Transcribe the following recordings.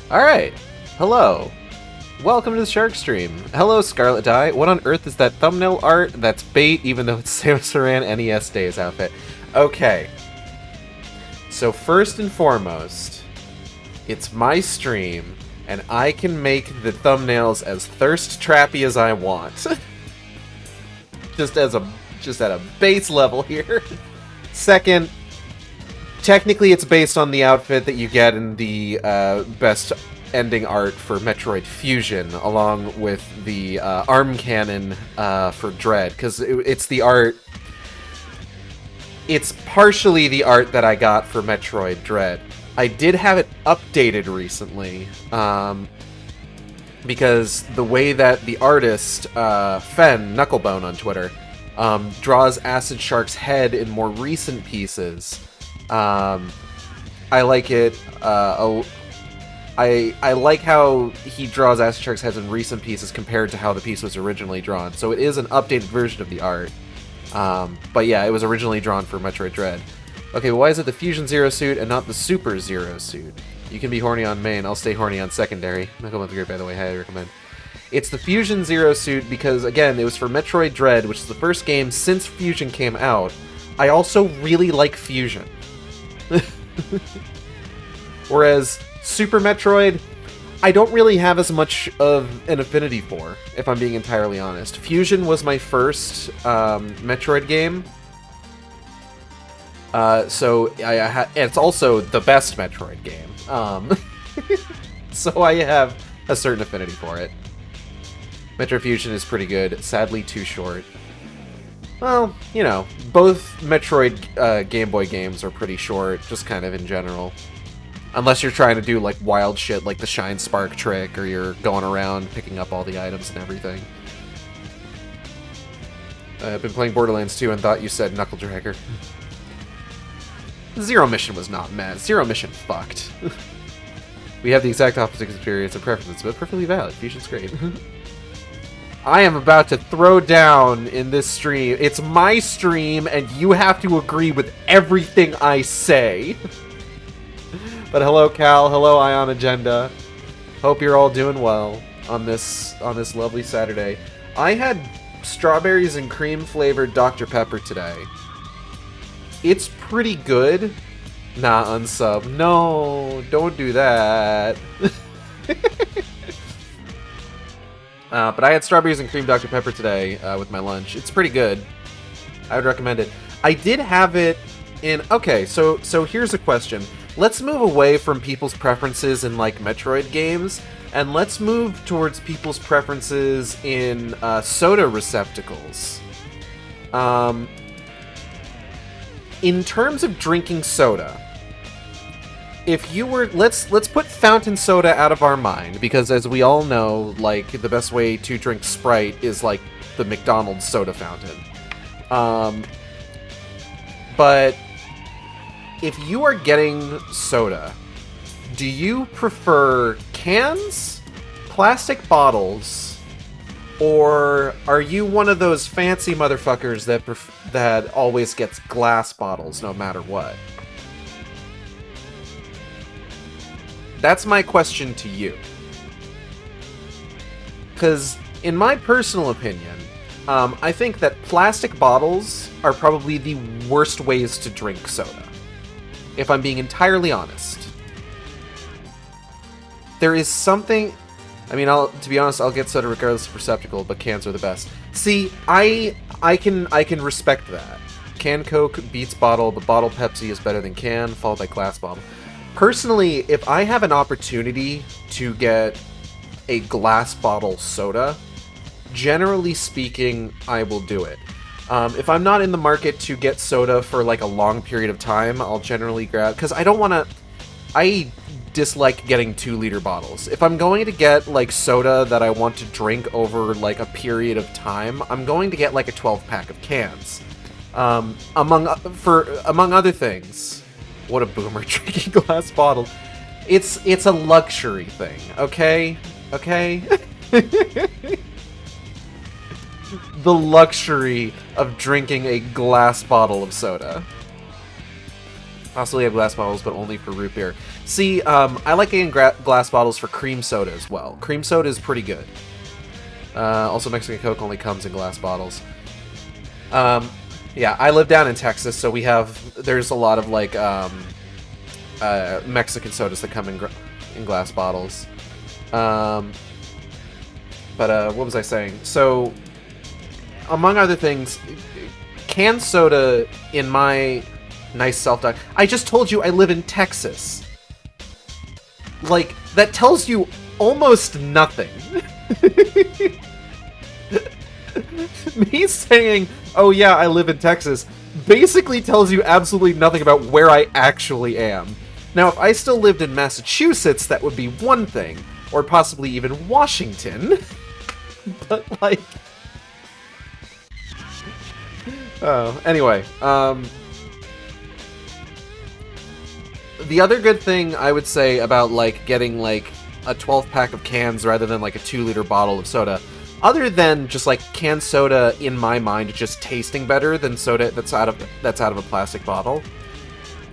Alright, hello. Welcome to the Shark Stream. Hello, Scarlet Dye. What on earth is that thumbnail art? That's bait, even though it's Samus Aran NES Days outfit. Okay. So first and foremost, it's my stream, and I can make the thumbnails as thirst trappy as I want. just at a base level here. Second, technically it's based on the outfit that you get in the best ending art for Metroid Fusion, along with the arm cannon for Dread, because it's the art. It's partially the art that I got for Metroid Dread. I did have it updated recently, because the way that the artist, Fen, Knucklebone on Twitter, draws Acid Shark's head in more recent pieces, I like it. I like how he draws Acid Shark's heads in recent pieces compared to how the piece was originally drawn. So it is an updated version of the art. But yeah, it was originally drawn for Metroid Dread. Okay, why is it the Fusion Zero suit and not the Super Zero suit? You can be horny on main, I'll stay horny on secondary. Michael Monthgrid, by the way, highly recommend. It's the Fusion Zero suit because, again, it was for Metroid Dread, which is the first game since Fusion came out. I also really like Fusion. Whereas Super Metroid, I don't really have as much of an affinity for, if I'm being entirely honest. Fusion was my first Metroid game. So it's also the best Metroid game. So I have a certain affinity for it. Metroid Fusion is pretty good, sadly too short. Well, you know, both Metroid Game Boy games are pretty short, just kind of in general. Unless you're trying to do, like, wild shit like the Shine Spark trick, or you're going around picking up all the items and everything. I've been playing Borderlands 2 and thought you said Knuckle Dragger. Zero Mission was not mad. Zero Mission fucked. We have the exact opposite experience and preferences, but perfectly valid. Fusion's great. I am about to throw down in this stream. It's my stream, and you have to agree with everything I say. But hello, Cal. Hello, Ion Agenda. Hope you're all doing well on this lovely Saturday. I had strawberries and cream flavored Dr. Pepper today. It's pretty good. Nah, unsub. No, don't do that. But I had strawberries and cream Dr. Pepper today with my lunch. It's pretty good. I would recommend it. I did have it in... Okay, so here's a question. Let's move away from people's preferences in, like, Metroid games, and let's move towards people's preferences in soda receptacles. In terms of drinking soda, if you were... Let's put fountain soda out of our mind, because as we all know, like, the best way to drink Sprite is, like, the McDonald's soda fountain. But if you are getting soda, do you prefer cans, plastic bottles, or are you one of those fancy motherfuckers that always gets glass bottles no matter what? That's my question to you. Because, in my personal opinion, I think that plastic bottles are probably the worst ways to drink soda. If I'm being entirely honest. There is something... I mean, to be honest, I'll get soda regardless of receptacle, but cans are the best. See, I can respect that. Can Coke beats bottle, but bottle Pepsi is better than can, followed by glass bottle. Personally, if I have an opportunity to get a glass bottle soda, generally speaking, I will do it. If I'm not in the market to get soda for, like, a long period of time, I'll generally grab... Because I don't want to... I dislike getting 2-liter bottles. If I'm going to get, like, soda that I want to drink over, like, a period of time, I'm going to get, like, a 12-pack of cans. Among other things. What a boomer, drinking glass bottle. It's a luxury thing, okay? Okay? The luxury of drinking a glass bottle of soda. Possibly have glass bottles, but only for root beer. See, I like getting glass bottles for cream soda as well. Cream soda is pretty good. Also, Mexican Coke only comes in glass bottles. Yeah, I live down in Texas, so there's a lot of like Mexican sodas that come in glass bottles. But what was I saying? So, among other things, canned soda in my nice self-talk. I just told you I live in Texas. Like, that tells you almost nothing. Me saying, oh yeah, I live in Texas, basically tells you absolutely nothing about where I actually am. Now, if I still lived in Massachusetts, that would be one thing. Or possibly even Washington. But, like... Oh, anyway, the other good thing I would say about, like, getting, like, a 12-pack of cans rather than, like, a 2-liter bottle of soda, other than just, like, canned soda, in my mind, just tasting better than soda that's out of a plastic bottle,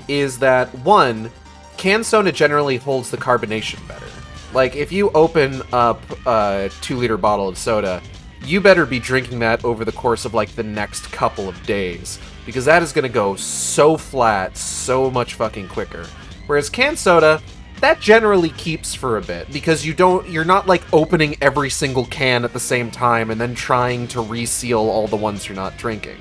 is that, one, canned soda generally holds the carbonation better. Like, if you open up a 2-liter bottle of soda, you better be drinking that over the course of, like, the next couple of days. Because that is gonna go so flat, so much fucking quicker. Whereas canned soda, that generally keeps for a bit. Because you're not, like, opening every single can at the same time and then trying to reseal all the ones you're not drinking.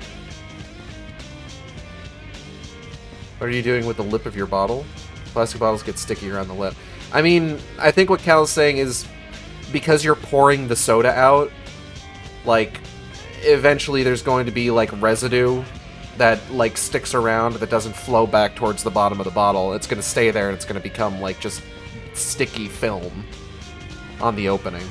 What are you doing with the lip of your bottle? Plastic bottles get sticky around the lip. I mean, I think what Cal is saying is, because you're pouring the soda out, like, eventually there's going to be, like, residue that, like, sticks around that doesn't flow back towards the bottom of the bottle. It's going to stay there and it's going to become, like, just sticky film on the opening.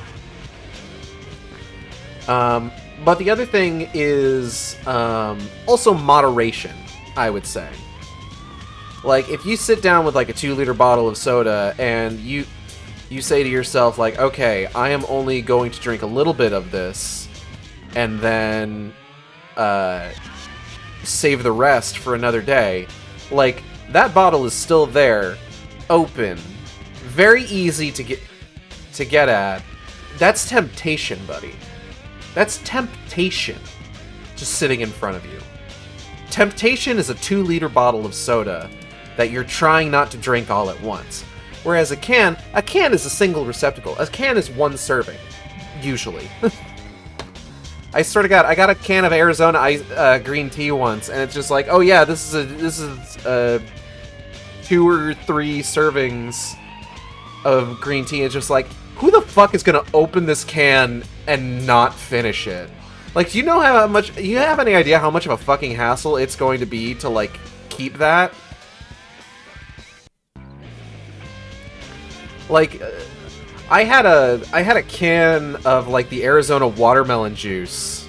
But the other thing is also moderation, I would say. Like, if you sit down with, like, a 2-liter bottle of soda and you say to yourself, like, okay, I am only going to drink a little bit of this and then save the rest for another day, like, that bottle is still there, open, very easy to get at. That's temptation, buddy. That's temptation just sitting in front of you. Temptation is a 2-liter bottle of soda that you're trying not to drink all at once. Whereas a can is a single receptacle. A can is one serving, usually. I swear to God, I got a can of Arizona green tea once, and it's just like, oh yeah, this is 2 or 3 servings of green tea. It's just like, who the fuck is gonna open this can and not finish it? Like, do you know how much? You have any idea how much of a fucking hassle it's going to be to, like, keep that? Like, I had a can of, like, the Arizona watermelon juice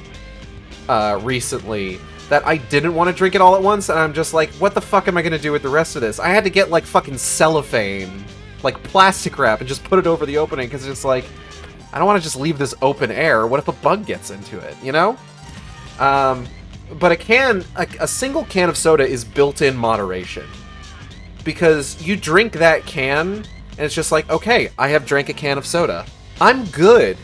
recently that I didn't want to drink it all at once, and I'm just like, what the fuck am I gonna do with the rest of this? I had to get, like, fucking cellophane, like plastic wrap, and just put it over the opening, because it's like, I don't want to just leave this open air. What if a bug gets into it, you know? But a single can of soda is built-in moderation. Because you drink that can, and it's just like, okay, I have drank a can of soda. I'm good.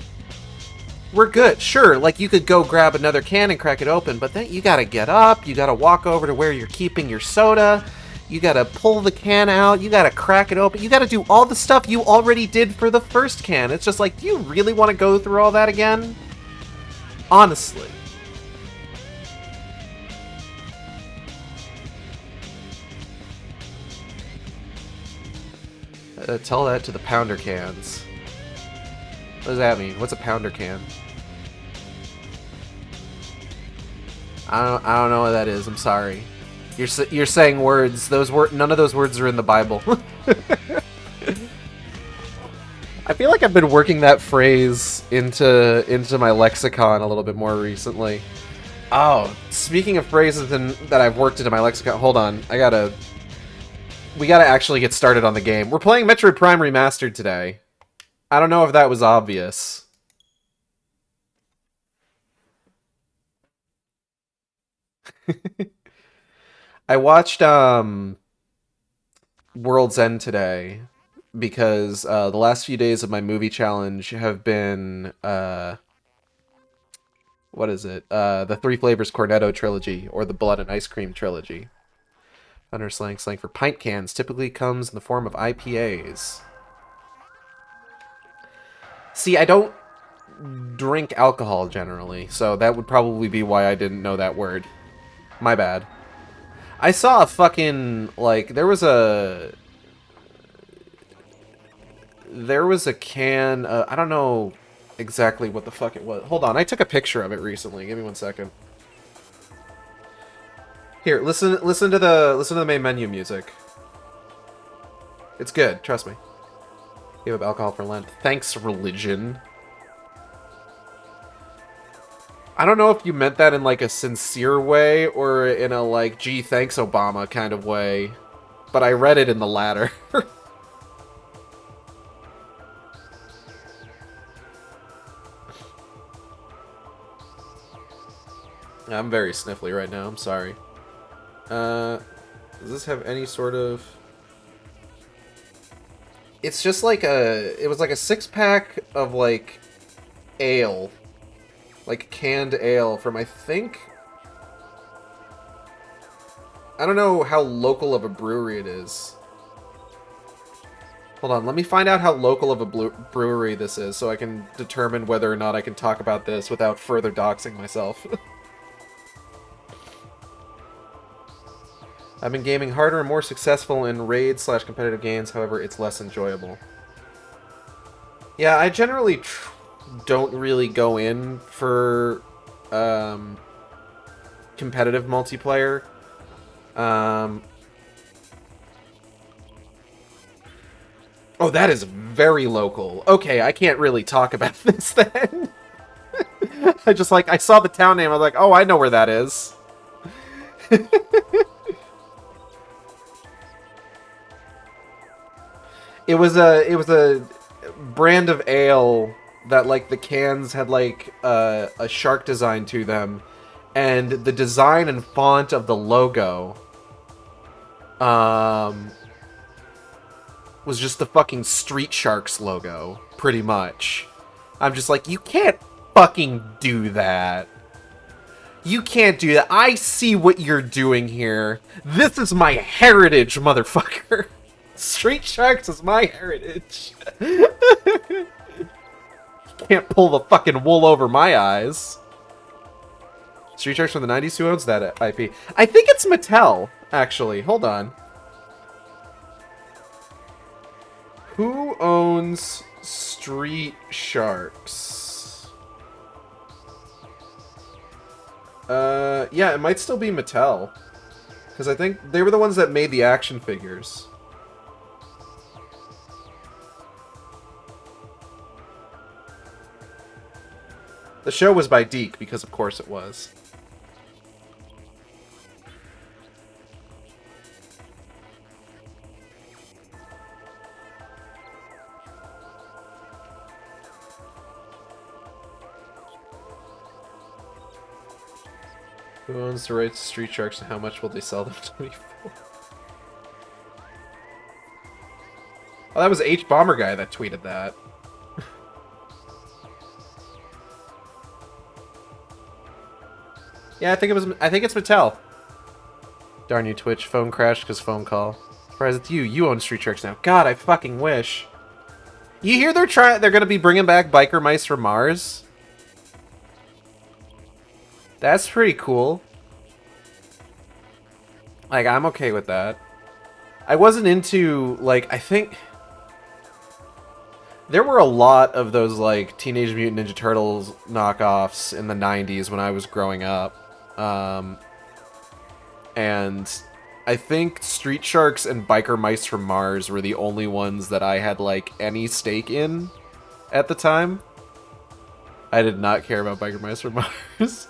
We're good. Sure, like, you could go grab another can and crack it open, but then you gotta get up, you gotta walk over to where you're keeping your soda, you gotta pull the can out, you gotta crack it open, you gotta do all the stuff you already did for the first can. It's just like, do you really want to go through all that again? Honestly. Tell that to the pounder cans. What does that mean? What's a pounder can? I don't know what that is. I'm sorry. You're saying words. None of those words are in the Bible. I feel like I've been working that phrase into my lexicon a little bit more recently. Oh, speaking of phrases that I've worked into my lexicon, hold on. We gotta actually get started on the game. We're playing Metroid Prime Remastered today. I don't know if that was obvious. I watched World's End today because the last few days of my movie challenge have been what is it? The Three Flavors Cornetto trilogy or the Blood and Ice Cream trilogy. Thunder slang for pint cans typically comes in the form of IPAs. See, I don't drink alcohol generally, so that would probably be why I didn't know that word. My bad. I saw a fucking, like, there was a can, I don't know exactly what the fuck it was. Hold on, I took a picture of it recently. Give me 1 second. Here, listen to the main menu music. It's good, trust me. Give up alcohol for Lent. Thanks, religion. I don't know if you meant that in like a sincere way or in a like, gee, thanks, Obama kind of way, but I read it in the latter. I'm very sniffly right now, I'm sorry. Does this have any sort of... It's just like a... It was like a 6-pack of like ale. Like canned ale from, I think... I don't know how local of a brewery it is. Hold on, let me find out how local of a brewery this is so I can determine whether or not I can talk about this without further doxing myself. I've been gaming harder and more successful in raid/competitive games, however, it's less enjoyable. Yeah, I generally don't really go in for competitive multiplayer. Oh, that is very local. Okay, I can't really talk about this then. I saw the town name, I was like, oh, I know where that is. It was a brand of ale that like the cans had like a shark design to them, and the design and font of the logo was just the fucking Street Sharks logo, pretty much. I'm just like, you can't fucking do that. You can't do that. I see what you're doing here. This is my heritage, motherfucker. Street Sharks is my heritage. Can't pull the fucking wool over my eyes. Street Sharks from the 90s? Who owns that IP? I think it's Mattel, actually. Hold on. Who owns Street Sharks? Yeah, it might still be Mattel. Because I think they were the ones that made the action figures. The show was by Deke, because of course it was. Who owns the rights to Street Sharks and how much will they sell them to me for? Oh, that was H Bomber Guy that tweeted that. Yeah, I think it's Mattel. Darn you, Twitch. Phone crashed because phone call. Surprise, it's you. You own Street Sharks now. God, I fucking wish. You hear they're gonna be bringing back biker mice from Mars? That's pretty cool. Like, I'm okay with that. I wasn't into, like, I think... There were a lot of those, like, Teenage Mutant Ninja Turtles knockoffs in the 90s when I was growing up. And I think Street Sharks and Biker Mice from Mars were the only ones that I had, like, any stake in at the time. I did not care about Biker Mice from Mars.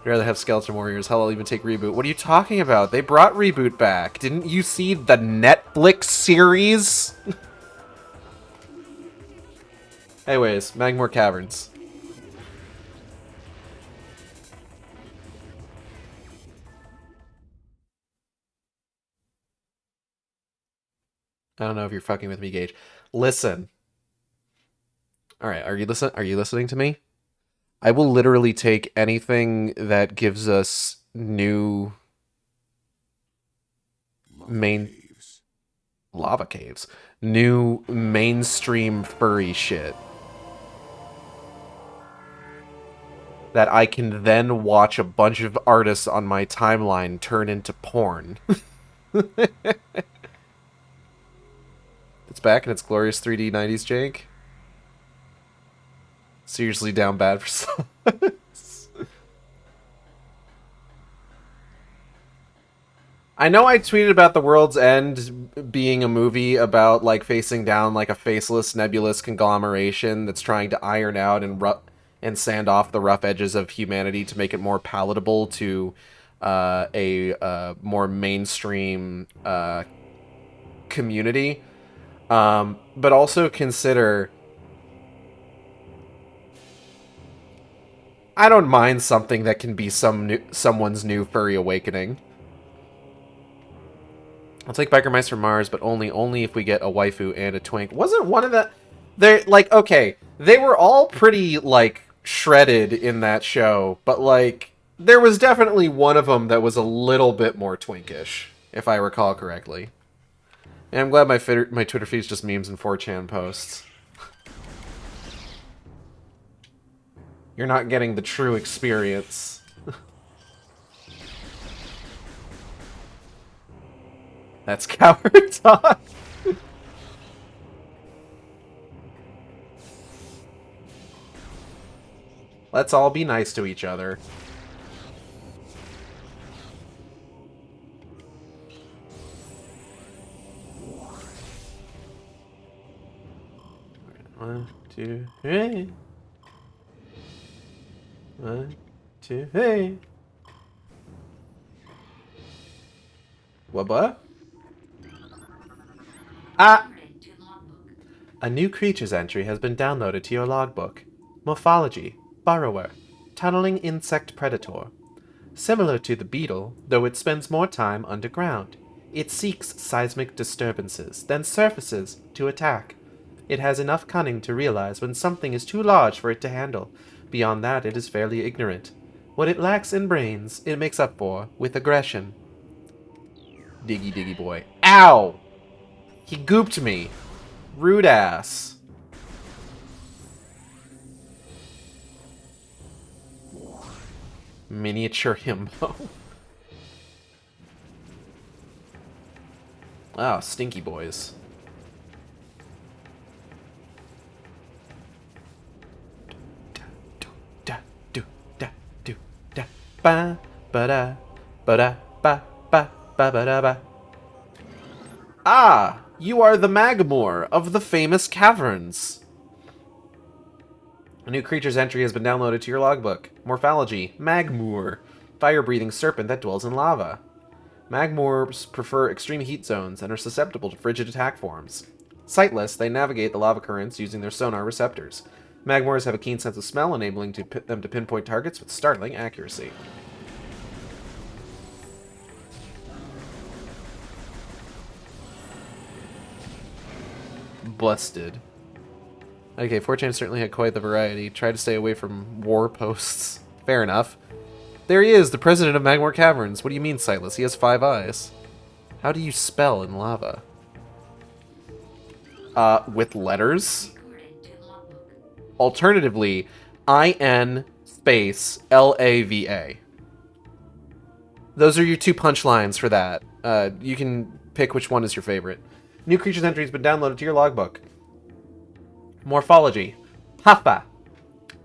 I'd rather have Skeleton Warriors. Hell, I'll even take Reboot. What are you talking about? They brought Reboot back. Didn't you see the Netflix series? Anyways, Magmore Caverns. I don't know if you're fucking with me, Gage. Listen. All right, are you listening to me? I will literally take anything that gives us new main lava caves, new mainstream furry shit that I can then watch a bunch of artists on my timeline turn into porn. It's back in its glorious 3D 90s jank. Seriously down bad for some. I know I tweeted about The World's End being a movie about, like, facing down, like, a faceless, nebulous conglomeration that's trying to iron out and sand off the rough edges of humanity to make it more palatable to a more mainstream community. But also consider... I don't mind something that can be someone's new furry awakening. I'll take Biker Mice from Mars, but only if we get a waifu and a twink. Wasn't one of the... They're, like, okay, they were all pretty, like, shredded in that show, but, like, there was definitely one of them that was a little bit more twinkish, if I recall correctly. And I'm glad my Twitter feed's just memes and 4chan posts. You're not getting the true experience. That's coward talk. Let's all be nice to each other. One, two, hey. One, two, hey. What? Ah! A new creature's entry has been downloaded to your logbook. Morphology: burrower, tunneling insect predator. Similar to the beetle, though it spends more time underground. It seeks seismic disturbances, then surfaces to attack. It has enough cunning to realize when something is too large for it to handle. Beyond that, it is fairly ignorant. What it lacks in brains, it makes up for with aggression. Diggy diggy boy. Ow! He gooped me. Rude ass. Miniature himbo. Oh, stinky boys. Ba ba da ba da ba ba ba ba da ba. Ah, you are the Magmoor of the famous caverns. A new creature's entry has been downloaded to your logbook. Morphology: Magmoor, fire-breathing serpent that dwells in lava. Magmoors prefer extreme heat zones and are susceptible to frigid attack forms. Sightless, they navigate the lava currents using their sonar receptors. Magmoors have a keen sense of smell, enabling them to pinpoint targets with startling accuracy. Busted. Okay, 4chan certainly had quite the variety. Tried to stay away from war posts. Fair enough. There he is, the president of Magmoor Caverns. What do you mean, Sightless? He has 5 eyes. How do you spell in lava? With letters? Alternatively, IN space LAVA. Those are your 2 punchlines for that. You can pick which one is your favorite. New creature's entry has been downloaded to your logbook. Morphology: Puffa.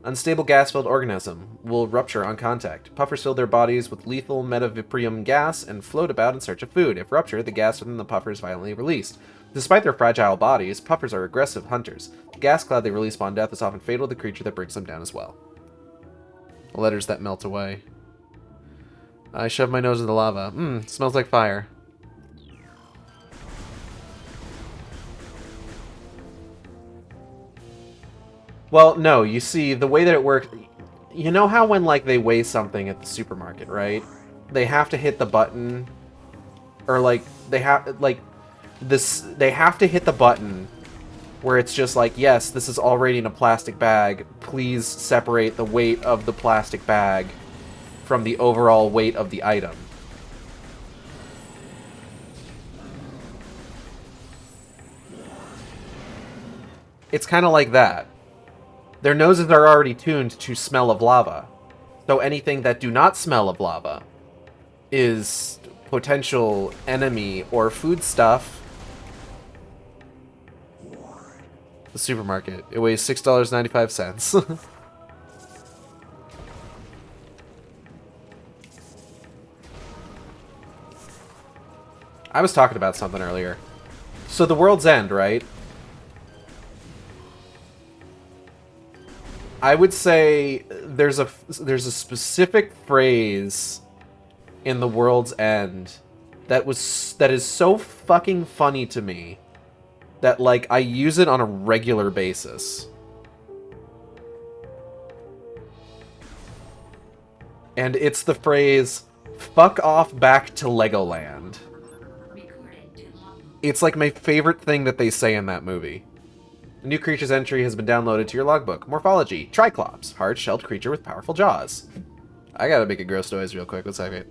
Unstable gas-filled organism. Will rupture on contact. Puffers fill their bodies with lethal metaviprium gas and float about in search of food. If ruptured, the gas within the puffer is violently released. Despite their fragile bodies, puffers are aggressive hunters. The gas cloud they release upon death is often fatal to the creature that brings them down as well. Letters that melt away. I shove my nose in the lava. Smells like fire. Well, no, you see, the way that it works... You know how when, like, they weigh something at the supermarket, right? They have to hit the button... Or, like, they have... Like, they have to hit the button where it's just like, yes, this is already in a plastic bag. Please separate the weight of the plastic bag from the overall weight of the item. It's kind of like that. Their noses are already tuned to smell of lava. So anything that do not smell of lava is potential enemy or food stuff. The supermarket. It weighs $6.95. I was talking about something earlier. So the world's end, right? I would say there's a specific phrase in the world's end that is so fucking funny to me that, like, I use it on a regular basis. And it's the phrase, "fuck off back to Legoland." It's like my favorite thing that they say in that movie. A new creature's entry has been downloaded to your logbook. Morphology: Triclops, hard-shelled creature with powerful jaws. I gotta make a gross noise real quick. 1 second.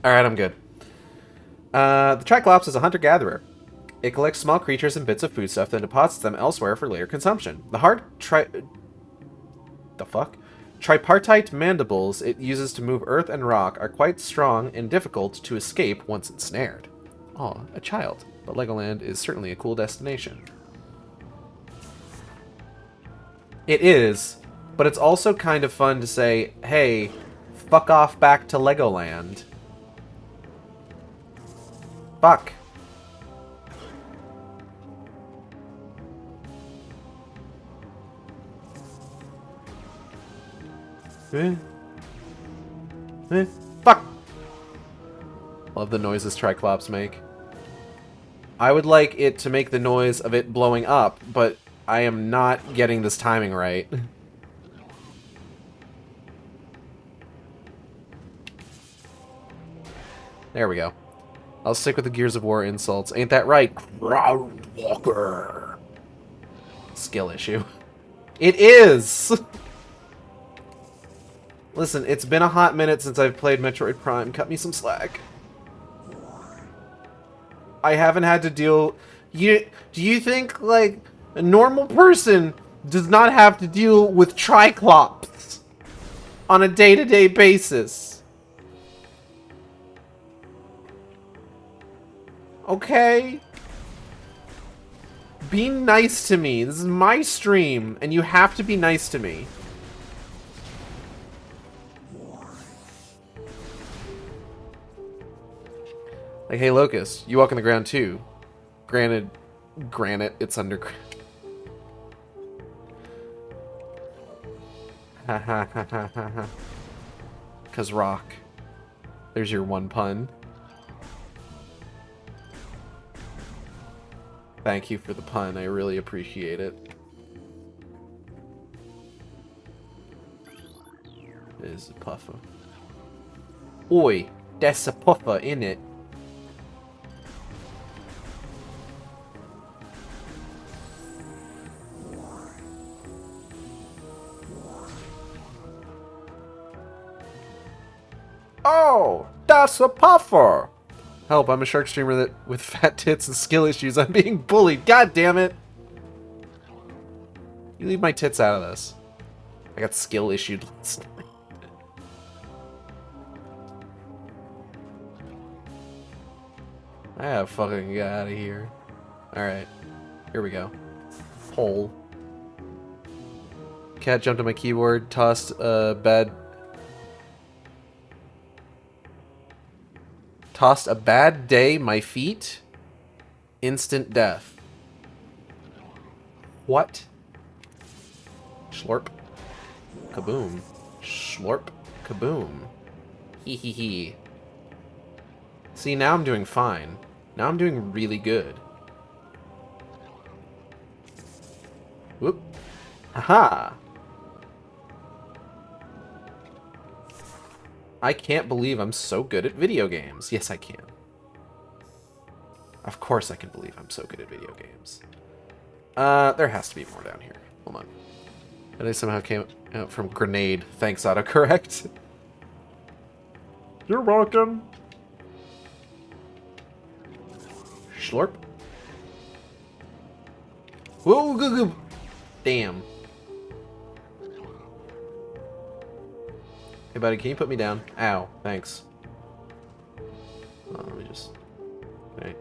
Alright, I'm good. The Triclops is a hunter-gatherer. It collects small creatures and bits of foodstuff, then deposits them elsewhere for later consumption. The fuck? Tripartite mandibles it uses to move earth and rock are quite strong and difficult to escape once ensnared. Aw, a child. But Legoland is certainly a cool destination. It is, but it's also kind of fun to say, hey, fuck off back to Legoland. Fuck. Fuck! Love the noises Triclops make. I would like it to make the noise of it blowing up, but I am not getting this timing right. There we go. I'll stick with the Gears of War insults. Ain't that right, Groundwalker? Skill issue. It is! Listen, it's been a hot minute since I've played Metroid Prime. Cut me some slack. I haven't had to deal... Do you think, like, a normal person does not have to deal with Triclops on a day-to-day basis? Okay? Be nice to me. This is my stream, and you have to be nice to me. Like, hey, Locust, you walk on the ground too. Granted, granite, it's underground. Ha ha ha ha ha ha. 'Cause rock. There's your one pun. Thank you for the pun, I really appreciate it. There's a puffer. Oi, that's a puffer, innit? Oh, that's a puffer! Help, I'm a shark streamer with fat tits and skill issues. I'm being bullied. God damn it! You leave my tits out of this. I got skill issued last night. I have fucking get out of here. Alright. Here we go. Hole. Cat jumped on my keyboard, tossed a bad... Tossed a bad day my feet. Instant death. What? Slurp. Kaboom. Slurp. Kaboom. Hee hee hee. See, now I'm doing fine. Now I'm doing really good. Whoop. Haha. I can't believe I'm so good at video games. Yes, I can. Of course I can believe I'm so good at video games. There has to be more down here. Hold on. And they somehow came out from grenade. Thanks, autocorrect. You're welcome. Schlorp. Whoa, goo goo. Damn. Hey, buddy, can you put me down? Ow, thanks. Oh, let me just... Right.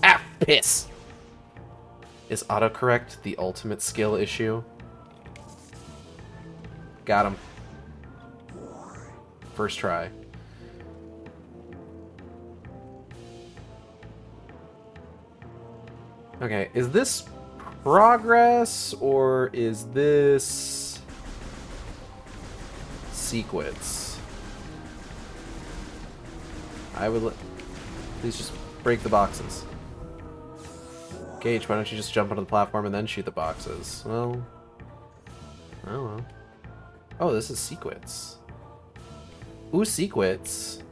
Ah, piss! Is autocorrect the ultimate skill issue? Got him. First try. Okay, is this progress or is this sequence? I would please just break the boxes. Gage, why don't you just jump onto the platform and then shoot the boxes? Well, I don't know. Oh, this is sequence. Ooh, sequence.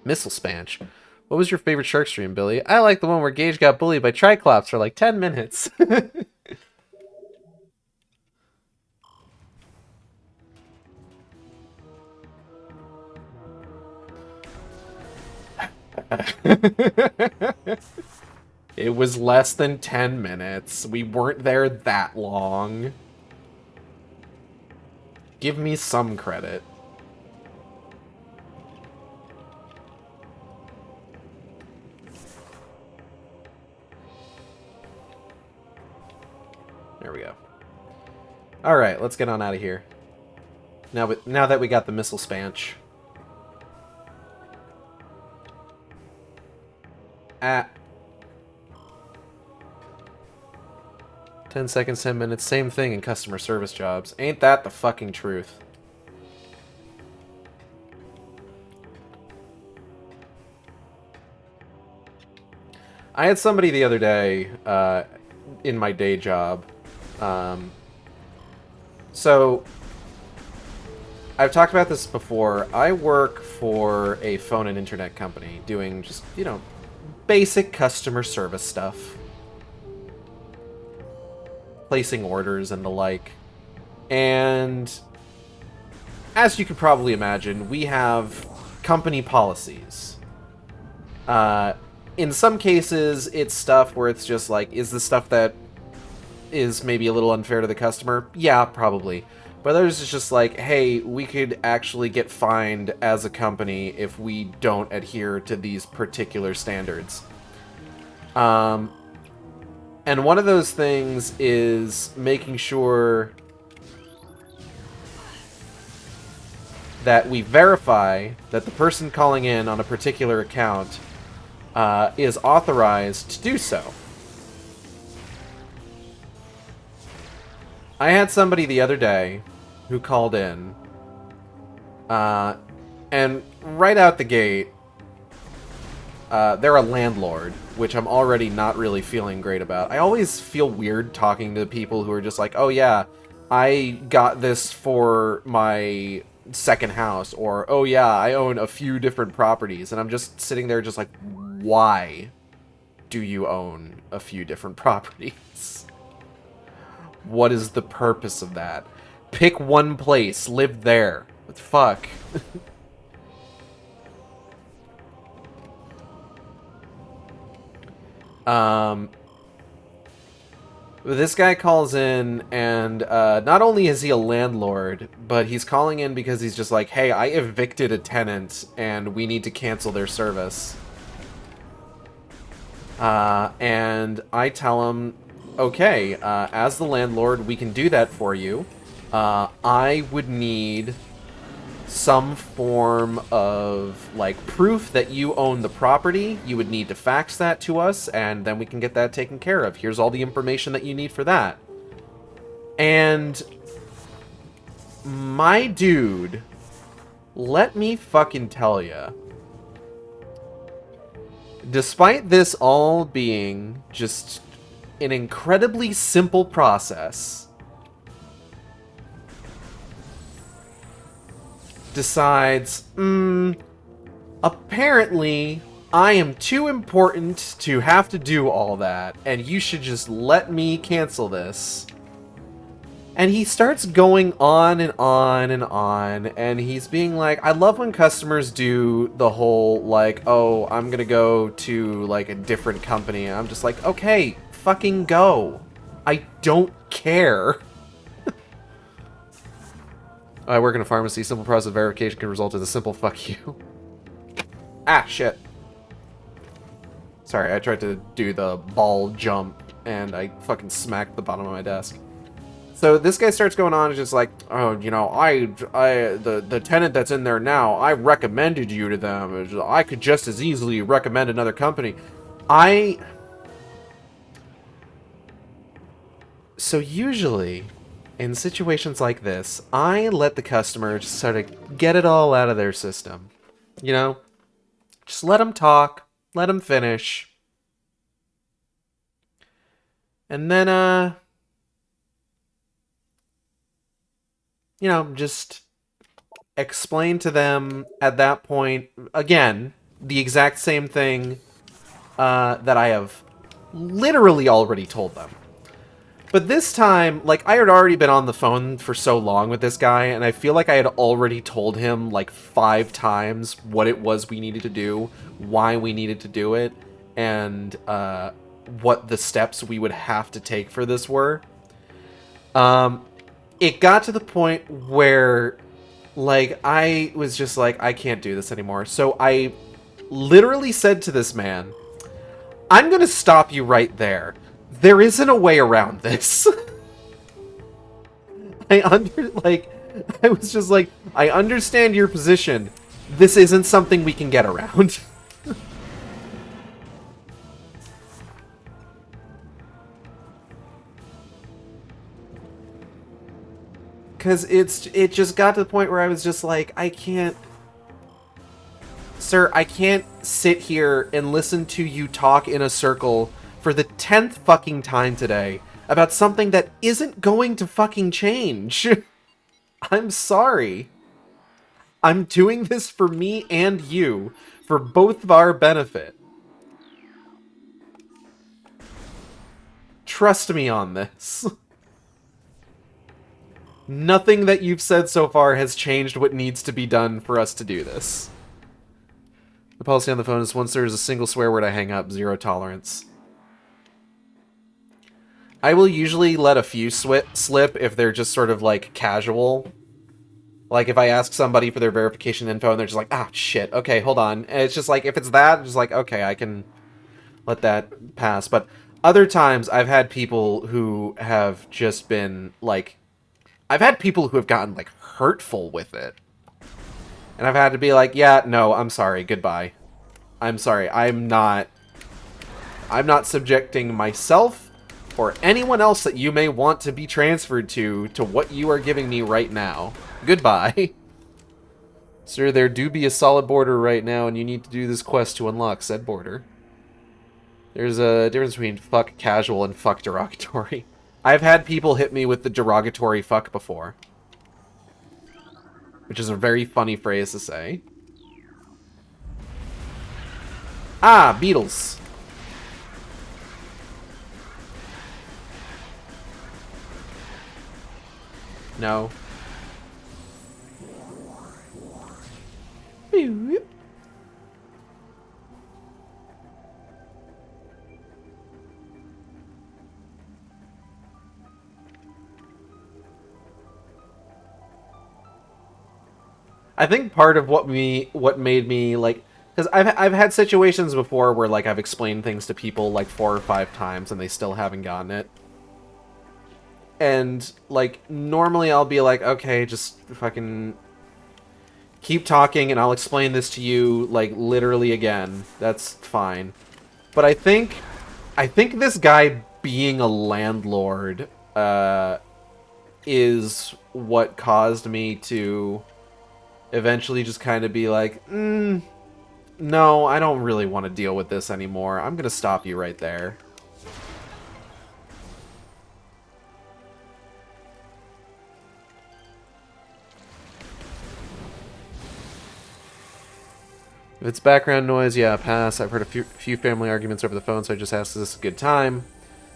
Missile Spanch. What was your favorite Shark stream, Billy? I like the one where Gage got bullied by Triclops for like 10 minutes. It was less than 10 minutes. We weren't there that long. Give me some credit. There we go. Alright, let's get on out of here. Now that we got the missile spanch. Ah. 10 seconds, 10 minutes, same thing in customer service jobs. Ain't that the fucking truth? I had somebody the other day in my day job. So, I've talked about this before. I work for a phone and internet company doing just, you know, basic customer service stuff. Placing orders and the like. And as you can probably imagine, we have company policies. In some cases, it's stuff where it's just like, is the stuff that is maybe a little unfair to the customer? Yeah, probably. But others it's just like, hey, we could actually get fined as a company if we don't adhere to these particular standards. And one of those things is making sure that we verify that the person calling in on a particular account is authorized to do so. I had somebody the other day who called in, and right out the gate, they're a landlord, which I'm already not really feeling great about. I always feel weird talking to people who are just like, oh yeah, I got this for my second house, or oh yeah, I own a few different properties, and I'm just sitting there just like, why do you own a few different properties? What is the purpose of that? Pick one place, live there. What the fuck? This guy calls in, and not only is he a landlord, but he's calling in because he's just like, hey, I evicted a tenant, and we need to cancel their service. And I tell him, okay, as the landlord, we can do that for you. I would need some form of, like, proof that you own the property. You would need to fax that to us, and then we can get that taken care of. Here's all the information that you need for that. And my dude, let me fucking tell ya, despite this all being just an incredibly simple process, decides, apparently I am too important to have to do all that, and you should just let me cancel this. And he starts going on and on and on, and he's being like, I love when customers do the whole, like, oh, I'm gonna go to, like, a different company. And I'm just like, okay, fucking go. I don't care. I work in a pharmacy. Simple process of verification can result in a simple fuck you. Ah, shit. Sorry, I tried to do the ball jump, and I fucking smacked the bottom of my desk. So this guy starts going on and just like, oh, you know, the tenant that's in there now, I recommended you to them. I could just as easily recommend another company. So usually, in situations like this, I let the customer just sort of get it all out of their system. You know? Just let them talk, let them finish. And then, you know, just explain to them at that point, again, the exact same thing that I have literally already told them. But this time, like, I had already been on the phone for so long with this guy, and I feel like I had already told him, like, 5 times what it was we needed to do, why we needed to do it, and what the steps we would have to take for this were. It got to the point where, like, I was just like, I can't do this anymore. So I literally said to this man, I'm gonna stop you right there. There isn't a way around this. I was just like, I understand your position. This isn't something we can get around. Because it just got to the point where I was just like, I can't... Sir, I can't sit here and listen to you talk in a circle for the 10th fucking time today about something that isn't going to fucking change. I'm sorry. I'm doing this for me and you, for both of our benefit. Trust me on this. Nothing that you've said so far has changed what needs to be done for us to do this. The policy on the phone is once there is a single swear word I hang up, 0 tolerance. I will usually let a few slip if they're just sort of, like, casual. Like, if I ask somebody for their verification info and they're just like, ah, shit, okay, hold on. And it's just like, if it's that, it's just like, okay, I can let that pass. But other times, I've had people who have just been, like... I've had people who have gotten, like, hurtful with it. And I've had to be like, yeah, no, I'm sorry, goodbye. I'm sorry, I'm not subjecting myself or anyone else that you may want to be transferred to what you are giving me right now. Goodbye. Sir, there do be a solid border right now, and you need to do this quest to unlock said border. There's a difference between fuck casual and fuck derogatory. I've had people hit me with the derogatory fuck before. Which is a very funny phrase to say. Ah, beetles. No. I think part of what made me, like, because I've had situations before where, like, I've explained things to people, like, 4 or 5 times and they still haven't gotten it. And, like, normally I'll be like, okay, just fucking keep talking and I'll explain this to you, like, literally again. That's fine. But I think this guy being a landlord, is what caused me to eventually just kind of be like, no, I don't really want to deal with this anymore. I'm gonna stop you right there. If it's background noise, yeah, pass. I've heard a few family arguments over the phone, so I just asked, is this a good time?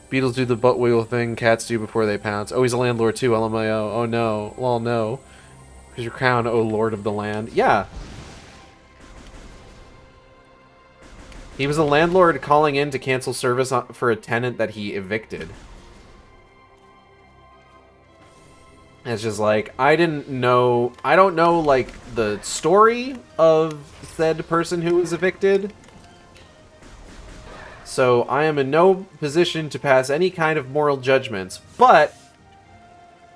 Beetles do the butt wiggle thing cats do before they pounce. Oh, he's a landlord too, LMAO. Oh no. Well, no. Here's your crown, oh lord of the land. Yeah. He was a landlord calling in to cancel service for a tenant that he evicted. It's just like, I don't know, like, the story of said person who was evicted. So I am in no position to pass any kind of moral judgments, but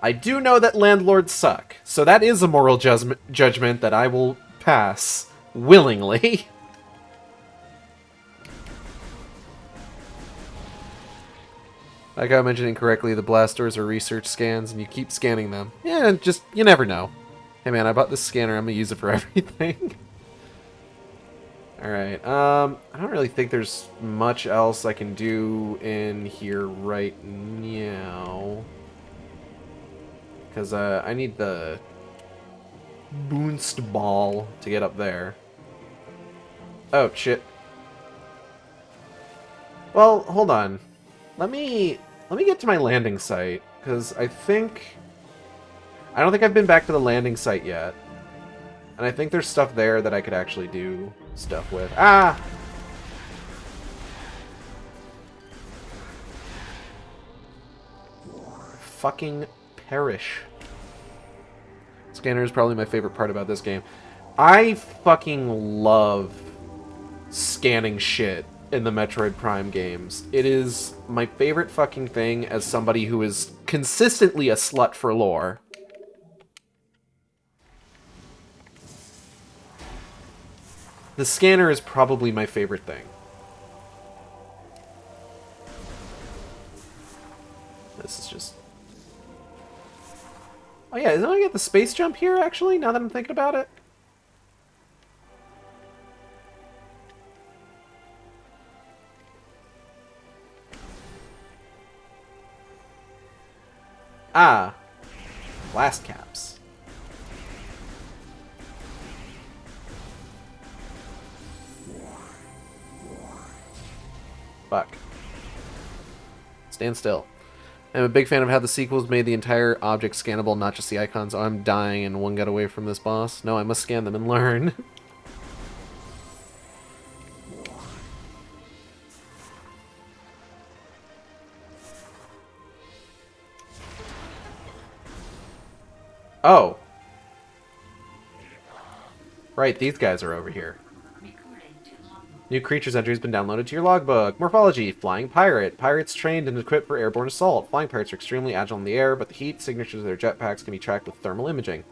I do know that landlords suck. So that is a moral judgment that I will pass willingly. Like I mentioned incorrectly, the blast doors are research scans, and you keep scanning them. Yeah, just, you never know. Hey man, I bought this scanner, I'm gonna use it for everything. Alright, I don't really think there's much else I can do in here right now. Because I need the Boonst ball to get up there. Oh, shit. Well, hold on. Let me get to my landing site, because I don't think I've been back to the landing site yet. And I think there's stuff there that I could actually do stuff with. Ah! Fucking perish. Scanner is probably my favorite part about this game. I fucking love scanning shit in the Metroid Prime games. It is my favorite fucking thing as somebody who is consistently a slut for lore. The scanner is probably my favorite thing. This is just... Oh yeah, isn't I get the space jump here, actually, now that I'm thinking about it? Ah. Blast caps. Fuck. Stand still. I'm a big fan of how the sequels made the entire object scannable, not just the icons. Oh, I'm dying and one got away from this boss. No, I must scan them and learn. Oh. Right, these guys are over here. New creatures entry has been downloaded to your logbook. Morphology, flying pirate. Pirates trained and equipped for airborne assault. Flying pirates are extremely agile in the air, but the heat signatures of their jetpacks can be tracked with thermal imaging.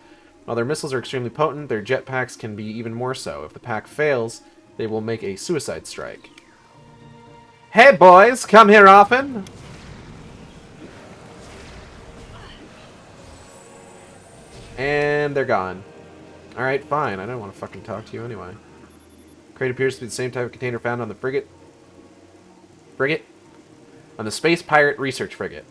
While their missiles are extremely potent, their jetpacks can be even more so. If the pack fails, they will make a suicide strike. Hey boys, come here often? And they're gone. Alright, fine. I don't want to fucking talk to you anyway. Crate appears to be the same type of container found on the frigate. On the Space Pirate Research Frigate.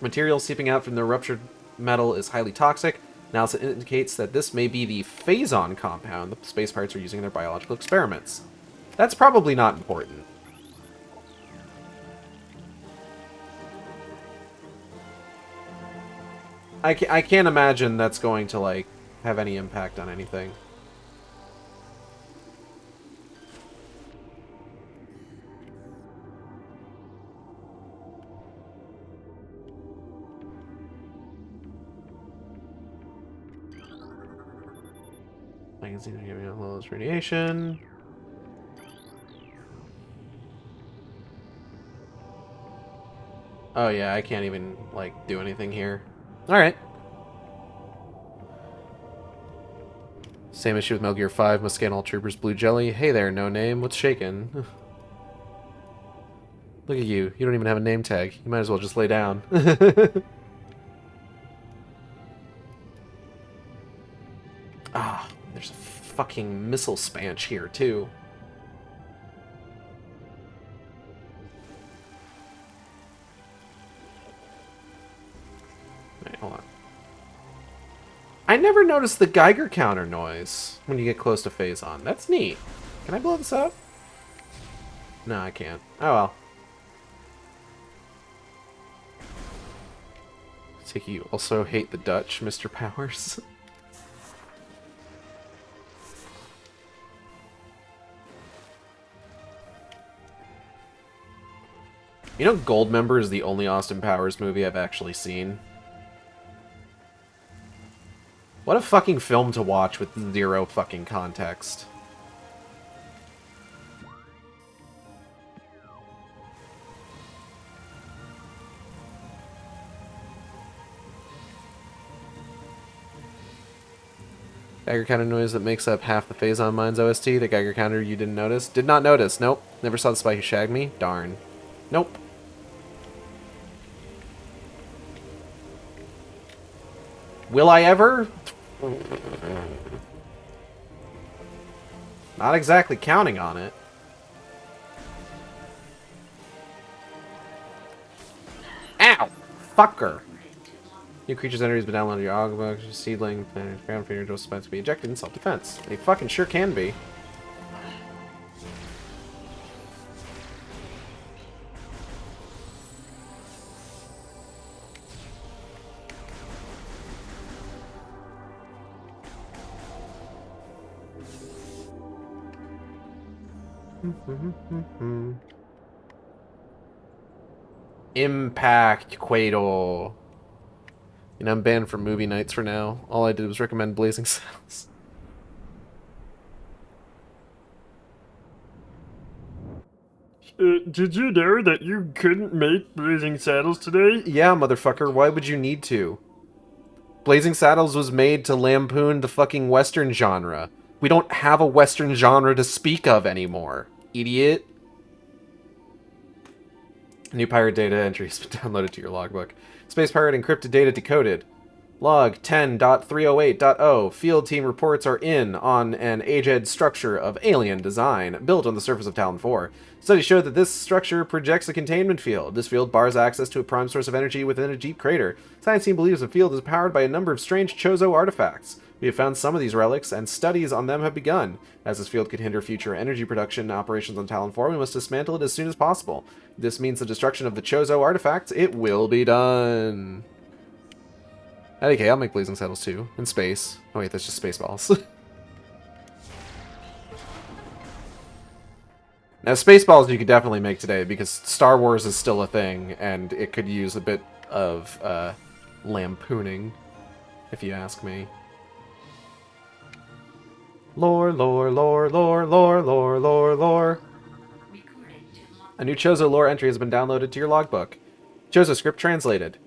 Material seeping out from the ruptured metal is highly toxic. Analysis indicates that this may be the Phazon compound the space pirates are using in their biological experiments. That's probably not important. I can't imagine that's going to, like, have any impact on anything. I can see they're giving out lowest radiation. Oh yeah, I can't even, like, do anything here. Alright. Same issue with Metal Gear 5, must scan all troopers, blue jelly. Hey there, no name, what's shaking? Look at you, you don't even have a name tag. You might as well just lay down. Ah, there's a fucking missile spanch here, too. Alright, hold on. I never noticed the Geiger counter noise when you get close to Phazon. That's neat. Can I blow this up? No, I can't. Oh well. I take it you also hate the Dutch, Mr. Powers. You know, Goldmember is the only Austin Powers movie I've actually seen. What a fucking film to watch with zero fucking context. Geiger counter noise that makes up half the Phazon Mines OST. The Geiger counter you didn't notice? Did not notice. Nope. Never saw the spy who shagged me. Darn. Nope. Will I ever? Not exactly counting on it. Ow! Fucker. New creatures enter has been downloaded. Your augbook, seedling, ground feeder, just supposed to be ejected in self-defense. They fucking sure can be. Impact Quaidor. You know, I'm banned from movie nights for now. All I did was recommend Blazing Saddles. Did you know that you couldn't make Blazing Saddles today? Yeah, motherfucker. Why would you need to? Blazing Saddles was made to lampoon the fucking Western genre. We don't have a Western genre to speak of anymore. Idiot. New pirate data entry has been downloaded to your logbook. Space pirate encrypted data decoded. Log 10.308.0. Field team reports are in on an aged structure of alien design built on the surface of Talon 4. Studies show that this structure projects a containment field. This field bars access to a prime source of energy within a deep crater. Science team believes the field is powered by a number of strange Chozo artifacts. We have found some of these relics, and studies on them have begun. As this field could hinder future energy production operations on Talon 4, we must dismantle it as soon as possible. If this means the destruction of the Chozo artifacts, it will be done. Okay, I'll make Blazing Saddles too. In space. Oh wait, that's just Spaceballs. Now, Spaceballs you could definitely make today, because Star Wars is still a thing, and it could use a bit of, lampooning, if you ask me. Lore, lore, lore, lore, lore, lore, lore, lore. A new Chozo lore entry has been downloaded to your logbook. Chozo script translated.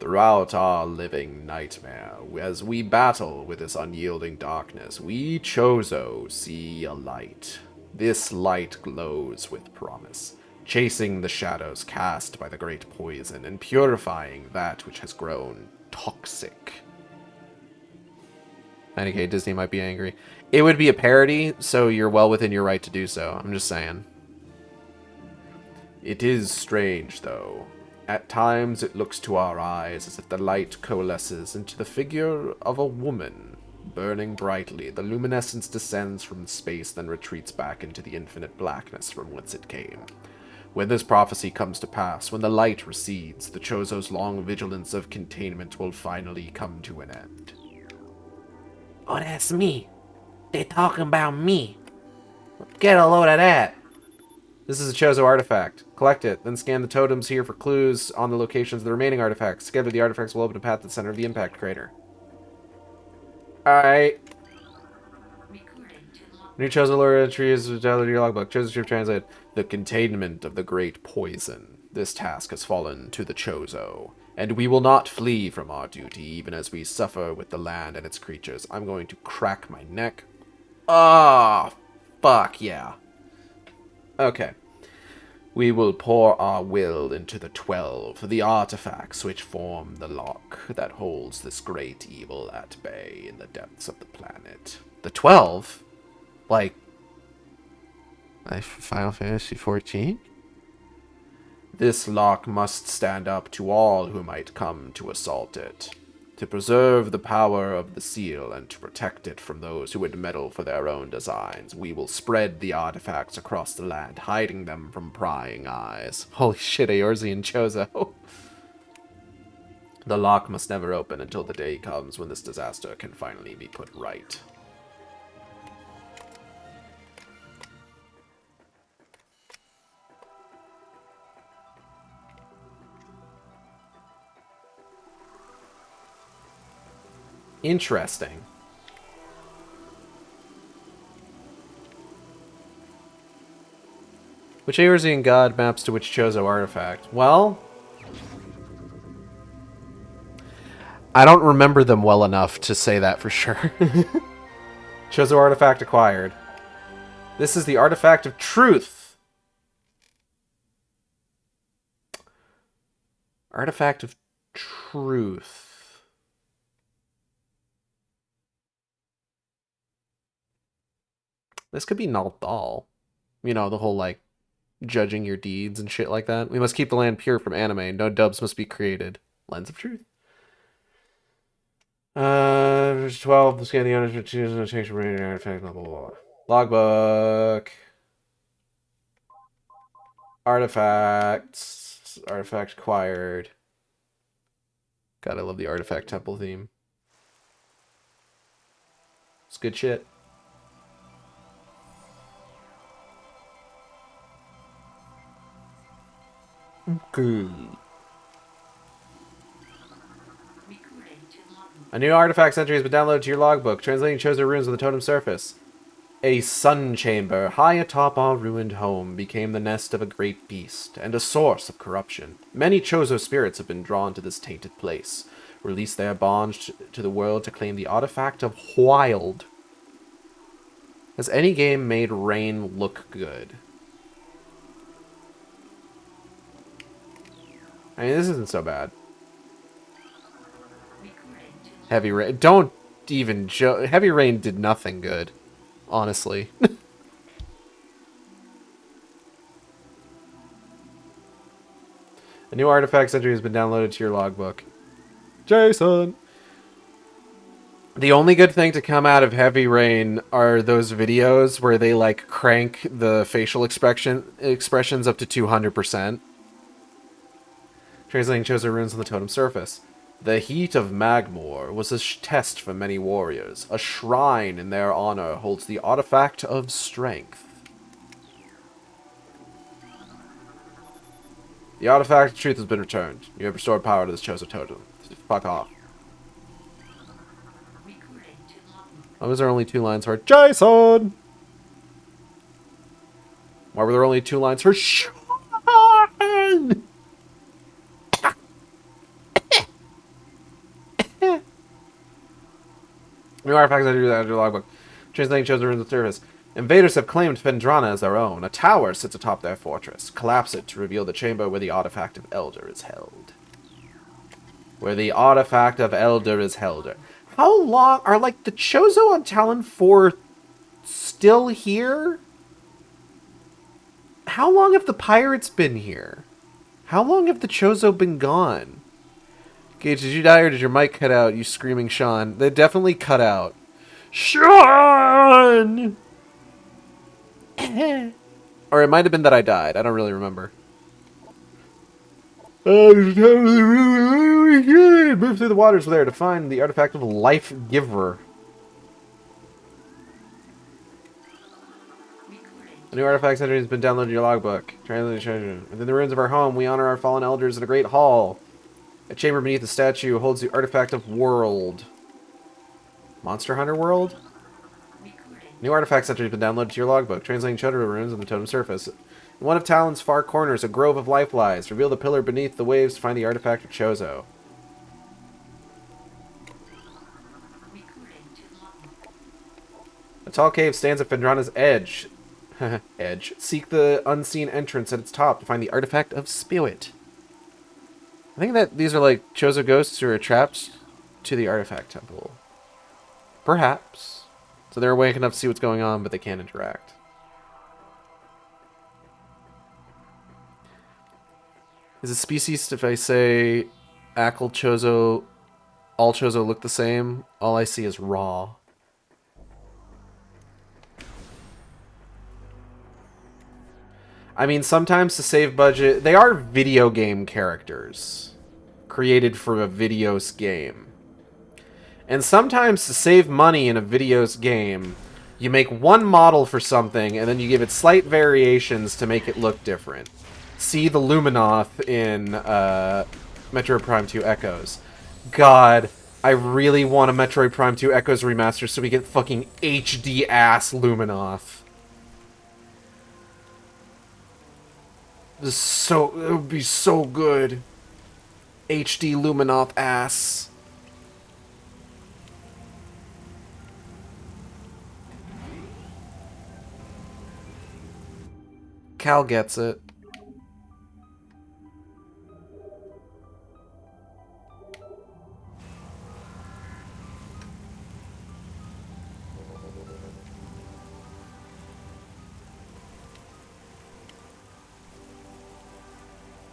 Throughout our living nightmare, as we battle with this unyielding darkness, we Chozo see a light. This light glows with promise, chasing the shadows cast by the great poison and purifying that which has grown toxic. Okay, Disney might be angry. It would be a parody, so you're well within your right to do so. I'm just saying. It is strange, though. At times it looks to our eyes as if the light coalesces into the figure of a woman. Burning brightly, the luminescence descends from space, then retreats back into the infinite blackness from whence it came. When this prophecy comes to pass, when the light recedes, the Chozo's long vigilance of containment will finally come to an end. Oh, that's me. They talking about me. Get a load of that. This is a Chozo artifact. Collect it, then scan the totems here for clues on the locations of the remaining artifacts. Together, the artifacts will open a path to the center of the impact crater. Alright. New Chozo lore entry is downloaded to your logbook. Chozo script translated. The containment of the great poison. This task has fallen to the Chozo, and we will not flee from our duty, even as we suffer with the land and its creatures. I'm going to crack my neck. Ah, fuck yeah. Okay. We will pour our will into the 12, the artifacts which form the lock that holds this great evil at bay in the depths of the planet. The 12? Like Final Fantasy 14? This lock must stand up to all who might come to assault it. To preserve the power of the seal and to protect it from those who would meddle for their own designs, we will spread the artifacts across the land, hiding them from prying eyes. Holy shit, Eorze and Chozo. The lock must never open until the day comes when this disaster can finally be put right. Interesting. Which Eorzean god maps to which Chozo artifact? Well, I don't remember them well enough to say that for sure. Chozo artifact acquired. This is the artifact of truth. Artifact of truth. This could be Naldal. You know, the whole, like, judging your deeds and shit like that. We must keep the land pure from anime. No dubs must be created. Lens of truth. 12. Scan the owner's change rating artifact. Blah, blah, blah. Logbook. Artifacts. Artifact acquired. God, I love the artifact temple theme. It's good shit. Cool. A new artifact entry has been downloaded to your logbook, translating Chozo runes on the totem surface. A sun chamber, high atop our ruined home, became the nest of a great beast, and a source of corruption. Many Chozo spirits have been drawn to this tainted place, release their bonds to the world to claim the artifact of Wild. Has any game made rain look good? I mean, this isn't so bad. Heavy Rain. Don't even joke. Heavy Rain did nothing good, honestly. A new artifact entry has been downloaded to your logbook. Jason! The only good thing to come out of Heavy Rain are those videos where they, like, crank the facial expressions up to 200%. Translating Chozo runes on the totem surface. The heat of Magmor was a test for many warriors. A shrine in their honor holds the artifact of strength. The artifact of truth has been returned. You have restored power to this Chozo totem. Fuck off. Why was there only 2 lines for Jason? Why were there only 2 lines for Sean? New artifacts I do that under logbook. Translating Chozo runes on the surface. Invaders have claimed Phendrana as their own. A tower sits atop their fortress. Collapse it to reveal the chamber where the artifact of Elder is held. Where the artifact of Elder is held. How long are, like, the Chozo on Talon 4 still here? How long have the pirates been here? How long have the Chozo been gone? Gage, did you die or did your mic cut out, you screaming Sean? They definitely cut out. Sean! Or it might have been that I died. I don't really remember. Move through the waters there to find the artifact of Life Giver. A new artifact entry has been downloaded to your logbook. Within the ruins of our home, we honor our fallen elders in a great hall. A chamber beneath the statue holds the artifact of World. Monster Hunter World? New artifact entry has been downloaded to your logbook. Translating Chozo runes on the totem surface. In one of Talon's far corners, a grove of life lies. Reveal the pillar beneath the waves to find the artifact of Chozo. A tall cave stands at Phendrana's edge. Edge. Seek the unseen entrance at its top to find the artifact of Spirit. I think that these are like Chozo ghosts who are trapped to the artifact temple. Perhaps. So they're awake enough to see what's going on, but they can't interact. Is it species if I say Akal Chozo all Chozo look the same. All I see is raw. I mean, sometimes to save budget, they are video game characters created for a videos game. And sometimes to save money in a videos game, you make one model for something and then you give it slight variations to make it look different. See the Luminoth in Metroid Prime 2 Echoes. God, I really want a Metroid Prime 2 Echoes remaster so we get fucking HD ass Luminoth. It would be so good. HD Luminoth ass. Cal gets it.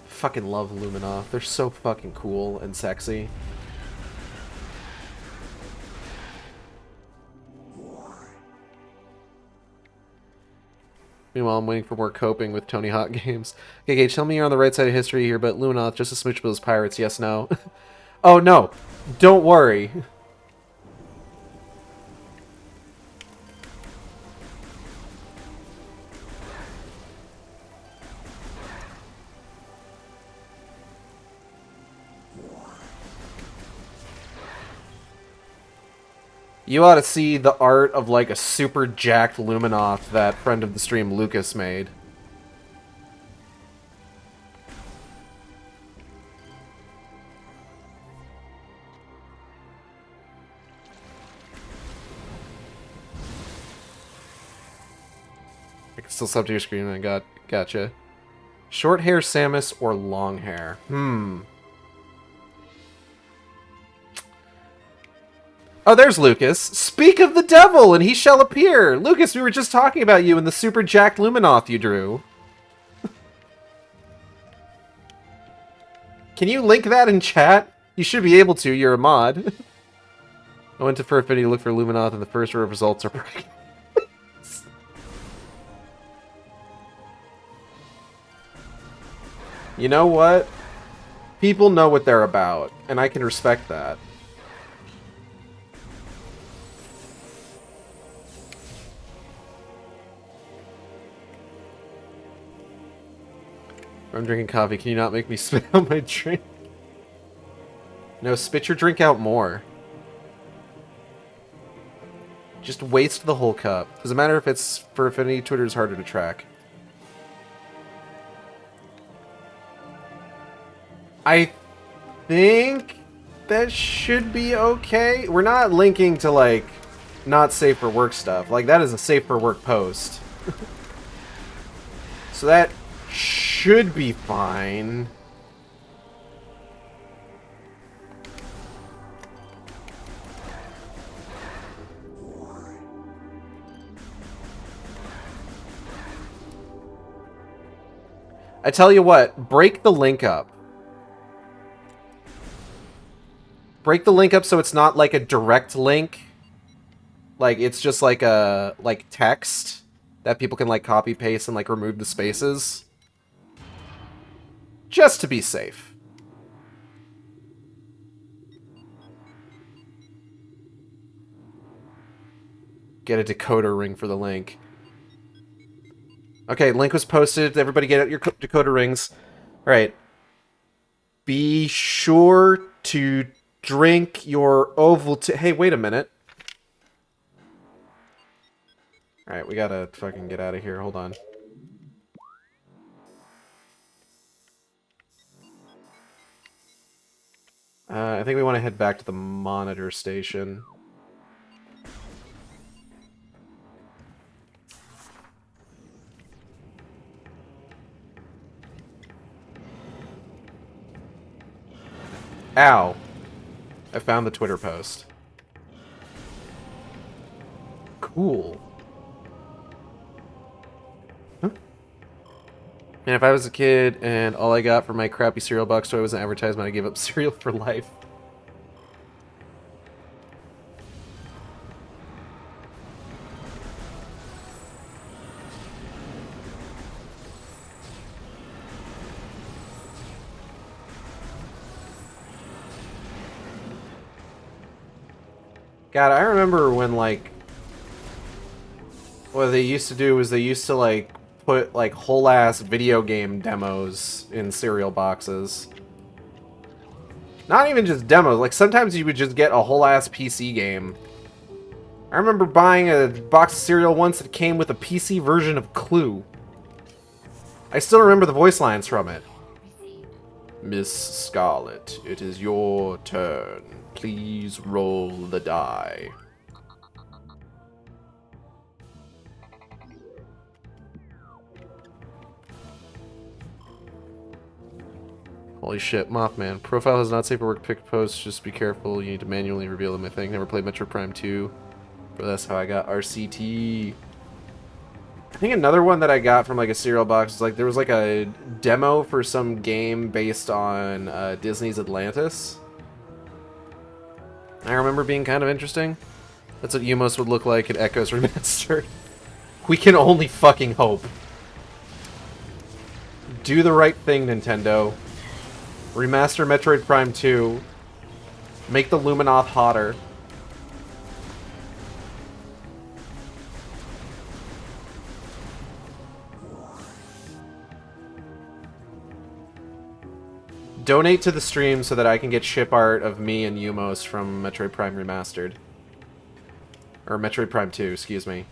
Fucking love Luminoth. They're so fucking cool and sexy. Meanwhile, I'm waiting for more coping with Tony Hawk games. Okay, Gage, tell me you're on the right side of history here, but Luminoth, just a smooch with those pirates, yes, no? Oh, no. Don't worry. You ought to see the art of, like, a super jacked Luminoth that friend of the stream Lucas made. I can still sub to your screen, I gotcha. Short hair Samus or long hair? Oh, there's Lucas. Speak of the devil, and he shall appear. Lucas, we were just talking about you and the super jacked Luminoth you drew. Can you link that in chat? You should be able to. You're a mod. I went to Furfinity to look for Luminoth, and the first row of results are breaking. You know what? People know what they're about, and I can respect that. I'm drinking coffee. Can you not make me spit out my drink? No, spit your drink out more. Just waste the whole cup. Doesn't matter if it's for Affinity, Twitter's harder to track. I think that should be okay. We're not linking to, like, not safe for work stuff. Like, that is a safe for work post. So that should be fine. I tell you what, break the link up. Break the link up so it's not like a direct link. Like, it's just like a, like, text that people can, like, copy paste and, like, remove the spaces. Just to be safe. Get a decoder ring for the link. Okay, link was posted. Everybody get out your decoder rings. Alright. Be sure to drink your Ovaltine. Hey, wait a minute. Alright, we gotta fucking get out of here. Hold on. I think we want to head back to the monitor station. Ow. I found the Twitter post. Cool. Huh? And if I was a kid and all I got for my crappy cereal box toy was an advertisement, I'd give up cereal for life. God, I remember when, like, what they used to do was they used to, like, put, like, whole-ass video game demos in cereal boxes. Not even just demos, like, sometimes you would just get a whole-ass PC game. I remember buying a box of cereal once that came with a PC version of Clue. I still remember the voice lines from it. Miss Scarlet, it is your turn. Please roll the die. Holy shit, Mothman. Profile is not safe for work pick posts, just be careful. You need to manually reveal them, I think. Never played Metroid Prime 2. But that's how I got RCT. I think another one that I got from like a cereal box is like there was like a demo for some game based on Disney's Atlantis. I remember being kind of interesting. That's what Umos would look like in Echoes Remastered. We can only fucking hope. Do the right thing, Nintendo. Remaster Metroid Prime 2. Make the Luminoth hotter. Donate to the stream so that I can get ship art of me and Umos from Metroid Prime Remastered. Or Metroid Prime 2, excuse me.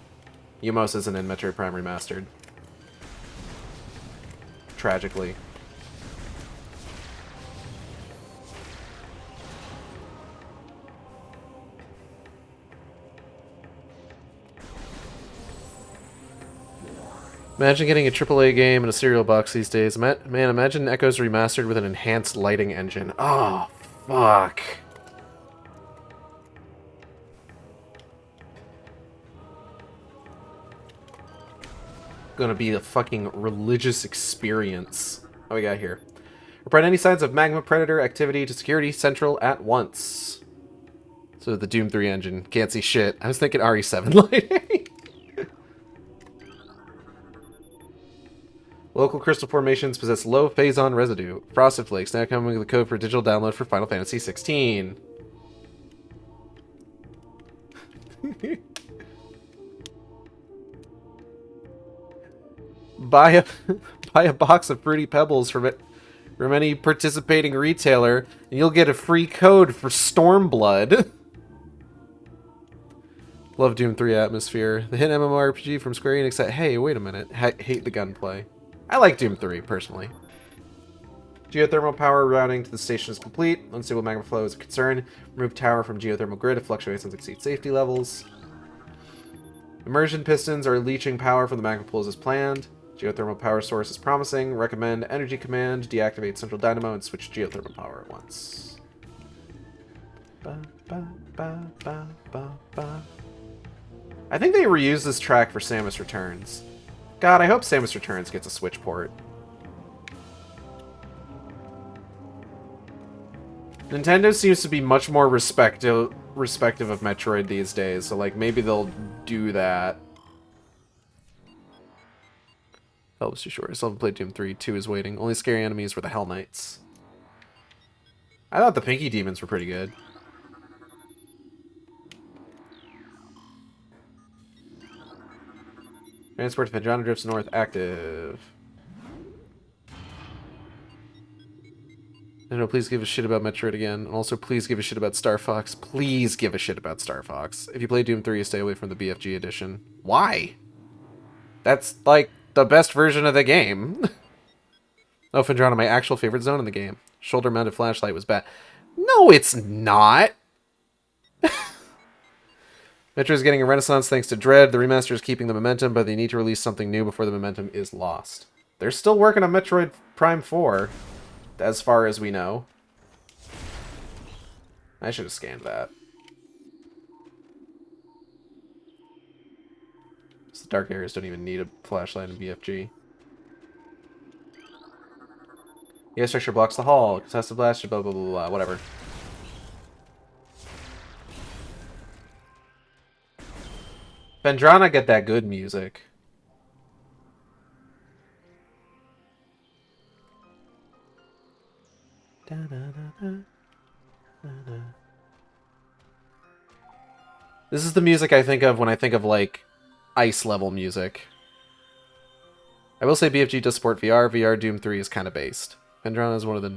Umos isn't in Metroid Prime Remastered. Tragically. Imagine getting a AAA game in a cereal box these days. Man, imagine Echoes Remastered with an enhanced lighting engine. Oh, fuck. Gonna be a fucking religious experience. What we got here? Report any signs of magma predator activity to Security Central at once. So the Doom 3 engine. Can't see shit. I was thinking RE7 lighting. Local crystal formations possess low phazon residue. Frosted Flakes now coming with the code for digital download for Final Fantasy 16. buy a box of Fruity Pebbles from any participating retailer, and you'll get a free code for Stormblood. Love Doom 3 atmosphere. The hit MMORPG from Square Enix that, hey, wait a minute, hate the gunplay. I like Doom 3, personally. Geothermal power routing to the station is complete. Unstable magma flow is a concern. Remove tower from geothermal grid if fluctuations exceed safety levels. Immersion pistons are leaching power from the magma pools as planned. Geothermal power source is promising. Recommend energy command. Deactivate central dynamo and switch geothermal power at once. I think they reused this track for Samus Returns. God, I hope Samus Returns gets a Switch port. Nintendo seems to be much more respective of Metroid these days, so like maybe they'll do that. That was too short. I still haven't played Doom 3. 2 is waiting. Only scary enemies were the Hell Knights. I thought the Pinky Demons were pretty good. Transport to Phendrana Drifts North active. No, please give a shit about Metroid again. And also, please give a shit about Star Fox. Please give a shit about Star Fox. If you play Doom 3, stay away from the BFG edition. Why? That's, like, the best version of the game. Oh, Phendrana, my actual favorite zone in the game. Shoulder-mounted flashlight was bad. No, it's not! Metro is getting a renaissance thanks to Dread. The remaster is keeping the momentum, but they need to release something new before the momentum is lost. They're still working on Metroid Prime 4, as far as we know. I should have scanned that. The dark areas don't even need a flashlight in BFG. Yeah, structure blocks the hall. Contested blast, blah, blah, blah, blah, whatever. Phendrana get that good music. Da, da, da, da, da, da. This is the music I think of when I think of, like, ice level music. I will say BFG does support VR. VR Doom 3 is kind of based. Pendron is one of the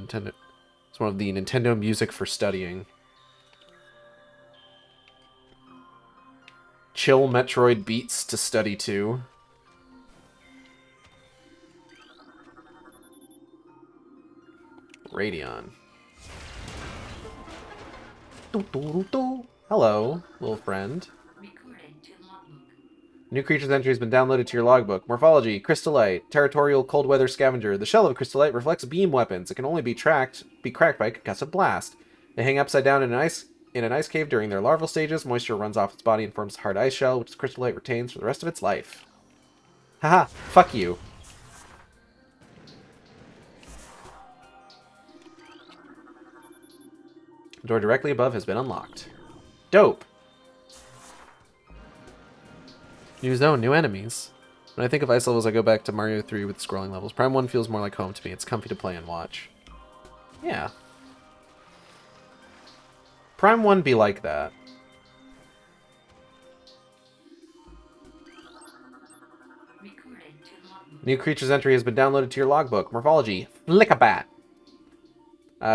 Nintendo music for studying. Chill Metroid beats to study to. Radeon. Hello, little friend. New creature's entry has been downloaded to your logbook. Morphology, Crystallite, Territorial Cold Weather Scavenger. The shell of Crystallite reflects beam weapons. It can only be cracked by concussive blast. They hang upside down in an ice cave during their larval stages. Moisture runs off its body and forms a hard ice shell, which the Crystallite retains for the rest of its life. Haha, fuck you. The door directly above has been unlocked. Dope. New zone, new enemies. When I think of ice levels, I go back to Mario 3 with scrolling levels. Prime 1 feels more like home to me. It's comfy to play and watch. Yeah. Prime 1 be like that. New creature's entry has been downloaded to your logbook. Morphology, Flickabat.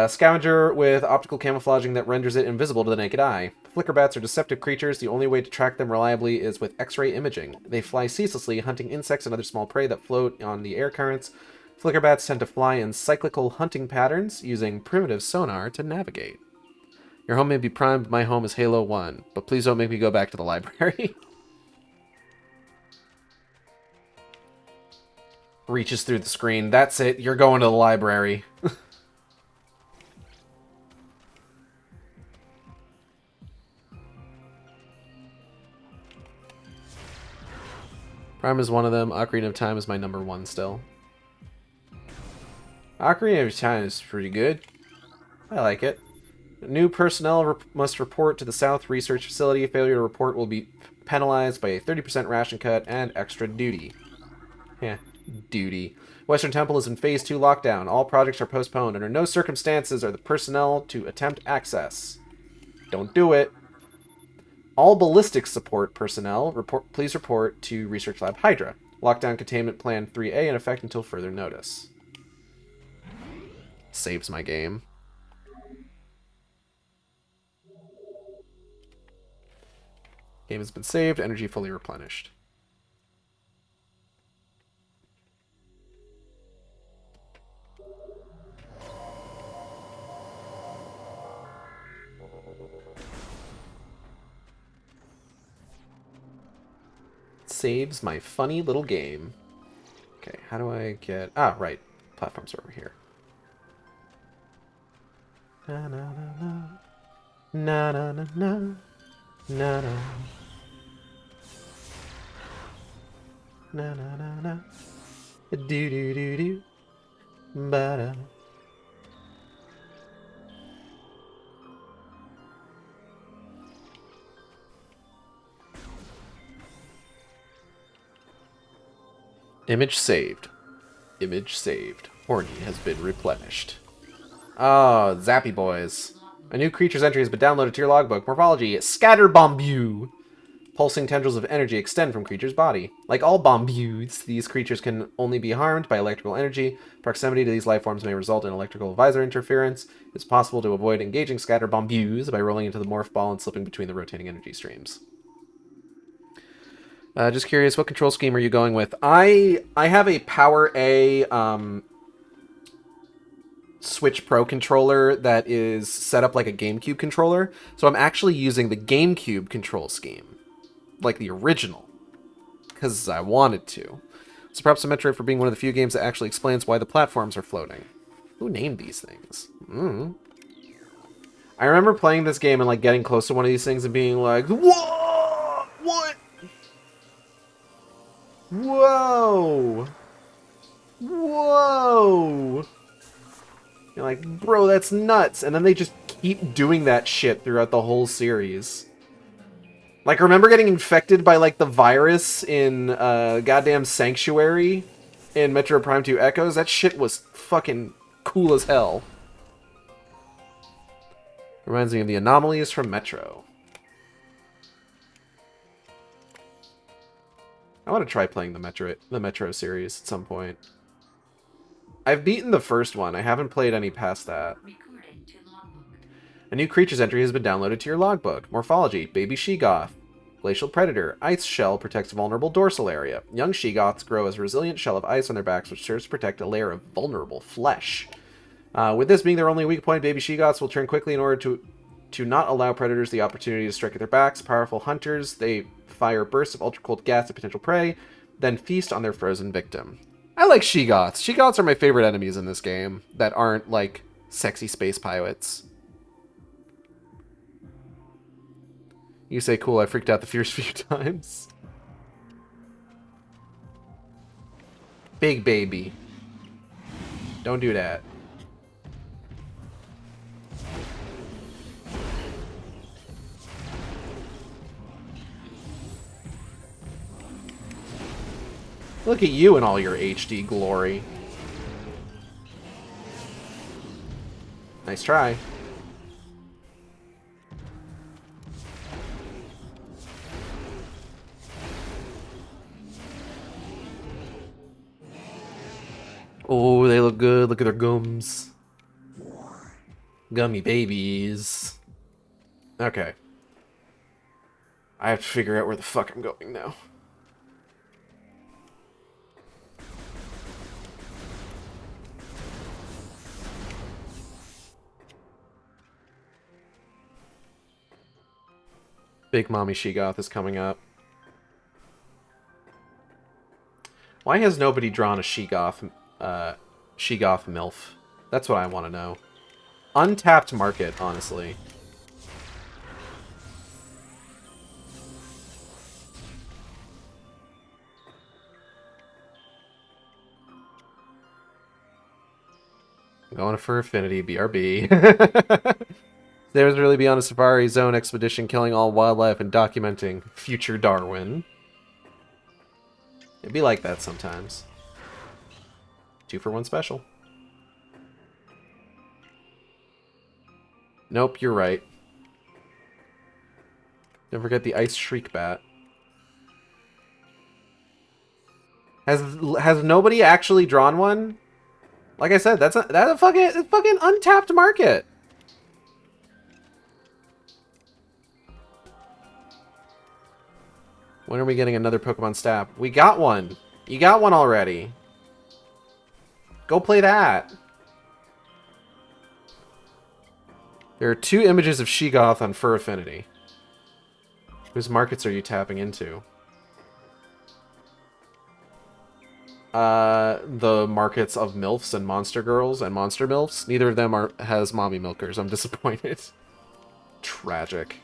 Scavenger with optical camouflaging that renders it invisible to the naked eye. Flickerbats are deceptive creatures. The only way to track them reliably is with X-ray imaging. They fly ceaselessly, hunting insects and other small prey that float on the air currents. Flickerbats tend to fly in cyclical hunting patterns, using primitive sonar to navigate. Your home may be primed. My home is Halo 1, but please don't make me go back to the library. Reaches through the screen. That's it. You're going to the library. Prime is one of them. Ocarina of Time is my number 1 still. Ocarina of Time is pretty good. I like it. New personnel must report to the South Research Facility. Failure to report will be penalized by a 30% ration cut and extra duty. Yeah, duty. Western Temple is in Phase 2 lockdown. All projects are postponed. Under no circumstances are the personnel to attempt access. Don't do it. All ballistics support personnel, please report to Research Lab Hydra. Lockdown Containment Plan 3A in effect until further notice. Saves my game. Game has been saved, energy fully replenished. Saves my funny little game. Okay, how do I get... Ah, right. Platforms are over here. Na na na na. Na na na na. Na na. Na na na na. Do do do do. Ba da. Image saved. Image saved. Horny has been replenished. Oh, Zappy Boys. A new creature's entry has been downloaded to your logbook. Morphology, Scatterbombu. Pulsing tendrils of energy extend from creature's body. Like all bombus, these creatures can only be harmed by electrical energy. Proximity to these life forms may result in electrical visor interference. It's possible to avoid engaging Scatterbombus by rolling into the morph ball and slipping between the rotating energy streams. Just curious, what control scheme are you going with? I have a Power A Switch Pro controller that is set up like a GameCube controller, so I'm actually using the GameCube control scheme, like the original, because I wanted to. So props to Metroid for being one of the few games that actually explains why the platforms are floating. Who named these things? I remember playing this game and like getting close to one of these things and being like, "Whoa! What? Whoa! Whoa!" You're like, bro, that's nuts. And then they just keep doing that shit throughout the whole series. Like, remember getting infected by, like, the virus in goddamn Sanctuary in Metroid Prime 2 Echoes? That shit was fucking cool as hell. Reminds me of the anomalies from Metro. I want to try playing the Metro series at some point. I've beaten the first one. I haven't played any past that. A new creature's entry has been downloaded to your logbook. Morphology: baby she-goth. Glacial predator. Ice shell protects vulnerable dorsal area. Young she-goths grow as a resilient shell of ice on their backs, which serves to protect a layer of vulnerable flesh. With this being their only weak point, baby she-goths will turn quickly in order to not allow predators the opportunity to strike at their backs. Powerful hunters, they fire bursts of ultra-cold gas at potential prey, then feast on their frozen victim. I like she-goths. She-goths are my favorite enemies in this game that aren't, like, sexy space pirates. You say cool, I freaked out the first few times. Big baby. Don't do that. Look at you in all your HD glory. Nice try. Oh, they look good. Look at their gums. Gummy babies. Okay. I have to figure out where the fuck I'm going now. Big Mommy She-Goth is coming up. Why has nobody drawn a She-Goth MILF? That's what I want to know. Untapped market, honestly. Going for Affinity, BRB. They was really be on a safari zone expedition, killing all wildlife and documenting future Darwin. It'd be like that sometimes. 2-for-1 special. Nope, you're right. Don't forget the Ice Shriek Bat. Has nobody actually drawn one? Like I said, that's a fucking untapped market. When are we getting another Pokemon Snap? We got one. You got one already. Go play that. There are 2 images of She-Goth on Fur Affinity. Whose markets are you tapping into? The markets of MILFs and Monster Girls and Monster MILFs. Neither of them has Mommy Milkers. I'm disappointed. Tragic.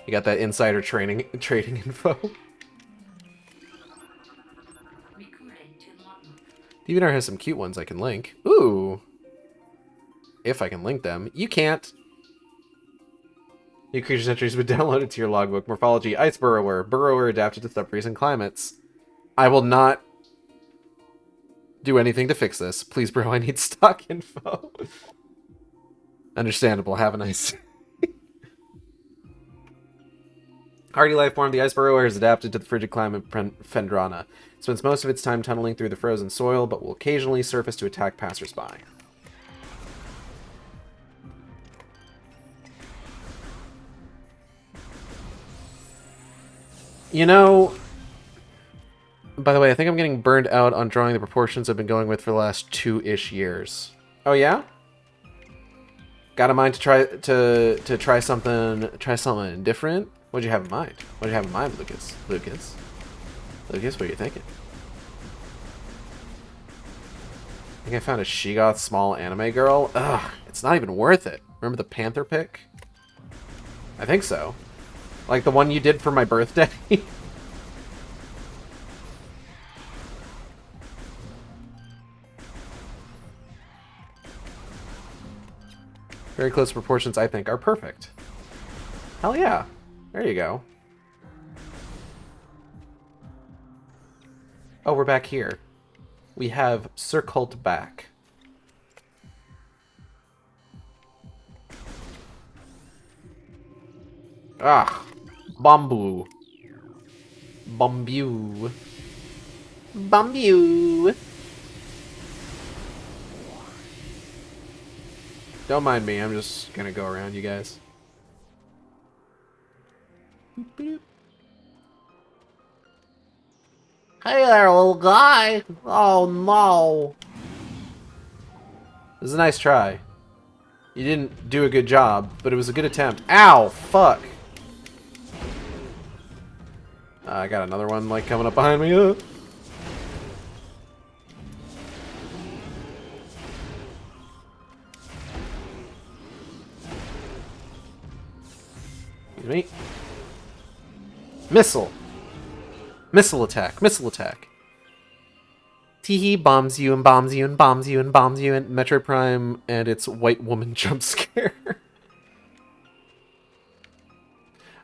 You got that insider trading info. DeviantArt has some cute ones I can link. Ooh. If I can link them. You can't. New creatures entries have been downloaded to your logbook. Morphology: Ice Burrower. Burrower adapted to sub-freezing climates. I will not do anything to fix this. Please, bro, I need stock info. Understandable. Have a nice day. Hardy life form, the Ice Burrower is adapted to the frigid climate of Phendrana. It spends most of its time tunneling through the frozen soil, but will occasionally surface to attack passersby. You know, by the way, I think I'm getting burned out on drawing the proportions I've been going with for the last 2-ish years. Oh yeah? Got a mind to try something different? What'd you have in mind? What'd you have in mind, Lucas? Lucas, what are you thinking? I think I found a She-Goth small anime girl. Ugh, it's not even worth it. Remember the Panther pic? I think so. Like the one you did for my birthday. Very close proportions, I think, are perfect. Hell yeah. There you go. Oh, we're back here. We have circled back. Ah, bamboo. Bamboo. Bamboo. Don't mind me, I'm just gonna go around you guys. Hey there, little guy! Oh no! This is a nice try. You didn't do a good job, but it was a good attempt. Ow! Fuck! I got another one, like, coming up behind me. Excuse me. Missile! Missile attack! Missile attack! Teehee bombs you and bombs you and bombs you and bombs you and Metroid Prime and its white woman jump scare.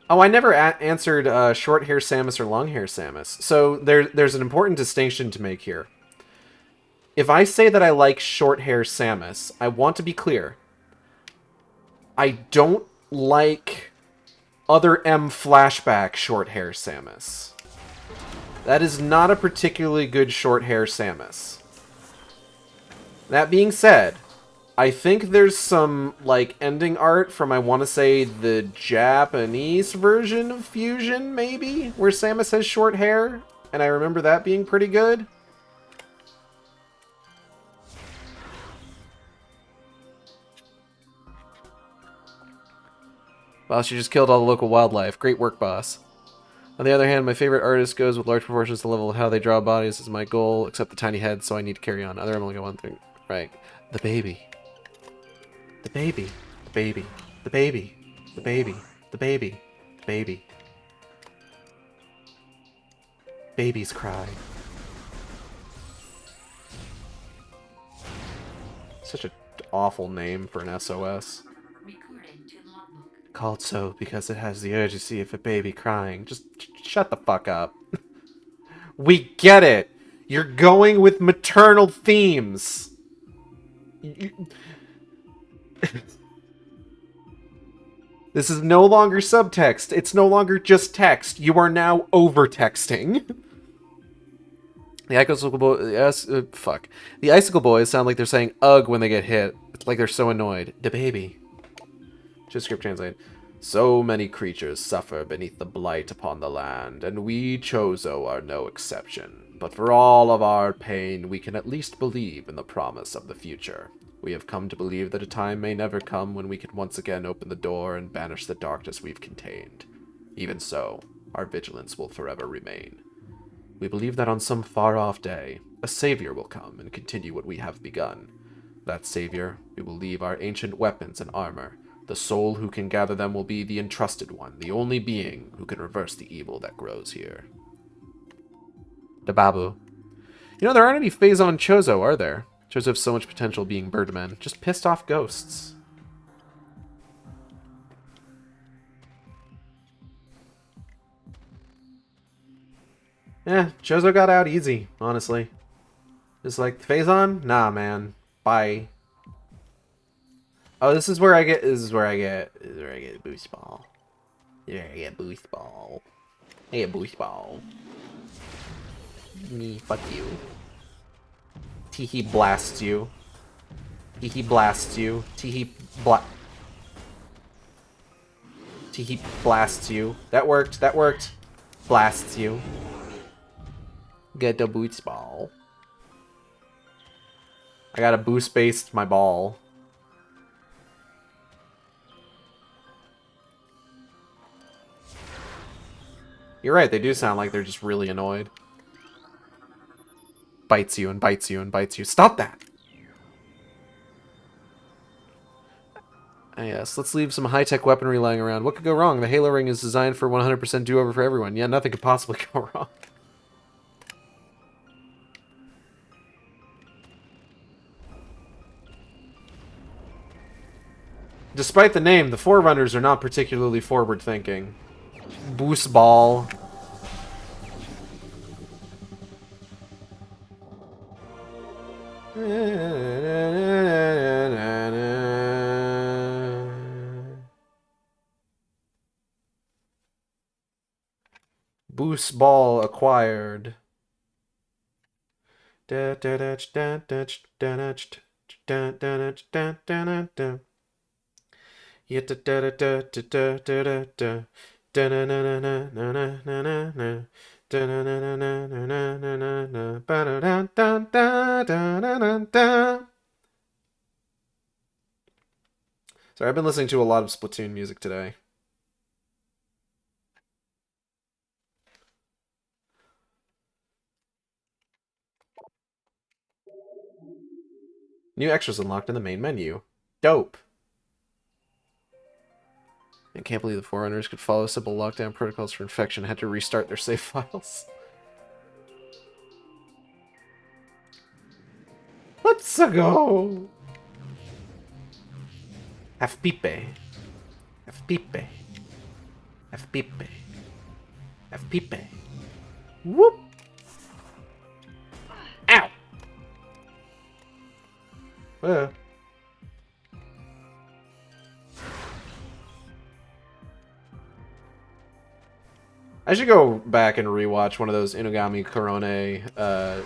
Oh, I never answered short hair Samus or long hair Samus. So there's an important distinction to make here. If I say that I like short hair Samus, I want to be clear. I don't like other M flashback short hair Samus. That is not a particularly good short hair Samus. That being said, I think there's some, like, ending art from, I want to say, the Japanese version of Fusion, maybe? Where Samus has short hair, and I remember that being pretty good. Boss, you just killed all the local wildlife. Great work, boss. On the other hand, my favorite artist goes with large proportions to the level of how they draw bodies is my goal, except the tiny head, so I need to carry on. Other, I'm only got one thing. Right. The baby. The baby. The baby. The baby. The baby. The baby. The baby. Babies cry. Such an awful name for an SOS. Called so because it has the urgency of a baby crying. Just shut the fuck up. We get it. You're going with maternal themes. This is no longer subtext. It's no longer just text. You are now over-texting. The icicle boys, fuck. The icicle boys sound like they're saying "ugh" when they get hit. It's like they're so annoyed. The baby. Just script translate. So many creatures suffer beneath the blight upon the land, and we Chozo are no exception. But for all of our pain, we can at least believe in the promise of the future. We have come to believe that a time may never come when we can once again open the door and banish the darkness we've contained. Even so, our vigilance will forever remain. We believe that on some far-off day, a savior will come and continue what we have begun. That savior, we will leave our ancient weapons and armor. The soul who can gather them will be the entrusted one, the only being who can reverse the evil that grows here. The Babu. You know, there aren't any Phazon Chozo, are there? Chozo have so much potential being birdmen. Just pissed off ghosts. Chozo got out easy, honestly. Just like, Phazon? Nah, man. Bye. Oh, this is where I get a boost ball. Yeah, I get boost ball. I get boost ball. Me, fuck you. Teehee blasts you. Teehee blasts you. Teehee blasts you. That worked, that worked. Blasts you. Get the boost ball. I gotta boost based my ball. You're right, they do sound like they're just really annoyed. Bites you and bites you and bites you. Stop that! Yes, let's leave some high-tech weaponry lying around. What could go wrong? The Halo Ring is designed for 100% do-over for everyone. Yeah, nothing could possibly go wrong. Despite the name, the Forerunners are not particularly forward-thinking. Boost ball. Boost ball acquired. Sorry, I've been listening to a lot of Splatoon music today. New extras unlocked in the main menu. Dope. I can't believe the Forerunners could follow simple lockdown protocols for infection and had to restart their save files. Let's go! Have pipe. Have pipe. Have pipe. Have pipe. Whoop! Ow! I should go back and rewatch one of those Inugami Korone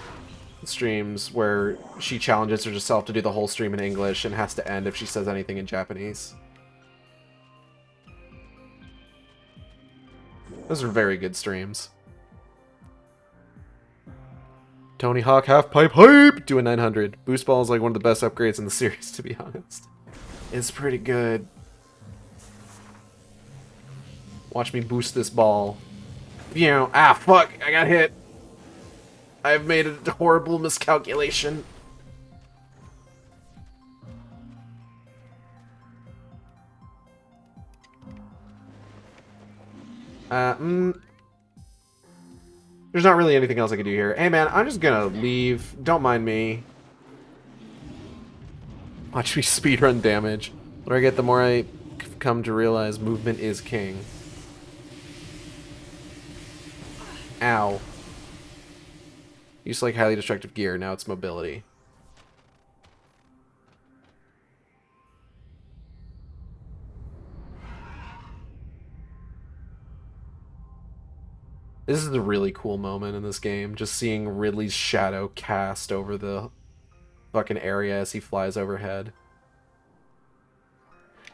streams where she challenges herself to do the whole stream in English and has to end if she says anything in Japanese. Those are very good streams. Tony Hawk half pipe hype! Doing 900. Boost Ball is like one of the best upgrades in the series, to be honest. It's pretty good. Watch me boost this ball. You know, ah, fuck, I got hit. I've made a horrible miscalculation. There's not really anything else I can do here. Hey man, I'm just gonna leave. Don't mind me. Watch me speedrun damage. The more I get, the more I come to realize movement is king. Ow. Used to like highly destructive gear, now it's mobility. This is a really cool moment in this game, just seeing Ridley's shadow cast over the fucking area as he flies overhead.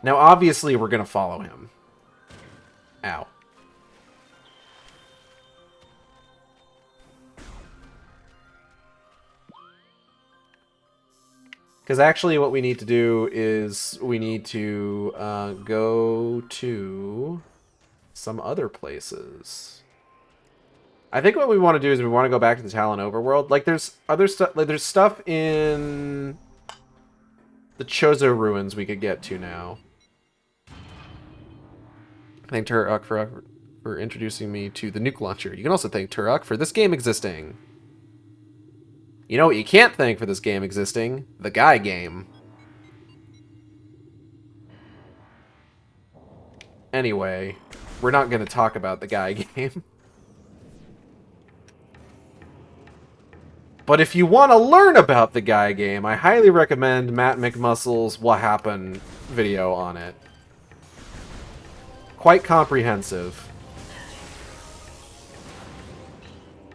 Now obviously we're gonna follow him. Ow. Because actually what we need to do is we need to go to some other places. I think what we want to do is we want to go back to the Talon Overworld. Like there's other stuff, like there's stuff in the Chozo ruins we could get to now. Thank Turok for introducing me to the nuke launcher. You can also thank Turok for this game existing. You know what you can't thank for this game existing? The Guy game. Anyway, we're not going to talk about the Guy game. But if you want to learn about the Guy game, I highly recommend Matt McMuscle's What Happened video on it. Quite comprehensive.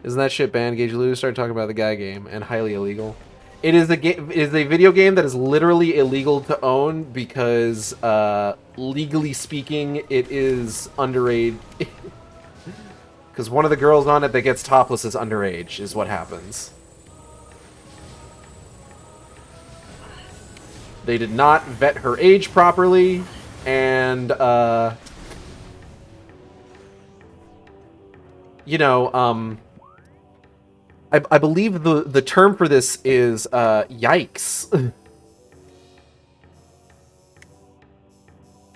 Isn't that shit banned? Gage Lou started talking about the Guy game and highly illegal. It is a game. It is a video game that is literally illegal to own because, legally speaking, it is underage. Because one of the girls on it that gets topless is underage, is what happens. They did not vet her age properly, and you know, I believe the term for this is, yikes.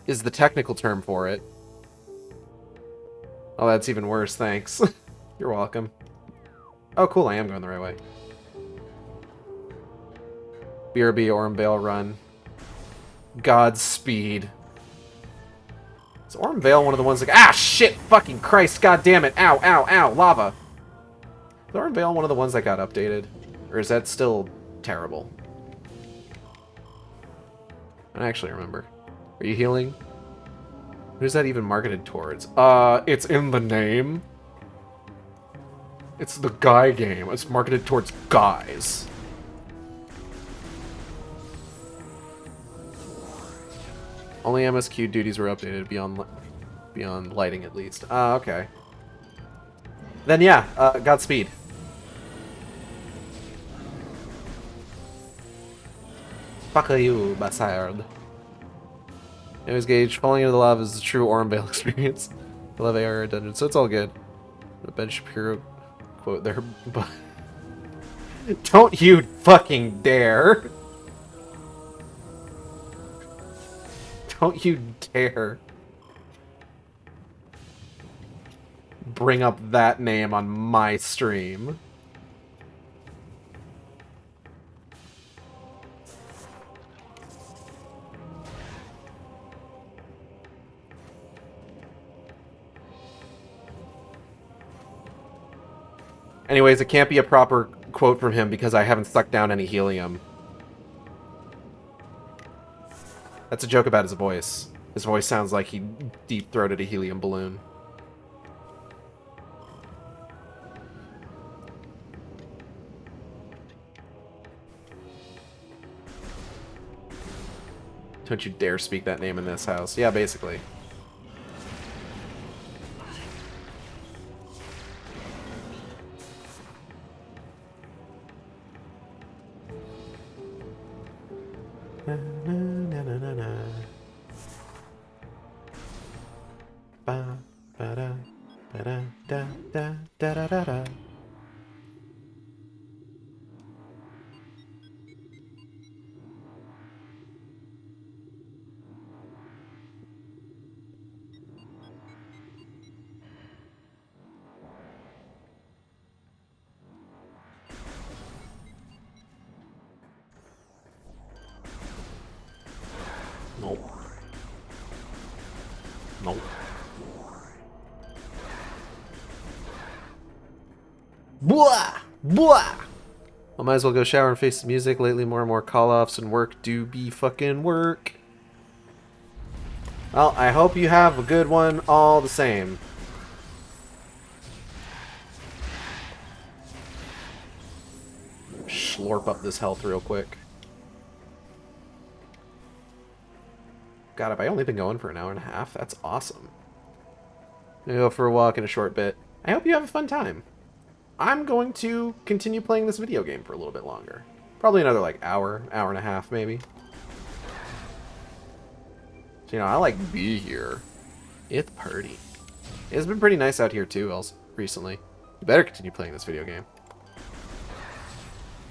Is the technical term for it. Oh, that's even worse, thanks. You're welcome. Oh, cool, I am going the right way. BRB, Ormvale Run. Godspeed. Is Ormvale one of the ones like, ah, shit, fucking Christ, god damn it, ow, ow, ow, lava. Is Ormvale one of the ones that got updated? Or is that still terrible? I don't actually remember. Are you healing? Who's that even marketed towards? It's in the name. It's the guy game. It's marketed towards guys. Only MSQ duties were updated beyond lighting at least. Ah, okay. Then yeah, Godspeed. Fuck you, bastard. Anyways, Gage, falling into the lava is the true Ormvale experience. I love AR dungeon, so it's all good. The Ben Shapiro quote there, but don't you fucking dare! Don't you dare bring up that name on my stream. Anyways, it can't be a proper quote from him because I haven't sucked down any helium. That's a joke about his voice. His voice sounds like he deep-throated a helium balloon. Don't you dare speak that name in this house. Yeah, basically. Nope. Nope. Blah! Blah! I might as well go shower and face the music. Lately, more and more call-offs and work do be fucking work. Well, I hope you have a good one all the same. Slurp up this health real quick. God, have I only been going for an hour and a half? That's awesome. I'm gonna go for a walk in a short bit. I hope you have a fun time. I'm going to continue playing this video game for a little bit longer. Probably another, like, hour and a half, maybe. So, you know, I like be here. It's party. It's been pretty nice out here, too, recently. You better continue playing this video game.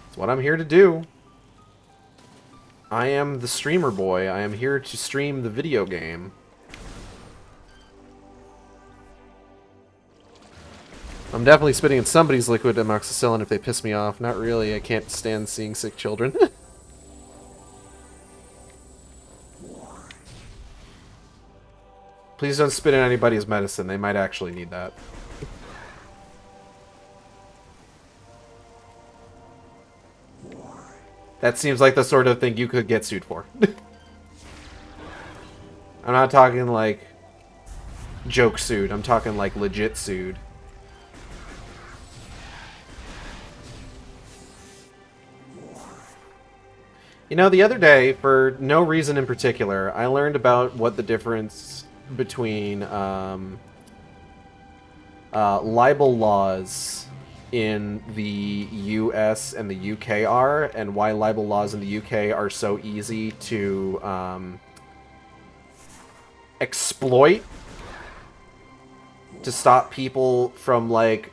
It's what I'm here to do. I am the streamer boy. I am here to stream the video game. I'm definitely spitting in somebody's liquid amoxicillin if they piss me off. Not really. I can't stand seeing sick children. Please don't spit in anybody's medicine. They might actually need that. That seems like the sort of thing you could get sued for. I'm not talking like joke sued. I'm talking like legit sued. You know, the other day, for no reason in particular, I learned about what the difference between libel laws in the US and the UK are, and why libel laws in the UK are so easy to exploit to stop people from, like,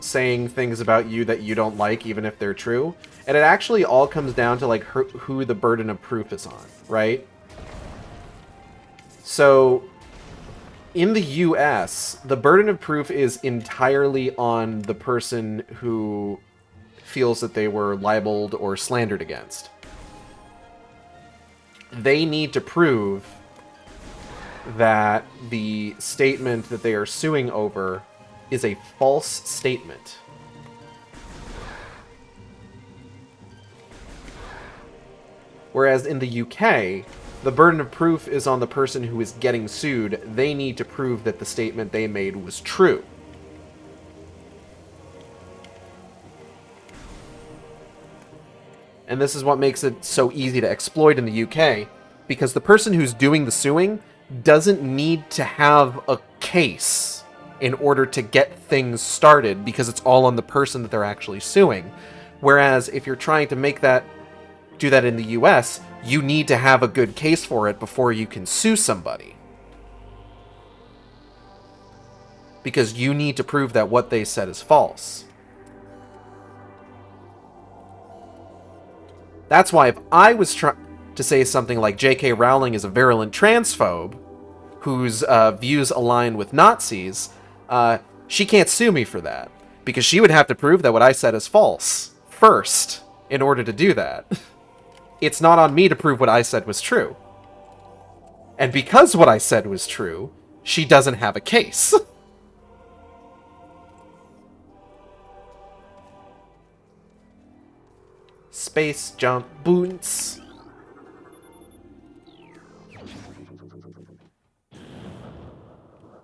saying things about you that you don't like, even if they're true. And it actually all comes down to, like, who the burden of proof is on, right? So, in the US, the burden of proof is entirely on the person who feels that they were libeled or slandered against. They need to prove that the statement that they are suing over is a false statement. Whereas in the UK, the burden of proof is on the person who is getting sued. They need to prove that the statement they made was true. And this is what makes it so easy to exploit in the UK, because the person who's doing the suing doesn't need to have a case in order to get things started, because it's all on the person that they're actually suing. Whereas if you're trying to do that in the US, you need to have a good case for it before you can sue somebody. Because you need to prove that what they said is false. That's why if I was trying to say something like J.K. Rowling is a virulent transphobe whose views align with Nazis, she can't sue me for that. Because she would have to prove that what I said is false first in order to do that. It's not on me to prove what I said was true. And because what I said was true, she doesn't have a case. Space jump boots.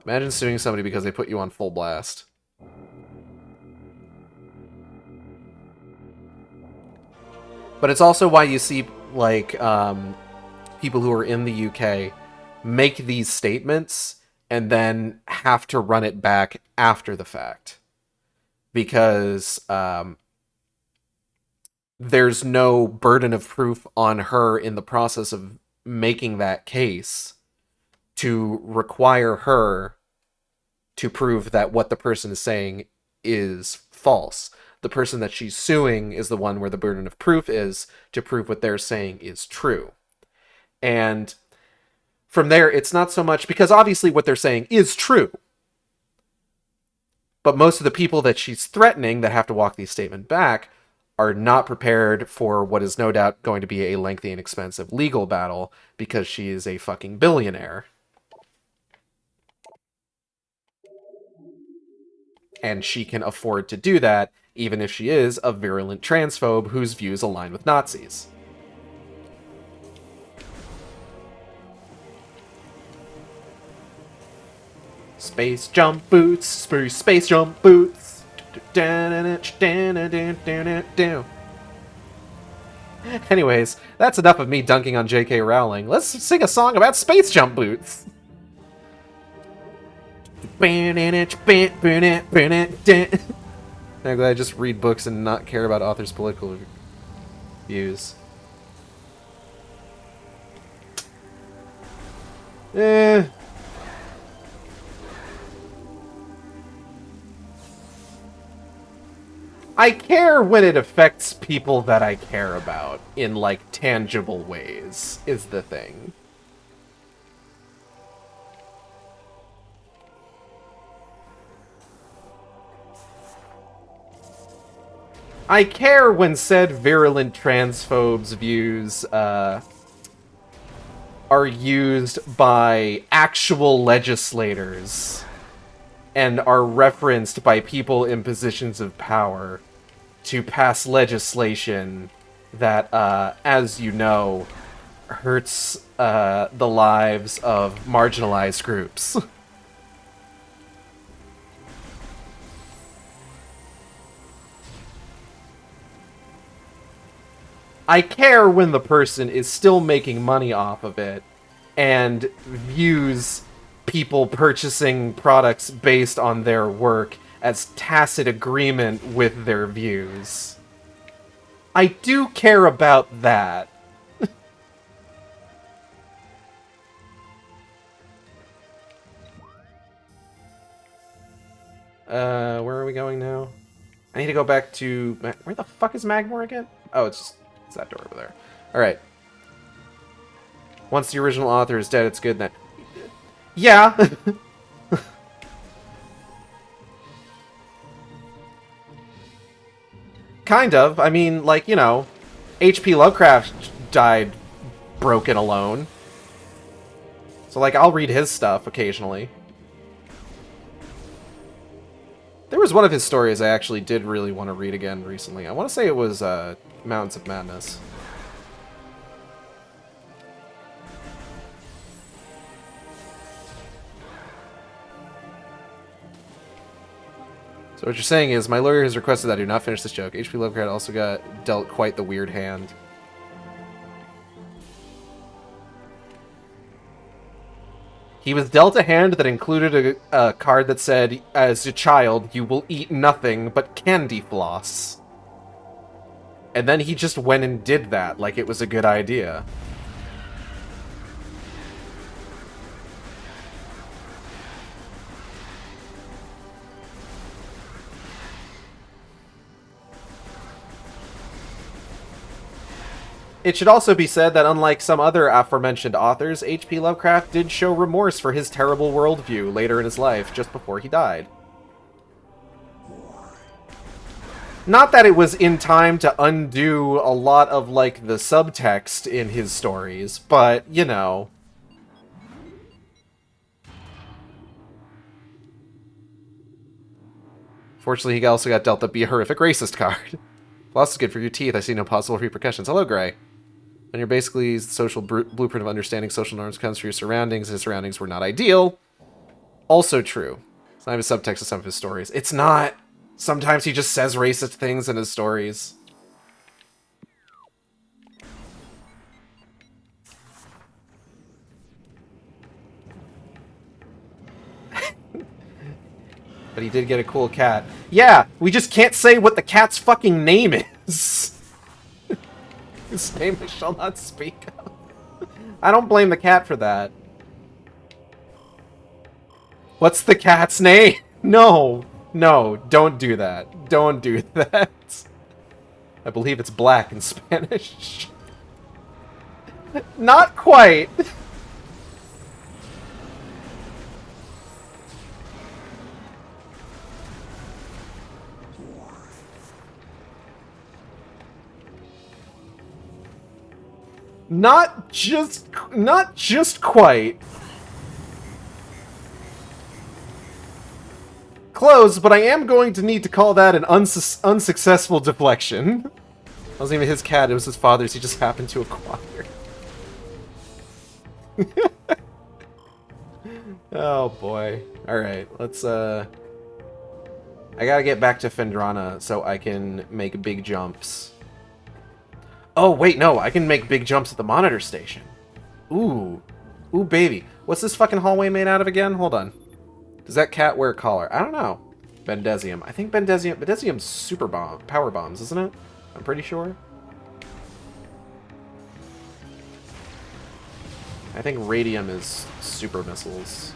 Imagine suing somebody because they put you on full blast. But it's also why you see, like, people who are in the UK make these statements and then have to run it back after the fact. Because there's no burden of proof on her in the process of making that case to require her to prove that what the person is saying is false. The person that she's suing is the one where the burden of proof is to prove what they're saying is true. And from there, it's not so much, because obviously what they're saying is true. But most of the people that she's threatening that have to walk these statements back are not prepared for what is no doubt going to be a lengthy and expensive legal battle, because she is a fucking billionaire. And she can afford to do that, even if she is a virulent transphobe whose views align with Nazis. Space jump boots, space jump boots. Anyways, that's enough of me dunking on J.K. Rowling. Let's sing a song about space jump boots. I'm glad I just read books and not care about authors' political views. I care when it affects people that I care about in, like, tangible ways, is the thing. I care when said virulent transphobes' views are used by actual legislators and are referenced by people in positions of power to pass legislation that, as you know, hurts the lives of marginalized groups. I care when the person is still making money off of it and views people purchasing products based on their work as tacit agreement with their views. I do care about that. Where are we going now? I need to go back to... Where the fuck is Magmore again? Oh, it's that door over there. Alright. Once the original author is dead, it's good then. Yeah! Kind of. I mean, like, you know, H.P. Lovecraft died broken alone. So, like, I'll read his stuff occasionally. There was one of his stories I actually did really want to read again recently. I want to say it was Mountains of Madness. So what you're saying is, my lawyer has requested that I do not finish this joke. H.P. Lovecraft also got dealt quite the weird hand. He was dealt a hand that included a card that said, as a child, you will eat nothing but candy floss. And then he just went and did that like it was a good idea. It should also be said that unlike some other aforementioned authors, H.P. Lovecraft did show remorse for his terrible worldview later in his life, just before he died. Not that it was in time to undo a lot of, like, the subtext in his stories, but, you know. Fortunately, he also got dealt the Be a Horrific Racist card. Loss is good for your teeth. I see no possible repercussions. Hello, Gray. And you're basically the social blueprint of understanding social norms comes from your surroundings. His surroundings were not ideal. Also true. It's not even subtext to some of his stories. It's not. Sometimes he just says racist things in his stories. But he did get a cool cat. Yeah, we just can't say what the cat's fucking name is. His name I shall not speak of. I don't blame the cat for that. What's the cat's name? No. No, don't do that. Don't do that. I believe it's black in Spanish. Not quite. Not just quite. Close, but I am going to need to call that an unsuccessful deflection. It wasn't even his cat, it was his father's he just happened to acquire. Oh boy. Alright, let's I gotta get back to Fendrana so I can make big jumps. Oh, wait, no, I can make big jumps at the monitor station. Ooh. Ooh, baby. What's this fucking hallway made out of again? Hold on. Does that cat wear a collar? I don't know. Bendesium. I think Bendesium's super bomb, power bombs, isn't it? I'm pretty sure. I think radium is super missiles.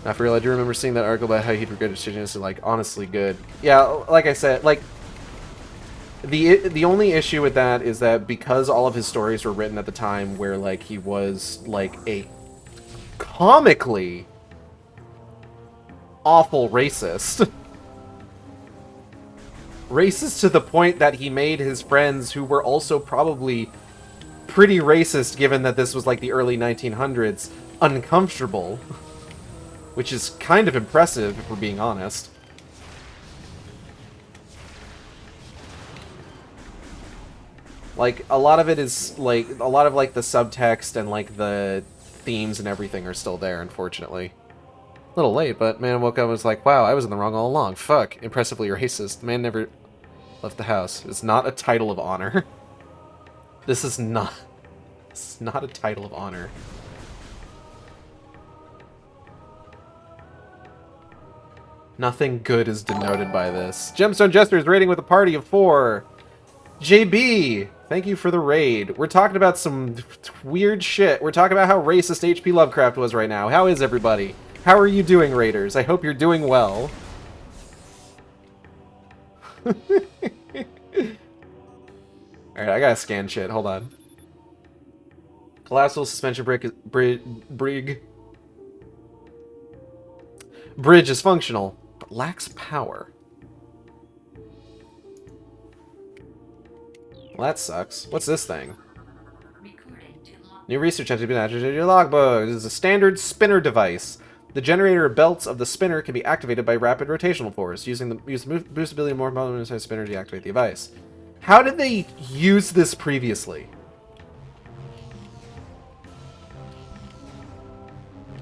Not for real, I do remember seeing that article about how he'd regretted decisions, like, honestly good. Yeah, like I said, like, the only issue with that is that because all of his stories were written at the time where, like, he was, like, a comically awful racist. Racist to the point that he made his friends, who were also probably pretty racist given that this was, like, the early 1900s, uncomfortable. Which is kind of impressive, if we're being honest. Like, a lot of it is, like, a lot of, like, the subtext and, like, the themes and everything are still there, unfortunately. A little late, but man woke up and was like, wow, I was in the wrong all along. Fuck, impressively racist. The man never left the house. It's not a title of honor. This is not a title of honor. Nothing good is denoted by this. Gemstone Jester is raiding with a party of 4. JB, thank you for the raid. We're talking about some weird shit. We're talking about how racist H.P. Lovecraft was right now. How is everybody? How are you doing, raiders? I hope you're doing well. Alright, I gotta scan shit. Hold on. Collapsible suspension bridge is functional, but lacks power. Well, that sucks. What's this thing? New research has been added to your logbook. This is a standard spinner device. The generator belts of the spinner can be activated by rapid rotational force. Use the boost ability of more powerful spinner to deactivate the device. How did they use this previously?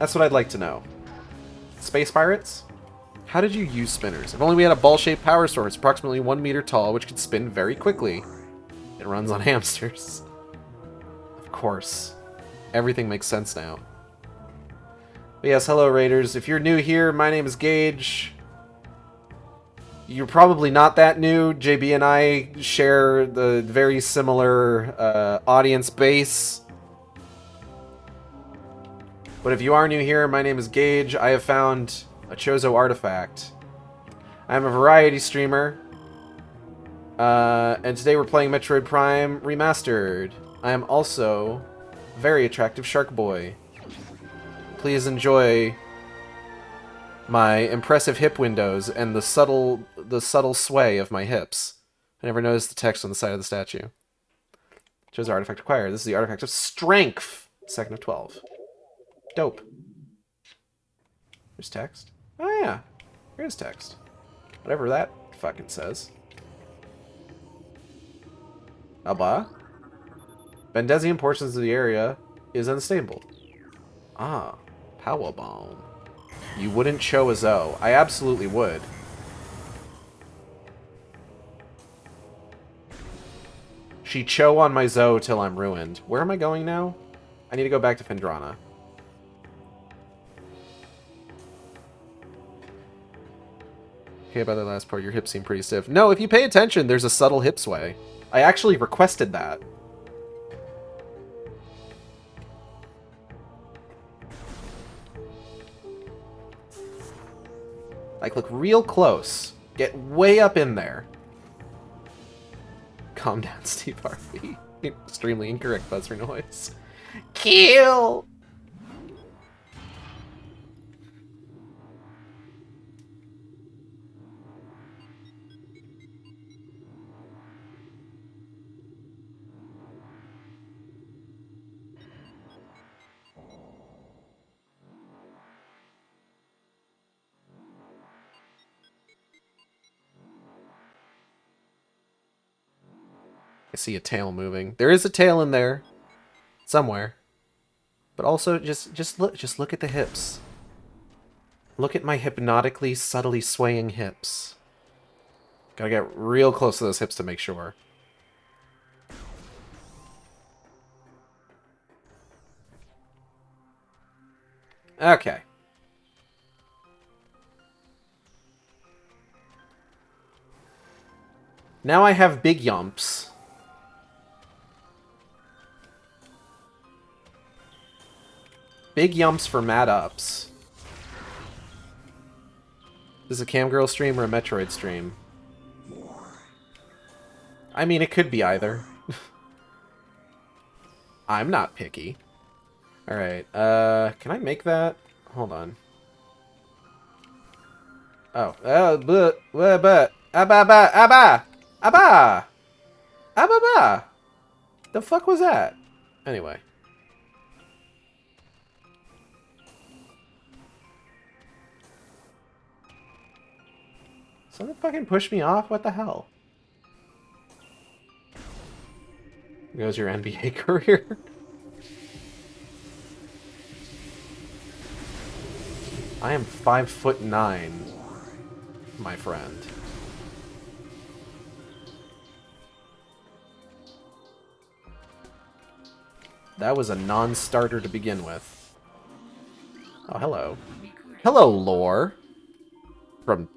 That's what I'd like to know. Space pirates? How did you use spinners? If only we had a ball-shaped power source approximately 1 meter tall, which could spin very quickly. It runs on hamsters. Of course. Everything makes sense now. But yes, hello Raiders. If you're new here, my name is Gage. You're probably not that new. JB and I share the very similar audience base. But if you are new here, my name is Gage. I have found a Chozo artifact. I'm a variety streamer. And today we're playing Metroid Prime Remastered. I am also a very attractive shark boy. Please enjoy my impressive hip windows and the subtle sway of my hips. I never noticed the text on the side of the statue. Chozo artifact acquired. This is the artifact of strength. Second of 12. Dope. There's text. Oh yeah. Here's text. Whatever that fucking says. Alba? Bendesian portions of the area is unstable. Ah. Power bomb. You wouldn't show a Zoe. I absolutely would. She cho on my Zoe till I'm ruined. Where am I going now? I need to go back to Phendrana. Okay, about that last part, your hips seem pretty stiff. No, if you pay attention, there's a subtle hip sway. I actually requested that. Like, look real close. Get way up in there. Calm down, Steve Harvey. Extremely incorrect buzzer noise. Kill! I see a tail moving. There is a tail in there. Somewhere. But also, just look at the hips. Look at my hypnotically, subtly swaying hips. Gotta get real close to those hips to make sure. Okay. Now I have big yumps. Big yumps for mad ups. Is this a Camgirl stream or a Metroid stream? I mean, it could be either. I'm not picky. Alright, can I make that? Hold on. Oh, Abba! The fuck was that? Anyway. Someone fucking push me off? What the hell? There goes your NBA career. I am 5'9", my friend. That was a non-starter to begin with. Oh, hello. Hello, lore. From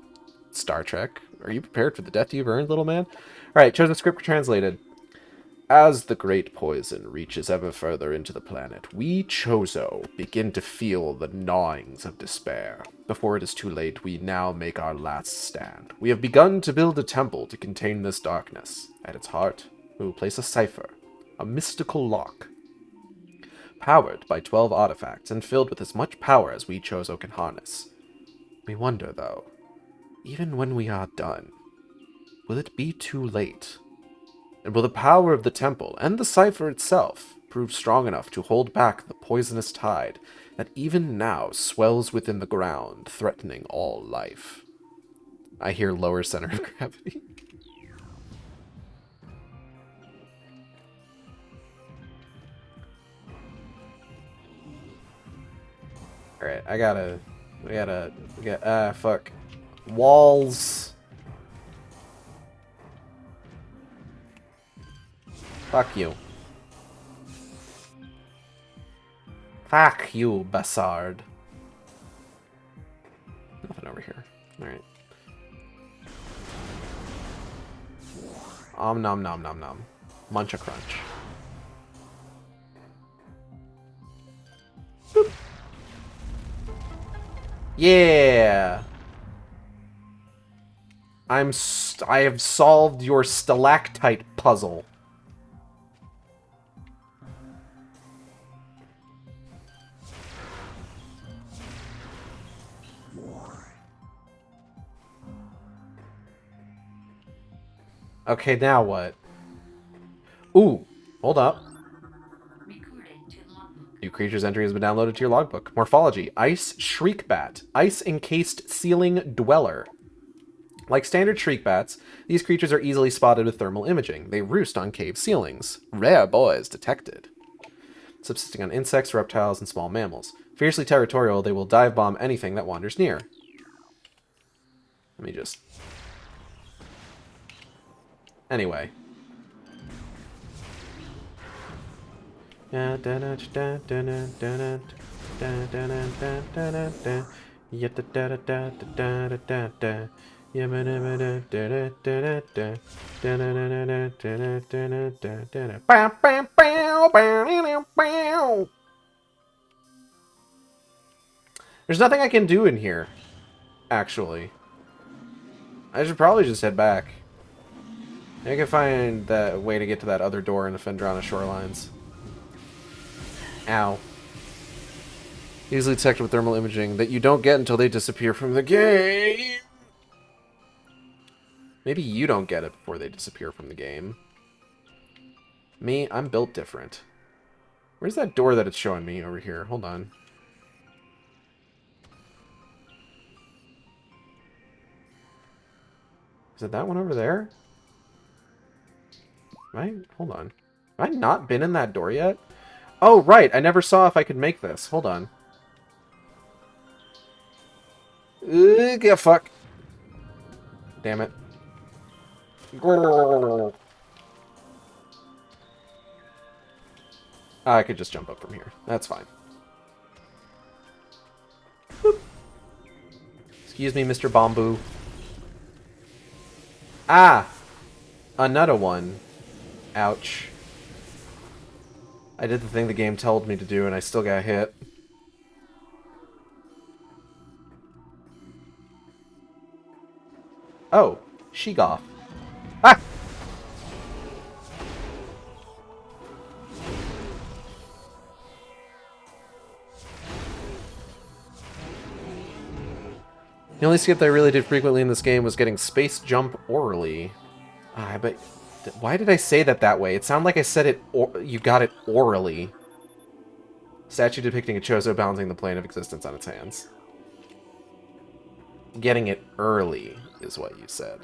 Star Trek. Are you prepared for the death you've earned, little man? Alright, chosen script translated. As the great poison reaches ever further into the planet, we Chozo begin to feel the gnawings of despair. Before it is too late, we now make our last stand. We have begun to build a temple to contain this darkness. At its heart, we will place a cipher, a mystical lock, powered by 12 artifacts and filled with as much power as we Chozo can harness. We wonder, though, even when we are done, will it be too late? And will the power of the temple and the cipher itself prove strong enough to hold back the poisonous tide that even now swells within the ground, threatening all life? I hear lower center of gravity. Alright, fuck. Walls. Fuck you. Fuck you, Bassard. Nothing over here. Alright. Nom nom nom nom. Munch a crunch. Boop. Yeah! I have solved your stalactite puzzle. Okay, now what? Ooh, hold up. New creature's entry has been downloaded to your logbook. Morphology: Ice Shriekbat. Ice-encased ceiling dweller. Like standard shriekbats, these creatures are easily spotted with thermal imaging. They roost on cave ceilings. Rare boys detected. Subsisting on insects, reptiles, and small mammals. Fiercely territorial, they will dive bomb anything that wanders near. Let me just... Anyway. There's nothing I can do in here, actually. I should probably just head back. I can find that way to get to that other door in the Fendrana Shorelines. Ow. Easily detected with thermal imaging that you don't get until they disappear from the game. Maybe you don't get it before they disappear from the game. Me, I'm built different. Where's that door that it's showing me over here? Hold on. Is it that one over there? Hold on. Have I not been in that door yet? Oh, right. I never saw if I could make this. Hold on. Yeah, fuck. Damn it. I could just jump up from here. That's fine. Boop. Excuse me, Mr. Bamboo. Ah! Another one. Ouch. I did the thing the game told me to do and I still got hit. Oh, Sheegoth. Ah! The only skip that I really did frequently in this game was getting space jump orally. But why did I say that way? It sounded like I said it, you got it orally. Statue depicting a Chozo balancing the plane of existence on its hands. Getting it early is what you said.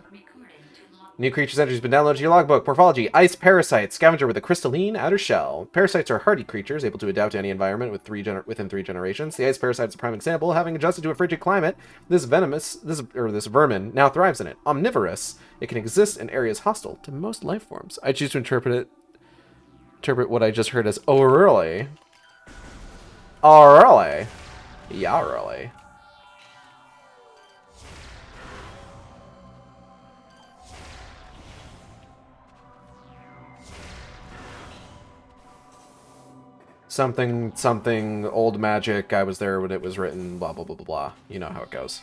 New creature's entry has been downloaded to your logbook. Morphology: Ice Parasite. Scavenger with a crystalline outer shell. Parasites are hardy creatures, able to adapt to any environment within 3 generations. The ice parasite is a prime example. Having adjusted to a frigid climate, this vermin now thrives in it. Omnivorous, it can exist in areas hostile to most life forms. I choose to interpret what I just heard as "oh really? Oh really? Yeah, really." Something, old magic, I was there when it was written, blah, blah, blah, blah, blah. You know how it goes.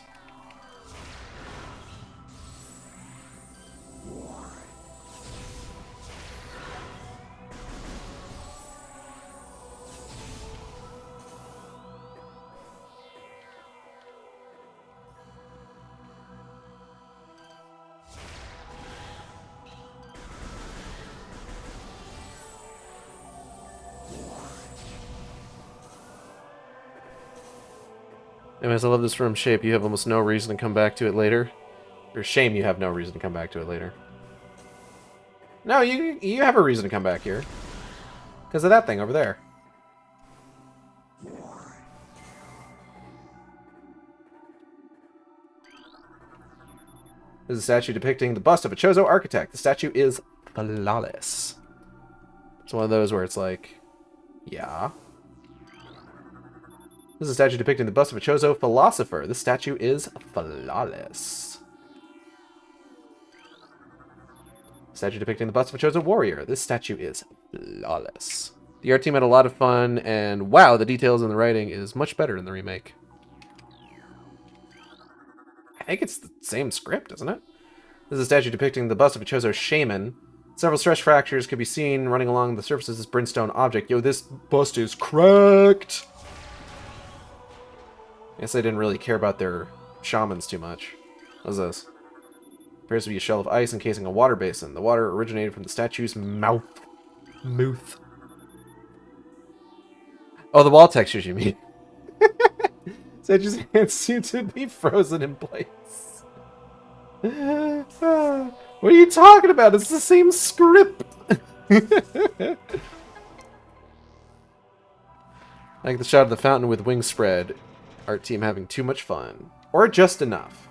Anyways, I love this room shape. You have almost no reason to come back to it later. Or shame you have no reason to come back to it later. No, you have a reason to come back here. Because of that thing over there. This is a statue depicting the bust of a Chozo architect. The statue is flawless. It's one of those where it's like, yeah. This is a statue depicting the bust of a Chozo philosopher. This statue is flawless. Statue depicting the bust of a Chozo warrior. This statue is flawless. The art team had a lot of fun, and wow, the details in the writing is much better in the remake. I think it's the same script, isn't it? This is a statue depicting the bust of a Chozo shaman. Several stress fractures could be seen running along the surface of this brimstone object. Yo, this bust is cracked! I guess they didn't really care about their shamans too much. What's this? Appears to be a shell of ice encasing a water basin. The water originated from the statue's mouth. Oh, the wall textures, you mean? Statue's hands seem to be frozen in place. What are you talking about? It's the same script. Like the shot of the fountain with wings spread. Art team having too much fun. Or just enough.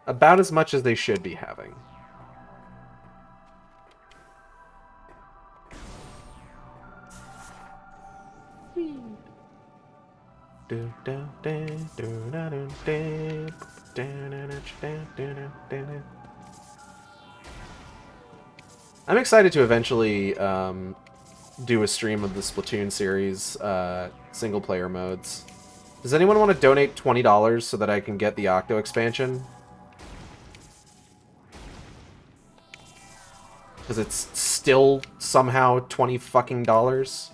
About as much as they should be having. I'm excited to eventually do a stream of the Splatoon series single player modes. Does anyone want to donate $20 so that I can get the Octo expansion? Because it's still somehow $20 fucking dollars.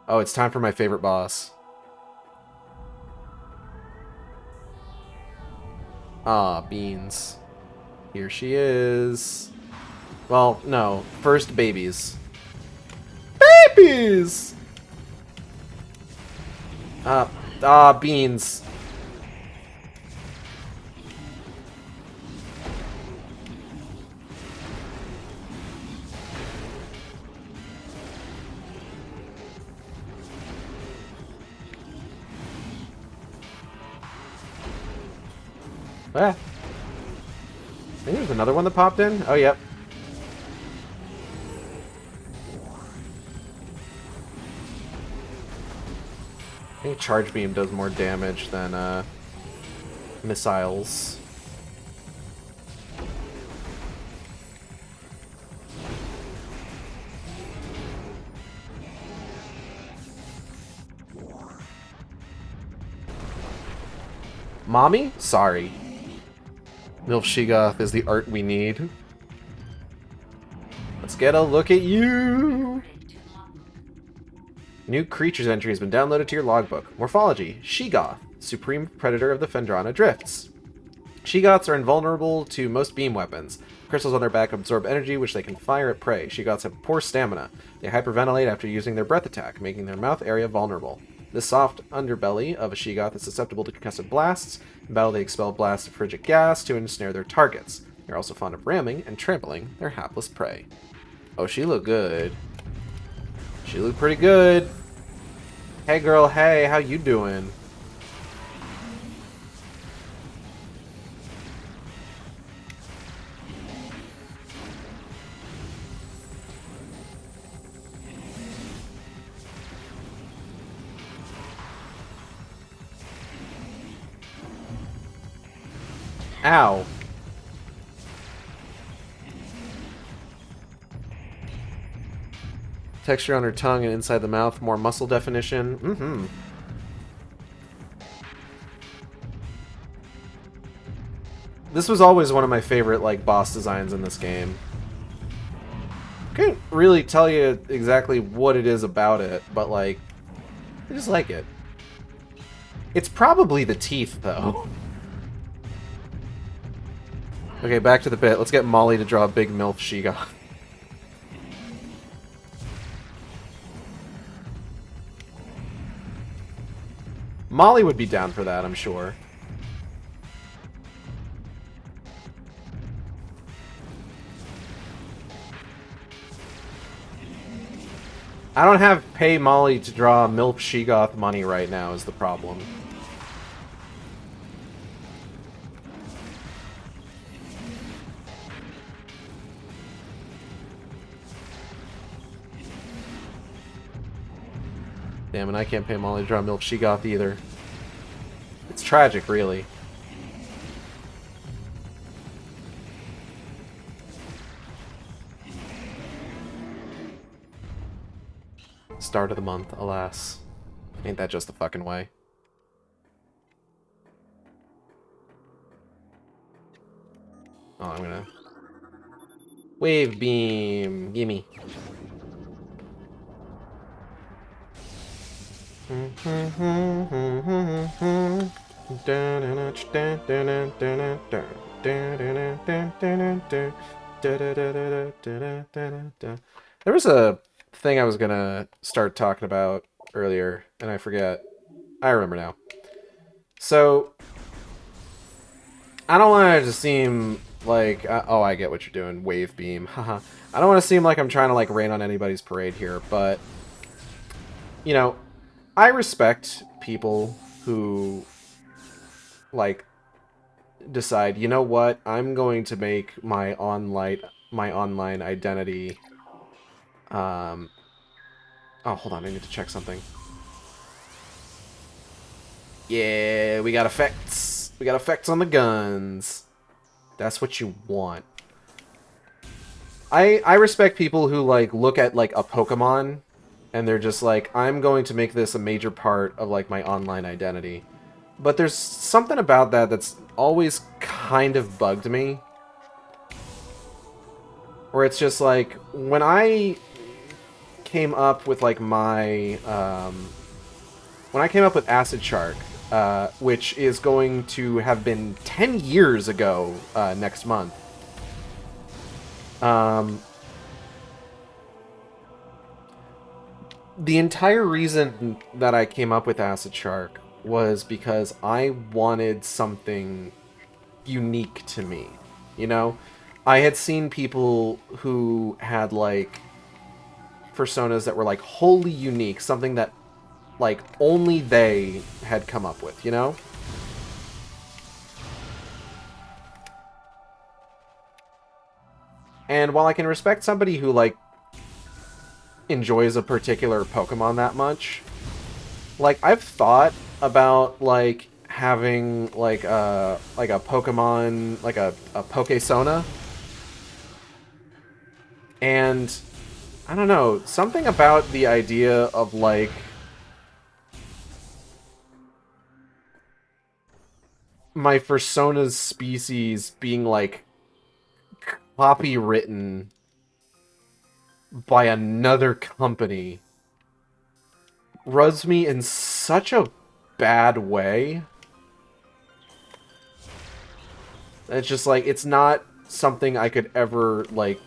Oh, it's time for my favorite boss. Ah, Beans. Here she is. Well, no. First, babies. Babies! Beans. Ah. I think there's another one that popped in. Oh, yep. I think Charge Beam does more damage than missiles. Mommy? Sorry. Milf Sheegoth is the art we need. Let's get a look at you! New creatures entry has been downloaded to your logbook. Morphology: Sheegoth, supreme predator of the Phendrana Drifts. Sheegoths are invulnerable to most beam weapons. Crystals on their back absorb energy, which they can fire at prey. Sheegoths have poor stamina. They hyperventilate after using their breath attack, making their mouth area vulnerable. The soft underbelly of a Sheegoth is susceptible to concussive blasts. In battle, they expel blasts of frigid gas to ensnare their targets. They're also fond of ramming and trampling their hapless prey. Oh, she looked good. She looked pretty good. Hey, girl, hey, how you doing? Ow. Texture on her tongue and inside the mouth, more muscle definition. Mm-hmm. This was always one of my favorite, like, boss designs in this game. Couldn't really tell you exactly what it is about it, but, like, I just like it. It's probably the teeth, though. Okay, back to the bit. Let's get Molly to draw a big MILF Sheegoth. Molly would be down for that, I'm sure. I don't have pay Molly to draw MILF Sheegoth money right now is the problem. Damn, and I can't pay Molly to draw MILF Sheegoth either. It's tragic, really. Start of the month, alas. Ain't that just the fucking way? Oh, I'm gonna... Wave Beam! Gimme. There was a thing I was gonna start talking about earlier, and I forget. I remember now. So, I don't want it to seem like... oh, I get what you're doing. Wave beam. Haha. I don't want to seem like I'm trying to, like, rain on anybody's parade here, but... You know, I respect people who, like, decide, you know what, I'm going to make my online identity... Oh, hold on, I need to check something. Yeah, we got effects. We got effects on the guns. That's what you want. I respect people who, like, look at, like, a Pokemon, and they're just like, I'm going to make this a major part of, like, my online identity. But there's something about that that's always kind of bugged me. Where it's just like, when I came up with, like, my, when I came up with Acid Shark, which is going to have been 10 years ago next month. The entire reason that I came up with Acid Shark was because I wanted something unique to me, you know? I had seen people who had, like, personas that were, like, wholly unique, something that, like, only they had come up with, you know? And while I can respect somebody who, like, enjoys a particular Pokemon that much, like, I've thought about, like, having, like a Pokemon, like a Pokesona. And, I don't know, something about the idea of, like, my Persona's species being, like, copywritten by another company rubs me in such a bad way. It's just like, it's not something I could ever, like,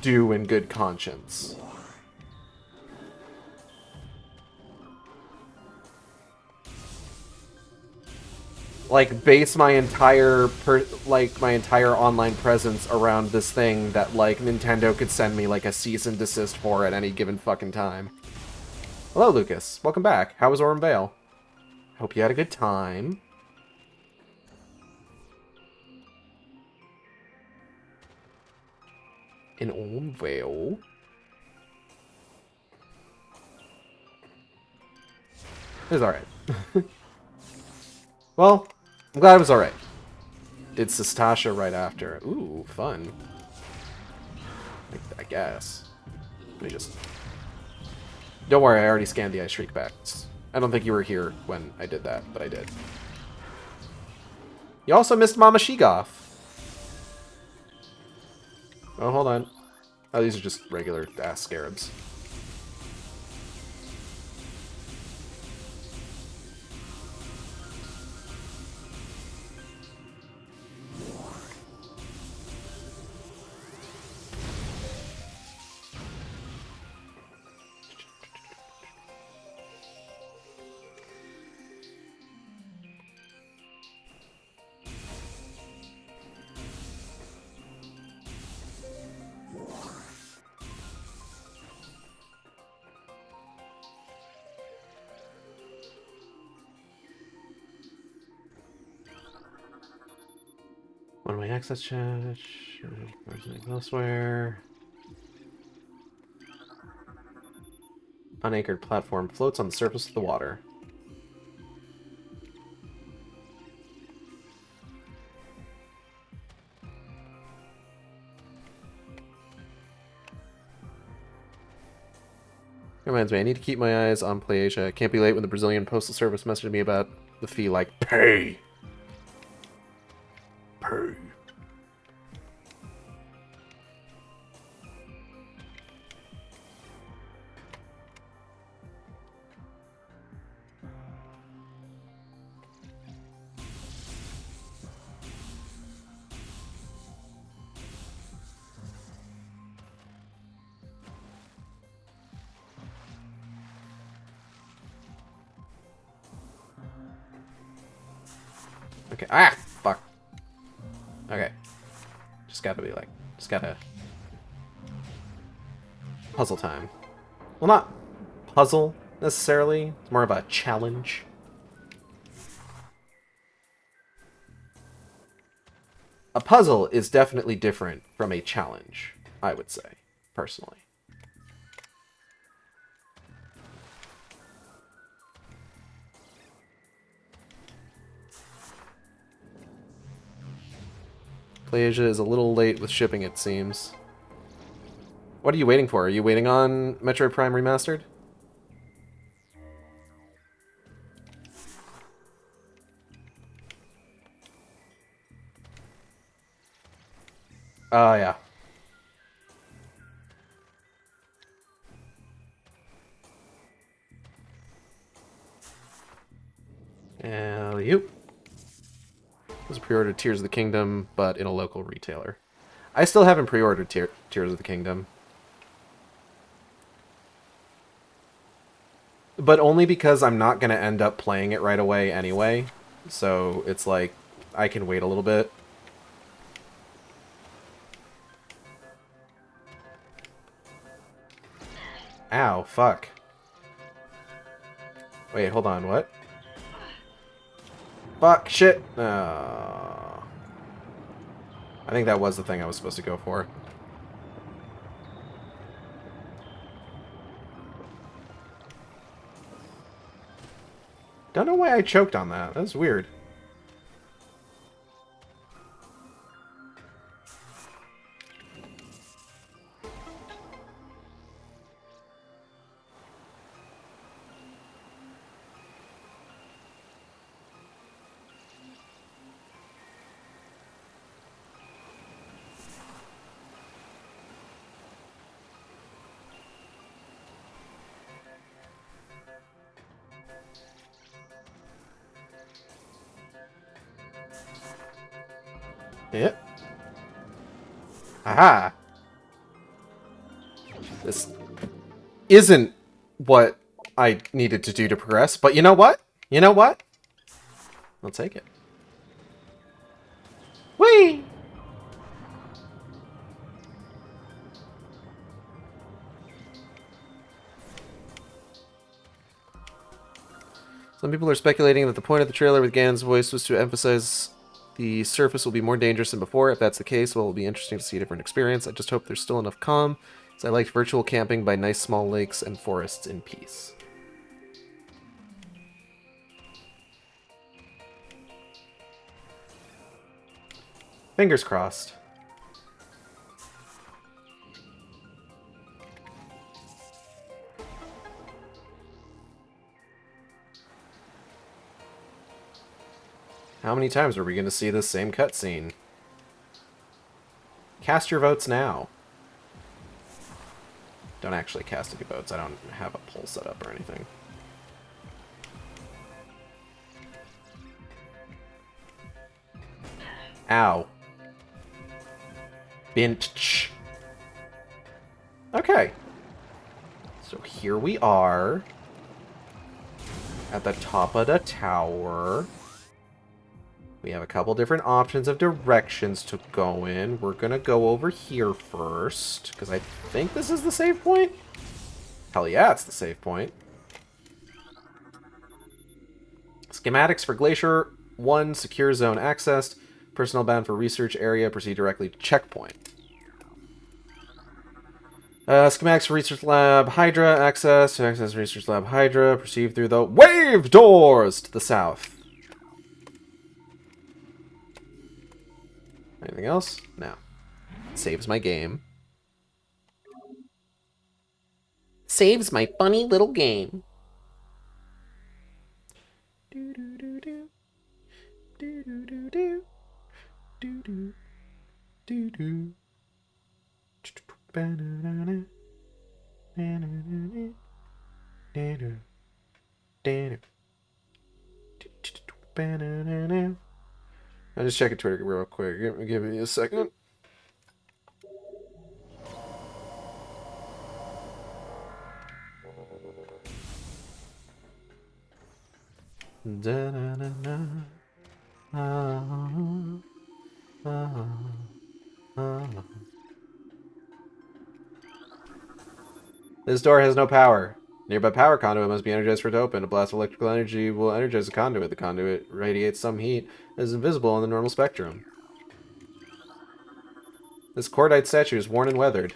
do in good conscience. Like, base my entire my entire online presence around this thing that, like, Nintendo could send me, like, a cease and desist for at any given fucking time. Hello, Lucas. Welcome back. How was Orem Vale? Hope you had a good time. In Orem Vale? It was alright. Well, I'm glad it was alright. Did Sastasha right after. Ooh, fun. I guess. Let me just... Don't worry, I already scanned the Ice Shriek packs. I don't think you were here when I did that, but I did. You also missed Mama Sheegoth. Oh, hold on. Oh, these are just regular ass scarabs. my access chat. Elsewhere. Unanchored platform floats on the surface of the water. Reminds me, I need to keep my eyes on PlayAsia. I can't be late when the Brazilian Postal Service messaged me about the fee, like, pay. Pay. Okay. Ah! Fuck. Okay. Just gotta... Puzzle time. Well, not puzzle, necessarily. It's more of a challenge. A puzzle is definitely different from a challenge, I would say, personally. PlayAsia is a little late with shipping, it seems. What are you waiting for? Are you waiting on Metroid Prime Remastered? Oh, yeah. Alley-oop. This is pre-ordered Tears of the Kingdom, but in a local retailer. I still haven't pre-ordered Tears of the Kingdom. But only because I'm not going to end up playing it right away anyway. So it's like, I can wait a little bit. Ow, fuck. Wait, hold on, what? Fuck, shit. I think that was the thing I was supposed to go for. Don't know why I choked on that. That's weird. Yeah. Aha! This isn't what I needed to do to progress, but you know what? You know what? I'll take it. Whee! Some people are speculating that the point of the trailer with Ganon's voice was to emphasize the surface will be more dangerous than before. If that's the case, well, it'll be interesting to see a different experience. I just hope there's still enough calm, as I liked virtual camping by nice small lakes and forests in peace. Fingers crossed. How many times are we going to see this same cutscene? Cast your votes now. Don't actually cast any votes. I don't have a poll set up or anything. Ow. Binch. Okay. So here we are. At the top of the tower. We have a couple different options of directions to go in. We're going to go over here first, because I think this is the save point. Hell yeah, it's the save point. Schematics for Glacier 1, secure zone accessed. Personnel bound for research area proceed directly to checkpoint. Schematics for research lab Hydra. Access to access research lab Hydra. Proceed through the wave doors to the south. Anything else? No. Saves my game. Saves my funny little game. Do do do do. Do do do do. Do do. Do do. Banana. Banana. Banana. I'll just check Twitter real quick. Give me a second. This door has no power. Nearby power conduit must be energized for it to open. A blast of electrical energy will energize the conduit. The conduit radiates some heat that is invisible in the normal spectrum. This cordite statue is worn and weathered.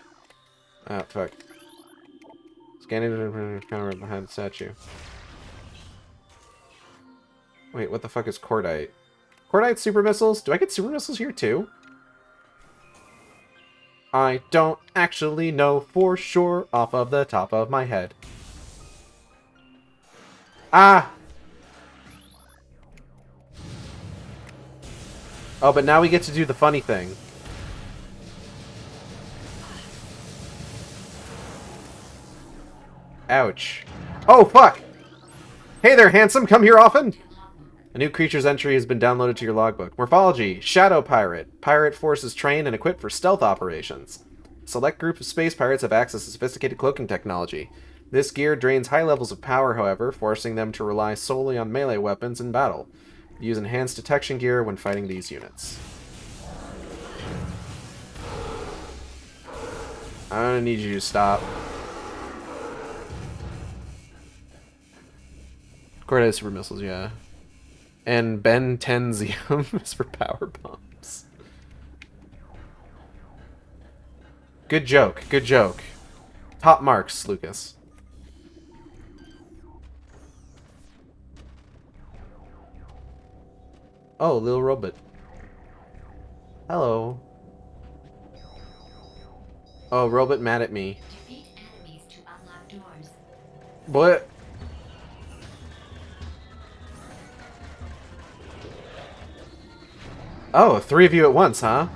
Oh, fuck. Scanning the camera behind the statue. Wait, what the fuck is cordite? Cordite super missiles? Do I get super missiles here too? I don't actually know for sure off of the top of my head. Ah! Oh, but now we get to do the funny thing. Ouch. Oh, fuck! Hey there, handsome! Come here often! A new creature's entry has been downloaded to your logbook. Morphology: Shadow Pirate. Pirate forces trained and equipped for stealth operations. Select group of space pirates have access to sophisticated cloaking technology. This gear drains high levels of power, however, forcing them to rely solely on melee weapons in battle. Use enhanced detection gear when fighting these units. I'm gonna need you to stop. Cordite super missiles, yeah. And Bentenzium is for power bombs. Good joke, good joke. Top marks, Lucas. Oh, little robot. Hello. Oh, robot mad at me. Defeat enemies to unlock doors. What? Oh, 3 of you at once, huh?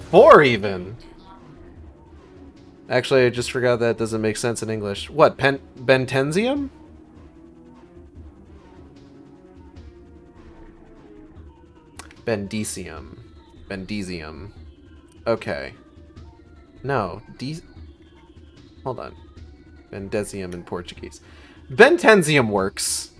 4 even. Actually, I just forgot that doesn't make sense in English. What, Bentenzium? Bendicium. Bendisium. Okay. No, hold on. Bendesium in Portuguese. Bentenzium works.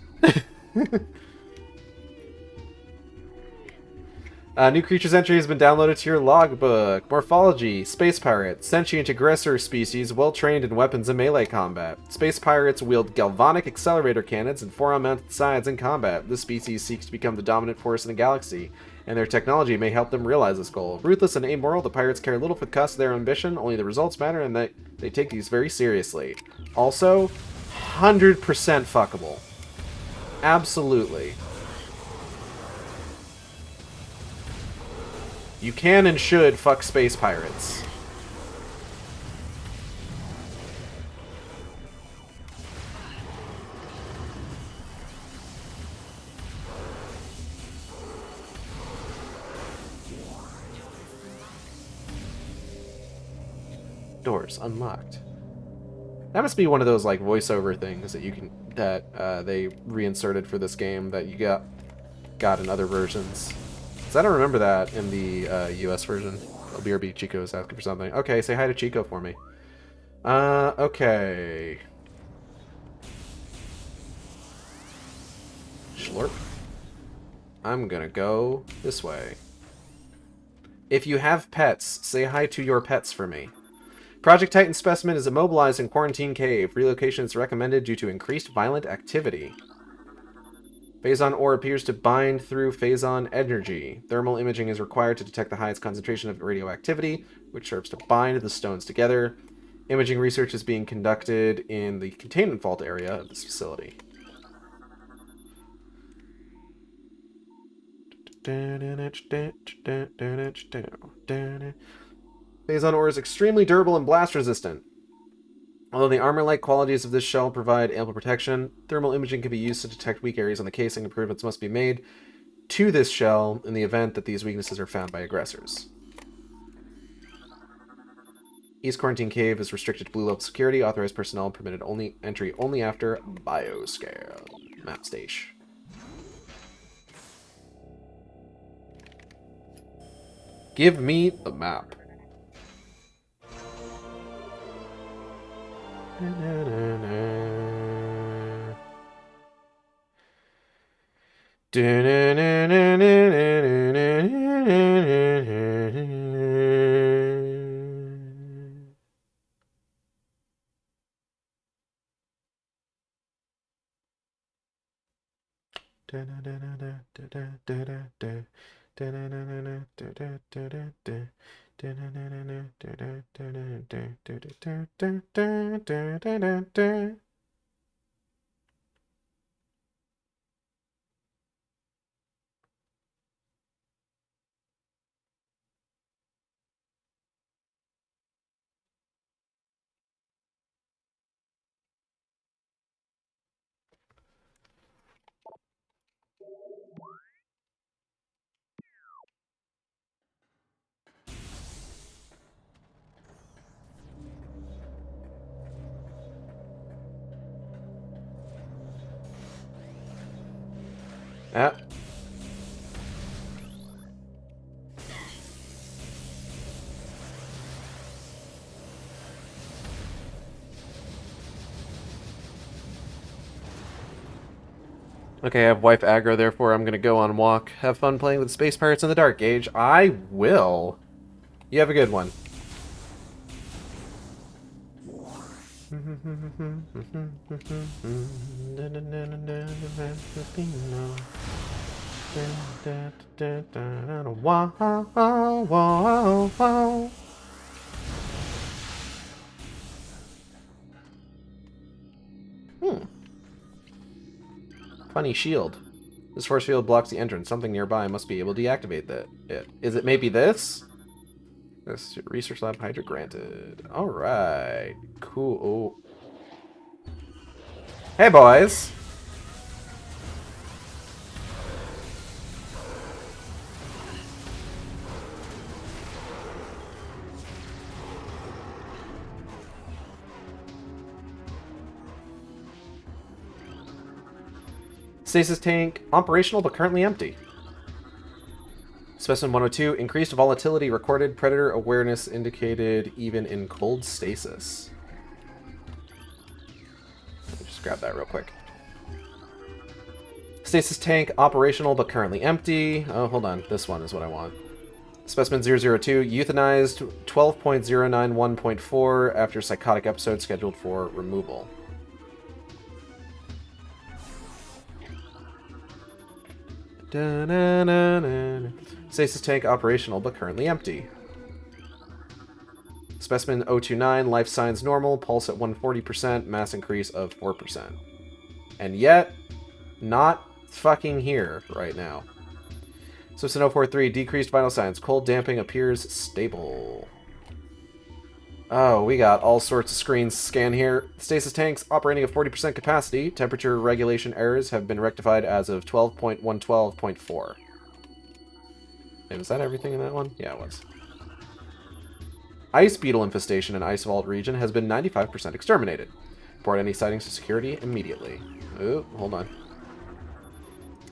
New creature's entry has been downloaded to your logbook. Morphology: Space Pirate. Sentient aggressor species, well trained in weapons and melee combat. Space Pirates wield galvanic accelerator cannons and 4-on-mounted sides in combat. This species seeks to become the dominant force in the galaxy, and their technology may help them realize this goal. Ruthless and amoral, the pirates care little for the cost of their ambition, only the results matter, and they take these very seriously. Also, 100% fuckable. Absolutely. You can and should fuck space pirates. Doors unlocked. That must be one of those like voiceover things that you can they reinserted for this game that you got in other versions. Because I don't remember that in the US version. Oh, BRB Chico is asking for something. Okay, say hi to Chico for me. Okay. Schlurp. I'm gonna go this way. If you have pets, say hi to your pets for me. Project Titan specimen is immobilized in quarantine cave. Relocation is recommended due to increased violent activity. Phazon ore appears to bind through Phazon energy. Thermal imaging is required to detect the highest concentration of radioactivity, which serves to bind the stones together. Imaging research is being conducted in the containment vault area of this facility. Phazon ore is extremely durable and blast resistant. Although the armor-like qualities of this shell provide ample protection, thermal imaging can be used to detect weak areas on the casing. Improvements must be made to this shell in the event that these weaknesses are found by aggressors. East Quarantine Cave is restricted to blue level security. Authorized personnel permitted entry only after bioscan. Map station. Give me the map. Ah. Okay, I have wife aggro, therefore I'm gonna go on walk. Have fun playing with space pirates in the Dark Age. I will. You have a good one. Funny shield. This force field blocks the entrance. Something nearby must be able to deactivate it. Is it maybe this? This research lab Hydra granted. Alright. Cool. Oh. Hey, boys. Stasis tank operational but currently empty. Specimen 102, increased volatility recorded. Predator awareness indicated even in cold stasis. Let me just grab that real quick. Stasis tank operational but currently empty. Oh, hold on. This one is what I want. Specimen 002, euthanized 12.091.4 after psychotic episode scheduled for removal. Stasis tank operational but currently empty. Specimen 029, life signs normal, pulse at 140%, mass increase of 4%. And yet, not fucking here right now. Specimen 043, decreased vital signs, cold damping appears stable. Oh, we got all sorts of screens to scan here. Stasis tanks operating at 40% capacity. Temperature regulation errors have been rectified as of 12.112.4. Wait, was that everything in that one? Yeah, it was. Ice beetle infestation in Ice Vault region has been 95% exterminated. Report any sightings to security immediately. Oh, hold on.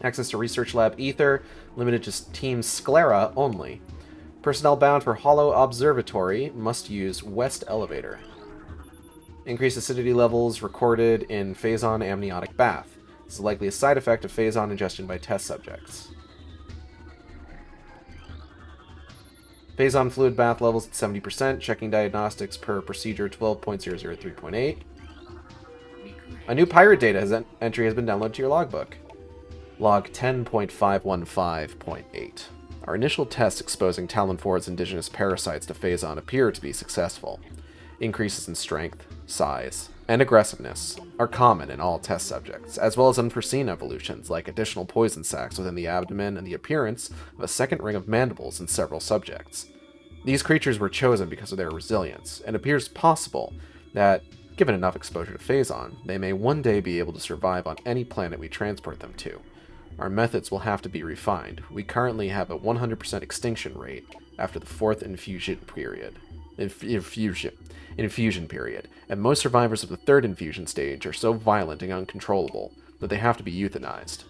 Access to Research Lab Ether, limited to Team Sclera only. Personnel bound for Hollow Observatory must use West Elevator. Increased acidity levels recorded in Phazon amniotic bath. This is likely a side effect of Phazon ingestion by test subjects. Phazon fluid bath levels at 70%. Checking diagnostics per procedure 12.003.8. A new pirate data entry has been downloaded to your logbook. Log 10.515.8. Our initial tests exposing Talon 4's indigenous parasites to Phazon appear to be successful. Increases in strength, size, and aggressiveness are common in all test subjects, as well as unforeseen evolutions like additional poison sacs within the abdomen and the appearance of a second ring of mandibles in several subjects. These creatures were chosen because of their resilience, and it appears possible that, given enough exposure to Phazon, they may one day be able to survive on any planet we transport them to. Our methods will have to be refined. We currently have a 100% extinction rate after the 4th infusion period. Infusion period, and most survivors of the 3rd infusion stage are so violent and uncontrollable that they have to be euthanized.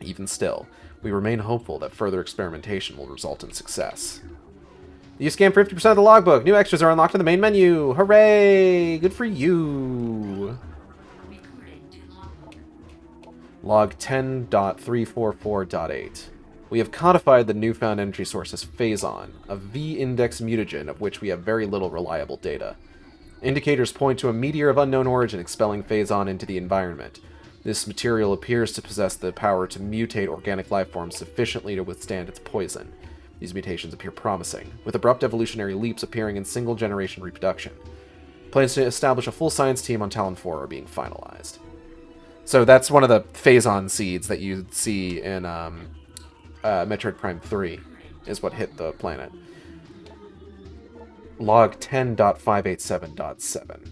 Even still, we remain hopeful that further experimentation will result in success. You scanned 50% of the logbook. New extras are unlocked in the main menu. Hooray! Good for you. Log 10.344.8. We have codified the newfound energy source as Phazon, a V-index mutagen of which we have very little reliable data. Indicators point to a meteor of unknown origin expelling Phazon into the environment. This material appears to possess the power to mutate organic life forms sufficiently to withstand its poison. These mutations appear promising, with abrupt evolutionary leaps appearing in single-generation reproduction. Plans to establish a full science team on Talon 4 are being finalized. So that's one of the Phazon seeds that you see in Metroid Prime 3, is what hit the planet. Log 10.587.7.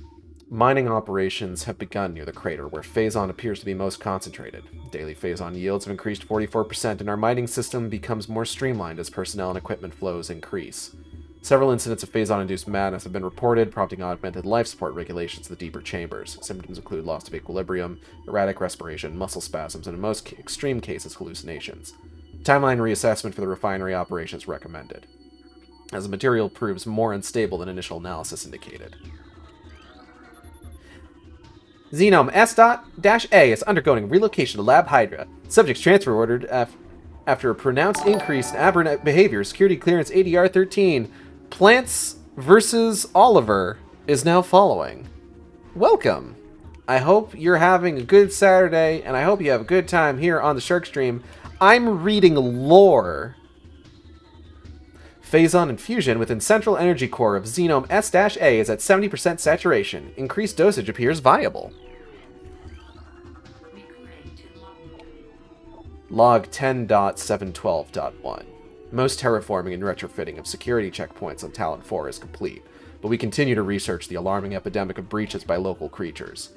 Mining operations have begun near the crater where Phazon appears to be most concentrated. Daily Phazon yields have increased 44%, and our mining system becomes more streamlined as personnel and equipment flows increase. Several incidents of Phazon-induced madness have been reported, prompting augmented life support regulations to the deeper chambers. Symptoms include loss of equilibrium, erratic respiration, muscle spasms, and in most extreme cases, hallucinations. Timeline reassessment for the refinery operations recommended, as the material proves more unstable than initial analysis indicated. Xenome S.-A is undergoing relocation to Lab Hydra. Subjects transfer ordered after a pronounced increase in aberrant behavior. Security clearance ADR 13. Plants vs. Oliver is now following. Welcome. I hope you're having a good Saturday, and I hope you have a good time here on the Shark Stream. I'm reading lore. Phazon infusion within central energy core of Xenome S-A is at 70% saturation. Increased dosage appears viable. Log 10.712.1. Most terraforming and retrofitting of security checkpoints on Talon 4 is complete, but we continue to research the alarming epidemic of breaches by local creatures.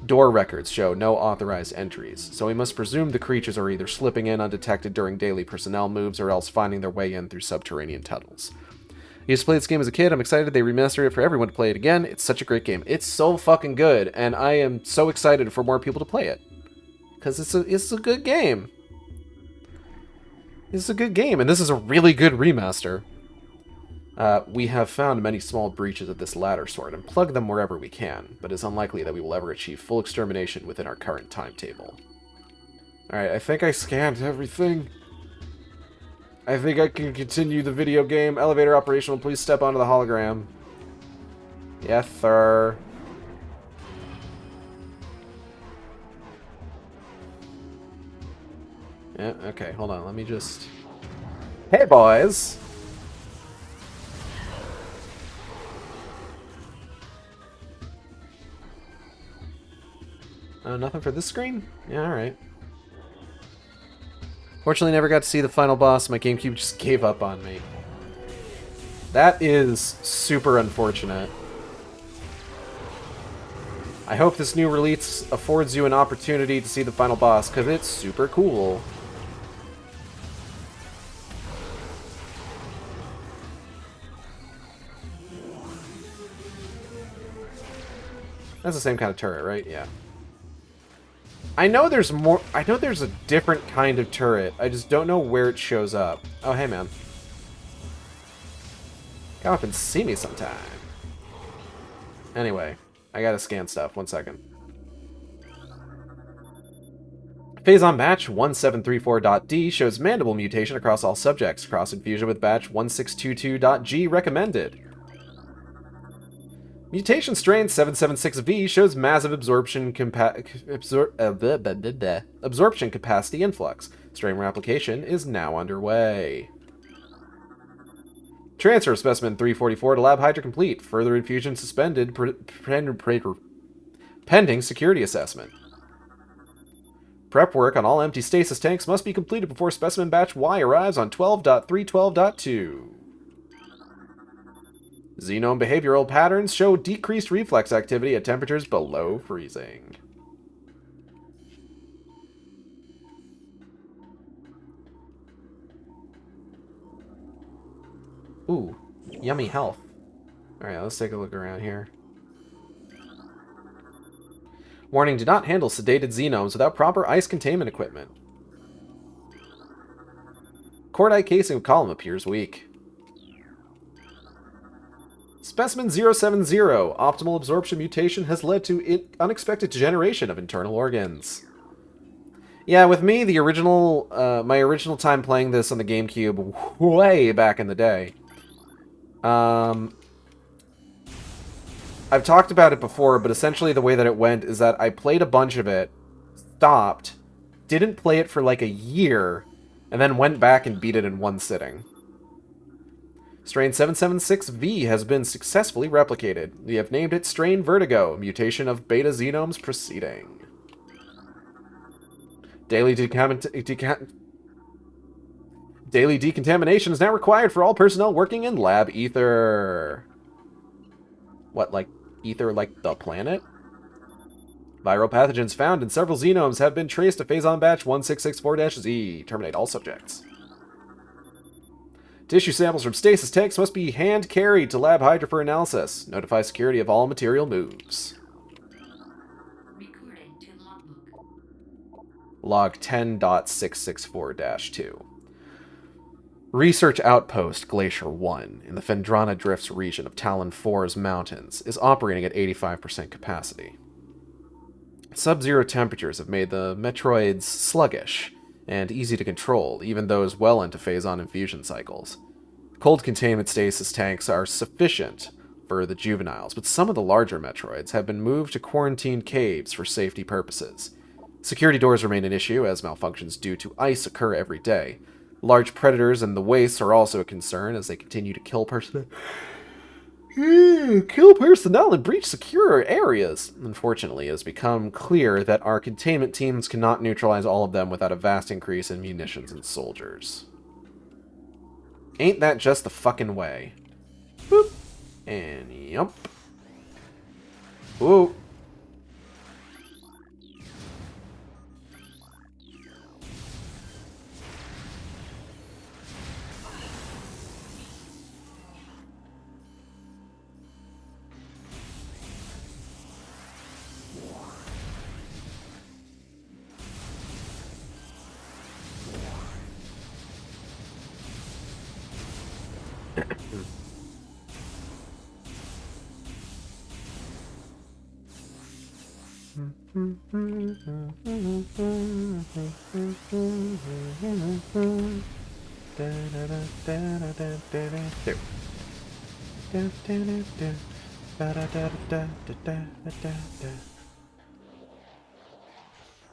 Door records show no authorized entries, so we must presume the creatures are either slipping in undetected during daily personnel moves or else finding their way in through subterranean tunnels. I used to play this game as a kid. I'm excited they remastered it for everyone to play it again. It's such a great game. It's so fucking good, and I am so excited for more people to play it. Because it's a good game. It's a good game, and this is a really good remaster. We have found many small breaches of this latter sort and plugged them wherever we can, but it's unlikely that we will ever achieve full extermination within our current timetable. Alright, I think I scanned everything. I think I can continue the video game. Elevator operational, please step onto the hologram. Yes, sir. Yeah, okay, hold on, let me just... Hey, boys! Oh, nothing for this screen? Yeah, alright. Fortunately, never got to see the final boss. My GameCube just gave up on me. That is super unfortunate. I hope this new release affords you an opportunity to see the final boss, because it's super cool. That's the same kind of turret, right? Yeah. I know there's more... I know there's a different kind of turret. I just don't know where it shows up. Oh, hey, man. Come up and see me sometime. Anyway, I gotta scan stuff. 1 second. Phazon batch 1734.D shows mandible mutation across all subjects. Cross infusion with batch 1622.G recommended. Mutation strain 776V shows massive absorption capacity influx. Strain replication is now underway. Transfer of specimen 344 to Lab Hydra complete. Further infusion suspended pending security assessment. Prep work on all empty stasis tanks must be completed before specimen batch Y arrives on 12.312.2. Xenome behavioral patterns show decreased reflex activity at temperatures below freezing. Ooh, yummy health. Alright, let's take a look around here. Warning, do not handle sedated xenomes without proper ice containment equipment. Cordite casing of column appears weak. Specimen 070, optimal absorption mutation has led to unexpected degeneration of internal organs. Yeah, with me, the original, my original time playing this on the GameCube, way back in the day. I've talked about it before, but essentially the way that it went is that I played a bunch of it, stopped, didn't play it for like a year, and then went back and beat it in one sitting. Strain 776V has been successfully replicated. We have named it Strain Vertigo, mutation of beta xenomes proceeding. Daily decontamination is now required for all personnel working in Lab Ether. What, like Ether like the planet? Viral pathogens found in several xenomes have been traced to Phazon Batch 1664-Z. Terminate all subjects. Tissue samples from stasis tanks must be hand-carried to Lab Hydra for analysis. Notify security of all material moves. Recording to logbook. Log 10.664-2. Research Outpost Glacier 1 in the Phendrana Drifts region of Talon 4's mountains is operating at 85% capacity. Sub-zero temperatures have made the Metroids sluggish and easy to control, even those well into Phazon infusion cycles. Cold containment stasis tanks are sufficient for the juveniles, but some of the larger Metroids have been moved to quarantined caves for safety purposes. Security doors remain an issue, as malfunctions due to ice occur every day. Large predators and the wastes are also a concern as they continue to kill personnel and breach secure areas. Unfortunately, it has become clear that our containment teams cannot neutralize all of them without a vast increase in munitions and soldiers. Ain't that just the fucking way? Boop. And yup. Ooh.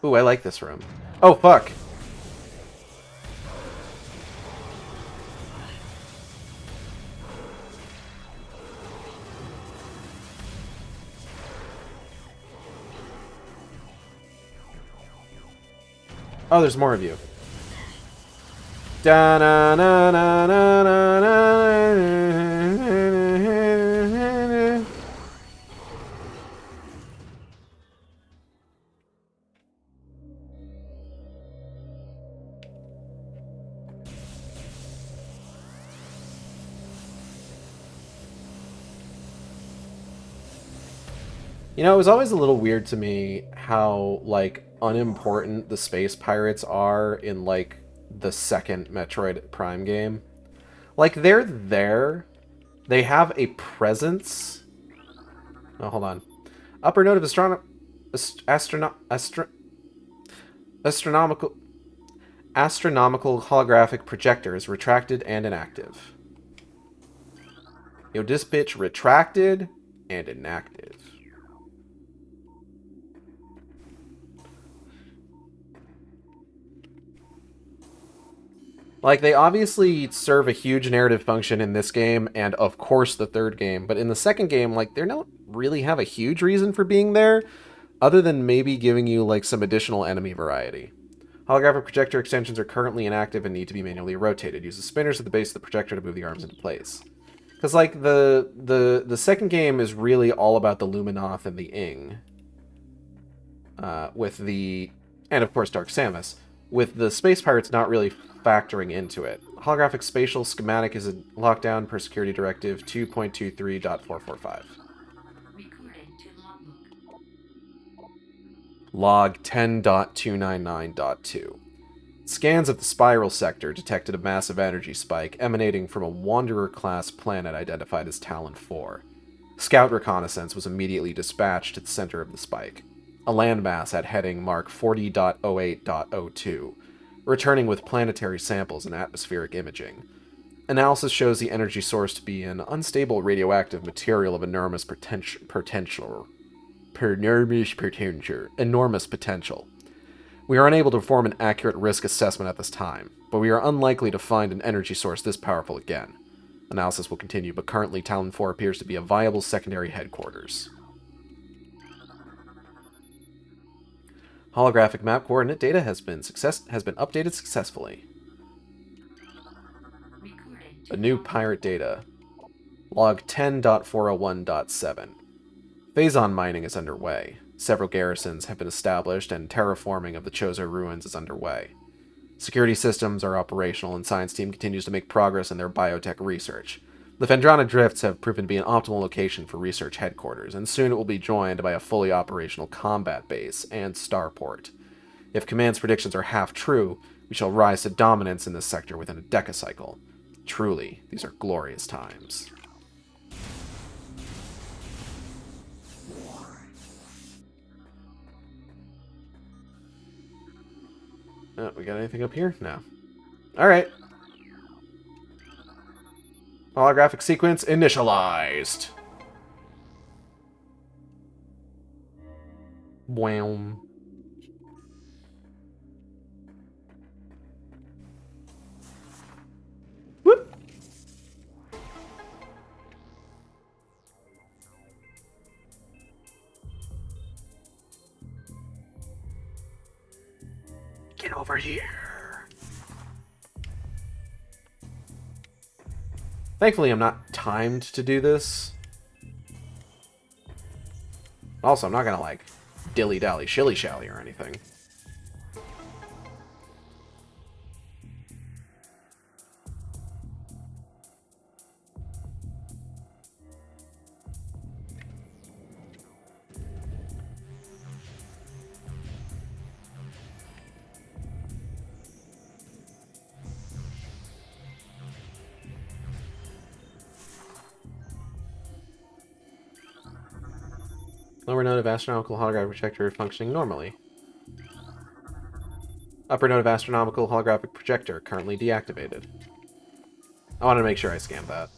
Ooh, I like this room. Oh, fuck. Oh, there's more of you. Da na na na na na na. You know, it was always a little weird to me how, like, unimportant the space pirates are in, like, the second Metroid Prime game. Like, they're there. They have a presence. Oh, hold on. Upper node of astronomical holographic projectors retracted and inactive. Yo, this bitch retracted and inactive. Like, they obviously serve a huge narrative function in this game, and of course the third game, but in the second game, like, they don't really have a huge reason for being there, other than maybe giving you, like, some additional enemy variety. Holographic projector extensions are currently inactive and need to be manually rotated. Use the spinners at the base of the projector to move the arms into place. Because, like, the second game is really all about the Luminoth and the Ing. With the... And, of course, Dark Samus. With the Space Pirates not really factoring into it. Holographic spatial schematic is a lockdown per security directive 2.23.445. Recorded to logbook. Log 10.299.2. Scans of the spiral sector detected a massive energy spike emanating from a Wanderer-class planet identified as Talon 4. Scout reconnaissance was immediately dispatched to the center of the spike. A landmass at heading mark 40.08.02, returning with planetary samples and atmospheric imaging. Analysis shows the energy source to be an unstable radioactive material of enormous potential. We are unable to perform an accurate risk assessment at this time, but we are unlikely to find an energy source this powerful again. Analysis will continue, but currently Talon 4 appears to be a viable secondary headquarters. Holographic map coordinate data has been updated successfully. A new pirate data. Log 10.401.7. Phazon mining is underway. Several garrisons have been established, and terraforming of the Chozo ruins is underway. Security systems are operational, and science team continues to make progress in their biotech research. The Phendrana Drifts have proven to be an optimal location for research headquarters, and soon it will be joined by a fully operational combat base and starport. If Command's predictions are half true, we shall rise to dominance in this sector within a decacycle. Truly, these are glorious times. Oh, we got anything up here? No. Alright. Holographic sequence initialized. Wham. Whoop. Get over here. Thankfully, I'm not timed to do this. Also, I'm not gonna, like, dilly-dally, shilly-shally or anything. Lower node of astronomical holographic projector functioning normally. Upper node of astronomical holographic projector currently deactivated. I wanted to make sure I scanned that.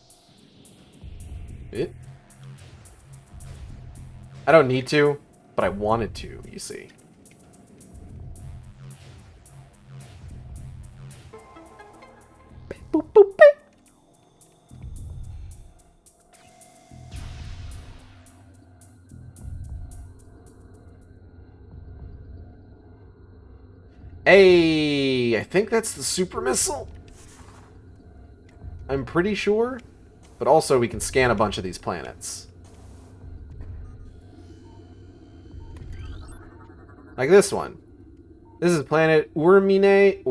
I don't need to, but I wanted to, you see. Boop, boop, boop. Hey, I think that's the super missile. I'm pretty sure. But also we can scan a bunch of these planets. Like this one. This is planet Urmine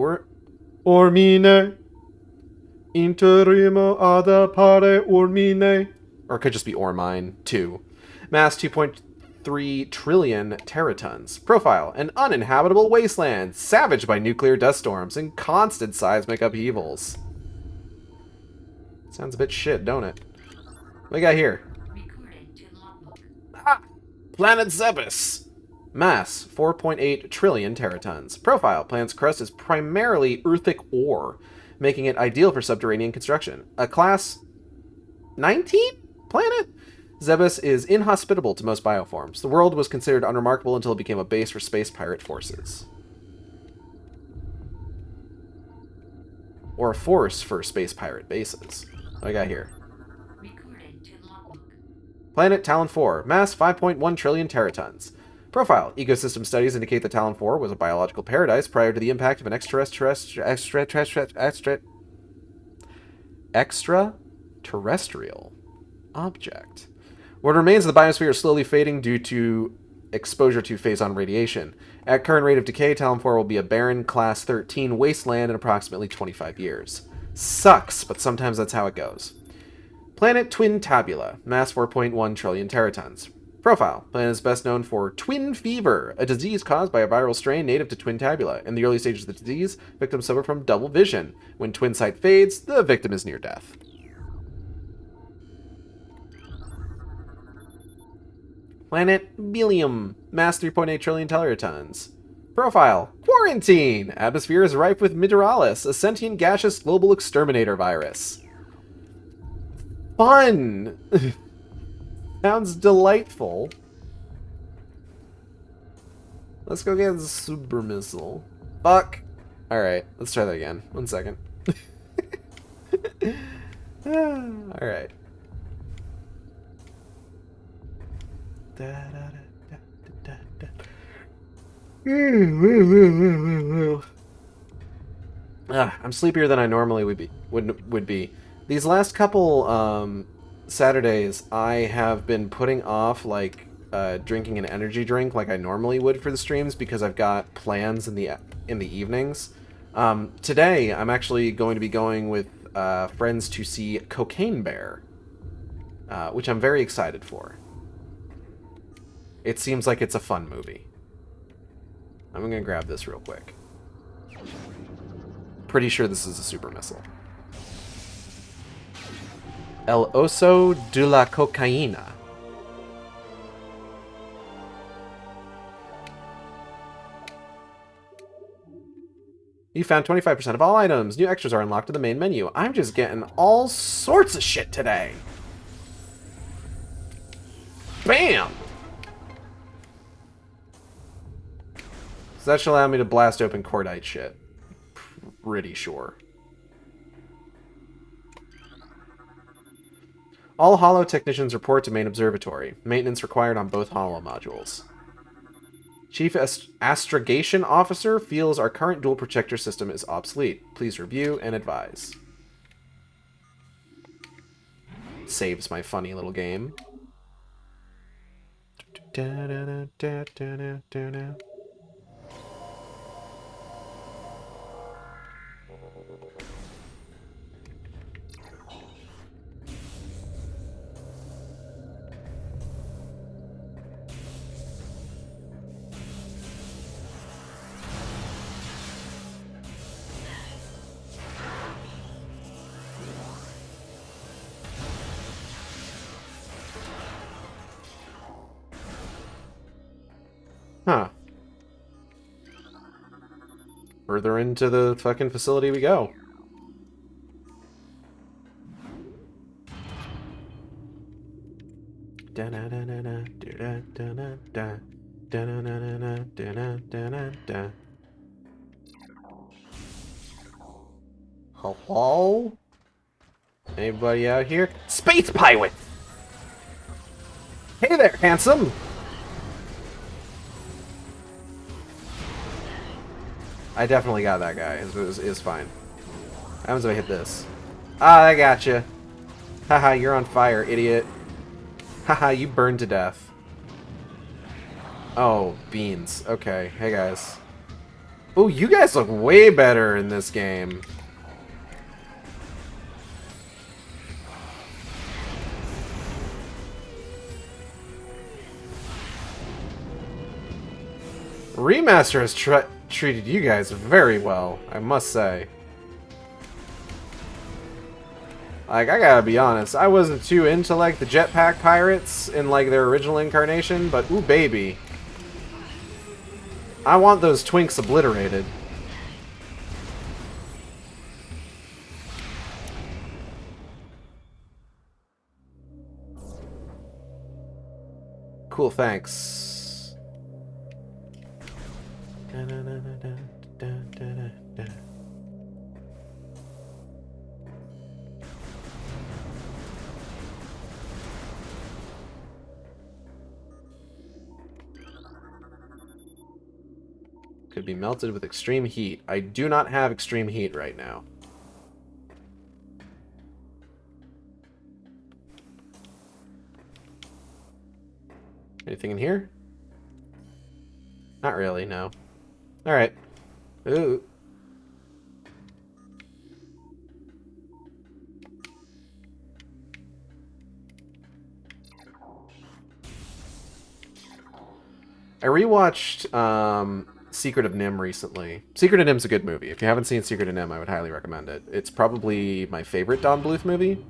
Urmine Interimo ad pare Urmine. Or it could just be Ormine 2. Mass 2.3 trillion teratons. Profile: an uninhabitable wasteland, savaged by nuclear dust storms and constant seismic upheavals. Sounds a bit shit, don't it? What we got here? Ah! Planet Zebes. Mass: 4.8 trillion teratons. Profile: planet's crust is primarily earthic ore, making it ideal for subterranean construction. A class 19 planet? Zebes is inhospitable to most bioforms. The world was considered unremarkable until it became a base for space pirate forces. Or a force for space pirate bases. What do I got here? Recorded to logbook. Planet Talon 4. Mass 5.1 trillion teratons. Profile. Ecosystem studies indicate that Talon 4 was a biological paradise prior to the impact of an extraterrestrial object. What remains of the biosphere is slowly fading due to exposure to phazon radiation. At current rate of decay, Talon 4 will be a barren Class 13 wasteland in approximately 25 years. Sucks, but sometimes that's how it goes. Planet Twin Tabula, mass 4.1 trillion teratons. Profile. Planet is best known for twin fever, a disease caused by a viral strain native to Twin Tabula. In the early stages of the disease, victims suffer from double vision. When twin sight fades, the victim is near death. Planet Bilium, mass 3.8 trillion teratons. Profile. Quarantine. Atmosphere is rife with Midiralis, a sentient gaseous global exterminator virus. Fun! Sounds delightful. Let's go get the super missile. Fuck. Alright, let's try that again. 1 second. Alright. I'm sleepier than I normally would be. These last couple Saturdays, I have been putting off like drinking an energy drink like I normally would for the streams because I've got plans in the evenings. Today, I'm actually going to be going with friends to see Cocaine Bear, which I'm very excited for. It seems like it's a fun movie. I'm gonna grab this real quick. Pretty sure this is a super missile. El Oso de la Cocaína. You found 25% of all items. New extras are unlocked in the main menu. I'm just getting all sorts of shit today. Bam! So that should allow me to blast open cordite shit. Pretty sure. All holo technicians report to main observatory. Maintenance required on both holo modules. Chief Astrogation Officer feels our current dual projector system is obsolete. Please review and advise. Saves my funny little game. Huh. Further into the fucking facility we go. Hello? Anybody out here? Space pirate! Hey there, handsome! I definitely got that guy. It's fine. What happens if I hit this? Ah, I gotcha. Haha, you're on fire, idiot. Haha, you burned to death. Oh, beans. Okay, hey guys. Oh, you guys look way better in this game. Remaster has treated you guys very well, I must say. Like, I gotta be honest, I wasn't too into, like, the jetpack pirates in, like, their original incarnation, but ooh, baby. I want those twinks obliterated. cool, thanks. Could be melted with extreme heat. I do not have extreme heat right now. Anything in here? Not really, no. Alright. Ooh. I rewatched Secret of Nim recently. Secret of Nim's a good movie. If you haven't seen Secret of Nim, I would highly recommend it. It's probably my favorite Don Bluth movie.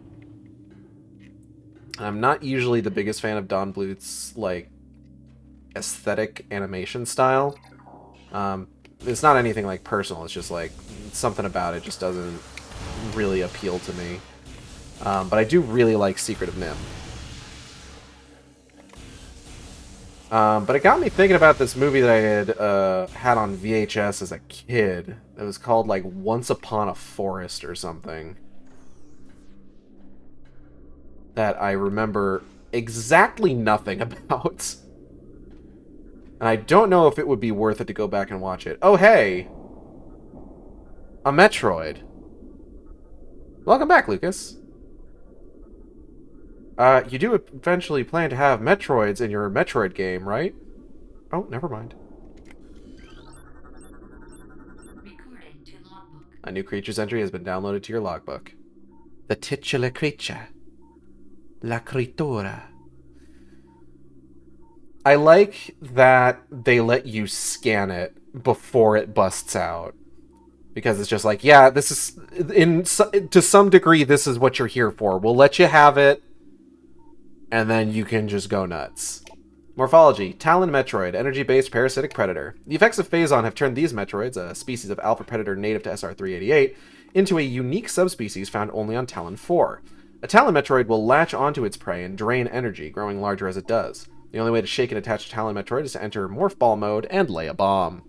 I'm not usually the biggest fan of Don Bluth's, like, aesthetic animation style. It's not anything, like, personal. It's just, like, something about it just doesn't really appeal to me. But I do really like Secret of Nim. But it got me thinking about this movie that I had on VHS as a kid. It was called, like, Once Upon a Forest or something. That I remember exactly nothing about. And I don't know if it would be worth it to go back and watch it. Oh, hey! A Metroid. Welcome back, Lucas. You do eventually plan to have Metroids in your Metroid game, right? Oh, never mind. Recording to logbook. A new creature's entry has been downloaded to your logbook. The titular creature. La criatura. I like that they let you scan it before it busts out. Because it's just like, yeah, this is... to some degree, this is what you're here for. We'll let you have it. And then you can just go nuts. Morphology. Talon Metroid. Energy-based parasitic predator. The effects of Phazon have turned these Metroids, a species of alpha predator native to SR-388, into a unique subspecies found only on Talon 4. A Talon Metroid will latch onto its prey and drain energy, growing larger as it does. The only way to shake and attach a Talon Metroid is to enter Morph Ball mode and lay a bomb.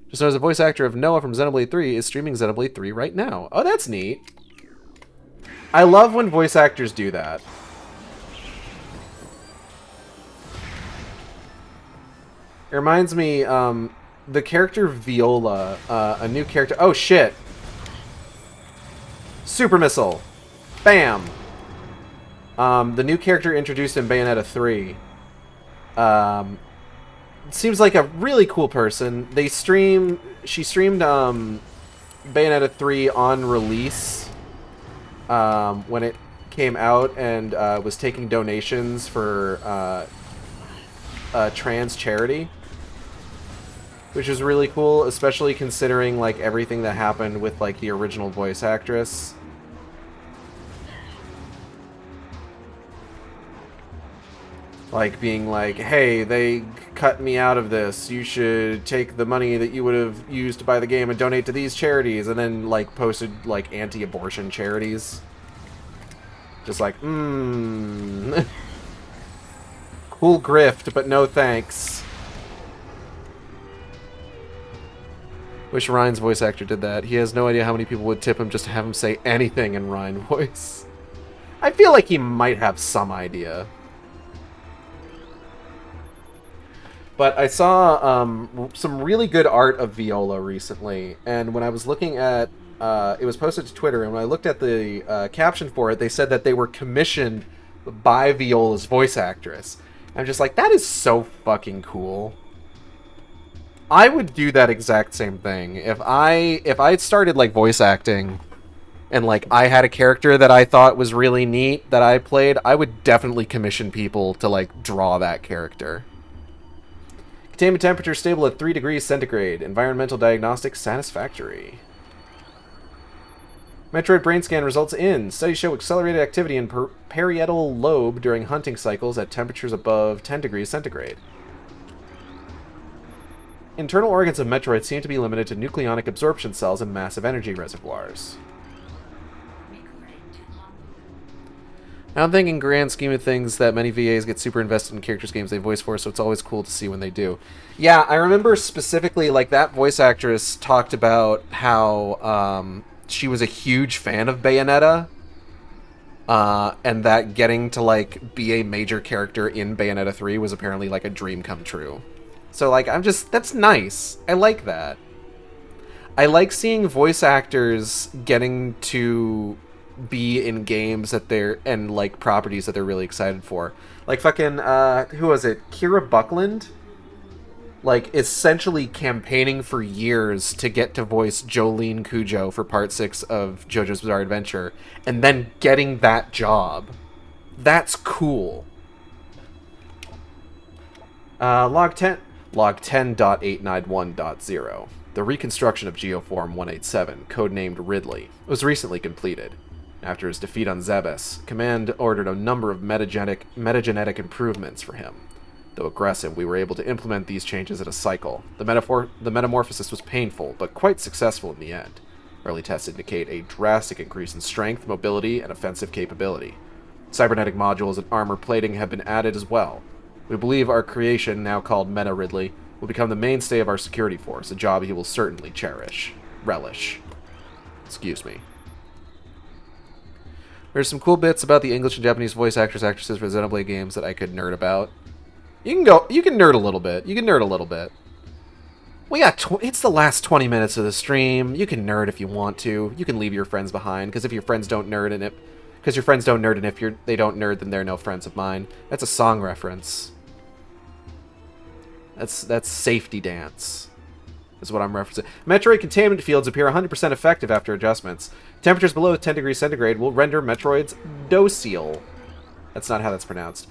Just known as the voice actor of Noah from Xenoblade 3 is streaming Xenoblade 3 right now. Oh, that's neat. I love when voice actors do that. It reminds me, the character Viola, a new character... Oh, shit! Super Missile! Bam! The new character introduced in Bayonetta 3. Seems like a really cool person. She streamed, Bayonetta 3 on release, when it came out, and, was taking donations for, a trans charity. Which is really cool, especially considering, like, everything that happened with, like, the original voice actress. Like, being like, hey, they cut me out of this. You should take the money that you would have used to buy the game and donate to these charities. And then, like, posted, like, anti-abortion charities. Just like, Cool grift, but no thanks. Wish Ryan's voice actor did that. He has no idea how many people would tip him just to have him say anything in Ryan voice. I feel like he might have some idea. But I saw some really good art of Viola recently, and when I was looking at... it was posted to Twitter, and when I looked at the caption for it, they said that they were commissioned by Viola's voice actress. I'm just like, that is so fucking cool. I would do that exact same thing. If I started, like, voice acting, and, like, I had a character that I thought was really neat that I played, I would definitely commission people to, like, draw that character. Containment temperature stable at 3 degrees centigrade. Environmental diagnostics satisfactory. Metroid brain scan results in. Studies show accelerated activity in parietal lobe during hunting cycles at temperatures above 10 degrees centigrade. Internal organs of Metroid seem to be limited to nucleonic absorption cells and massive energy reservoirs. I don't think in grand scheme of things that many VAs get super invested in characters' games they voice for, so it's always cool to see when they do. Yeah, I remember specifically, like, that voice actress talked about how she was a huge fan of Bayonetta, and that getting to, like, be a major character in Bayonetta 3 was apparently, like, a dream come true. So, like, that's nice. I like that. I like seeing voice actors getting to be in games that they're and like properties that they're really excited for. Like fucking who was it? Kira Buckland? Like essentially campaigning for years to get to voice Jolene Cujo for part 6 of JoJo's Bizarre Adventure and then getting that job. That's cool. Log 10.891.0. The reconstruction of Geoform 187, codenamed Ridley, was recently completed. After his defeat on Zebes, Command ordered a number of metagenetic improvements for him. Though aggressive, we were able to implement these changes in a cycle. The metamorphosis was painful, but quite successful in the end. Early tests indicate a drastic increase in strength, mobility, and offensive capability. Cybernetic modules and armor plating have been added as well. We believe our creation, now called Meta Ridley, will become the mainstay of our security force, a job he will certainly relish. Excuse me. There's some cool bits about the English and Japanese voice actresses for Xenoblade games that I could nerd about. You can nerd a little bit. We got, it's the last 20 minutes of the stream. You can nerd if you want to. You can leave your friends behind, because if your friends don't nerd and if they don't nerd, then they're no friends of mine. That's a song reference. That's Safety Dance, is what I'm referencing. Metroid containment fields appear 100% effective after adjustments. Temperatures below 10 degrees centigrade will render Metroids docile. That's not how that's pronounced.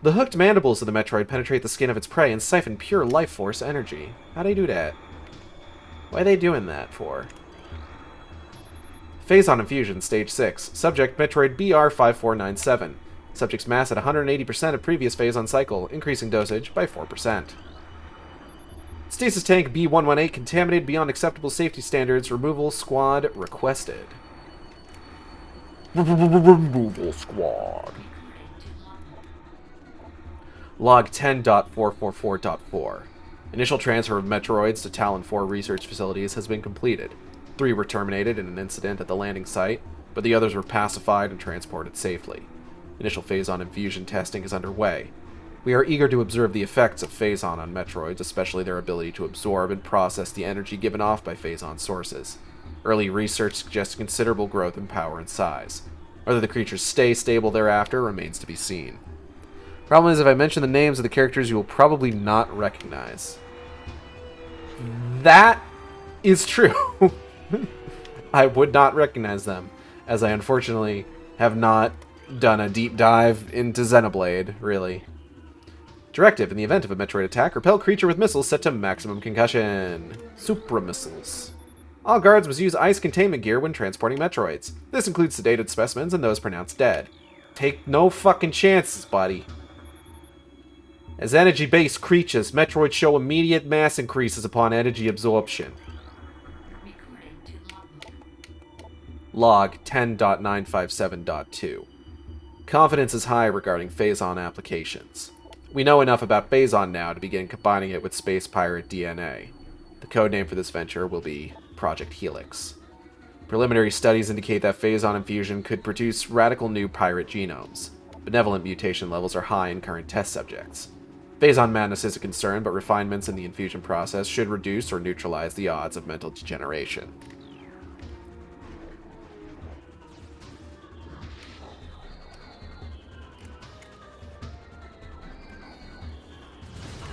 The hooked mandibles of the Metroid penetrate the skin of its prey and siphon pure life force energy. How'd they do that? Why are they doing that for? Phazon Infusion, Stage 6. Subject Metroid BR5497. Subject's mass at 180% of previous Phazon cycle, increasing dosage by 4%. Stasis Tank B118 contaminated beyond acceptable safety standards. Removal squad requested. Removal squad. Log 10.444.4. Initial transfer of Metroids to Talon 4 research facilities has been completed. 3 were terminated in an incident at the landing site, but the others were pacified and transported safely. Initial Phazon infusion testing is underway. We are eager to observe the effects of Phazon on Metroids, especially their ability to absorb and process the energy given off by Phazon sources. Early research suggests considerable growth in power and size. Whether the creatures stay stable thereafter remains to be seen. Problem is, if I mention the names of the characters, you will probably not recognize. That is true. I would not recognize them, as I unfortunately have not done a deep dive into Xenoblade, really. Directive: in the event of a Metroid attack, repel creature with missiles set to maximum concussion. Supra missiles. All guards must use ice containment gear when transporting Metroids. This includes sedated specimens and those pronounced dead. Take no fucking chances, buddy. As energy-based creatures, Metroids show immediate mass increases upon energy absorption. Log 10.957.2. Confidence is high regarding Phazon applications. We know enough about Phazon now to begin combining it with Space Pirate DNA. The codename for this venture will be Project Helix. Preliminary studies indicate that Phazon infusion could produce radical new pirate genomes. Benevolent mutation levels are high in current test subjects. Phazon madness is a concern, but refinements in the infusion process should reduce or neutralize the odds of mental degeneration.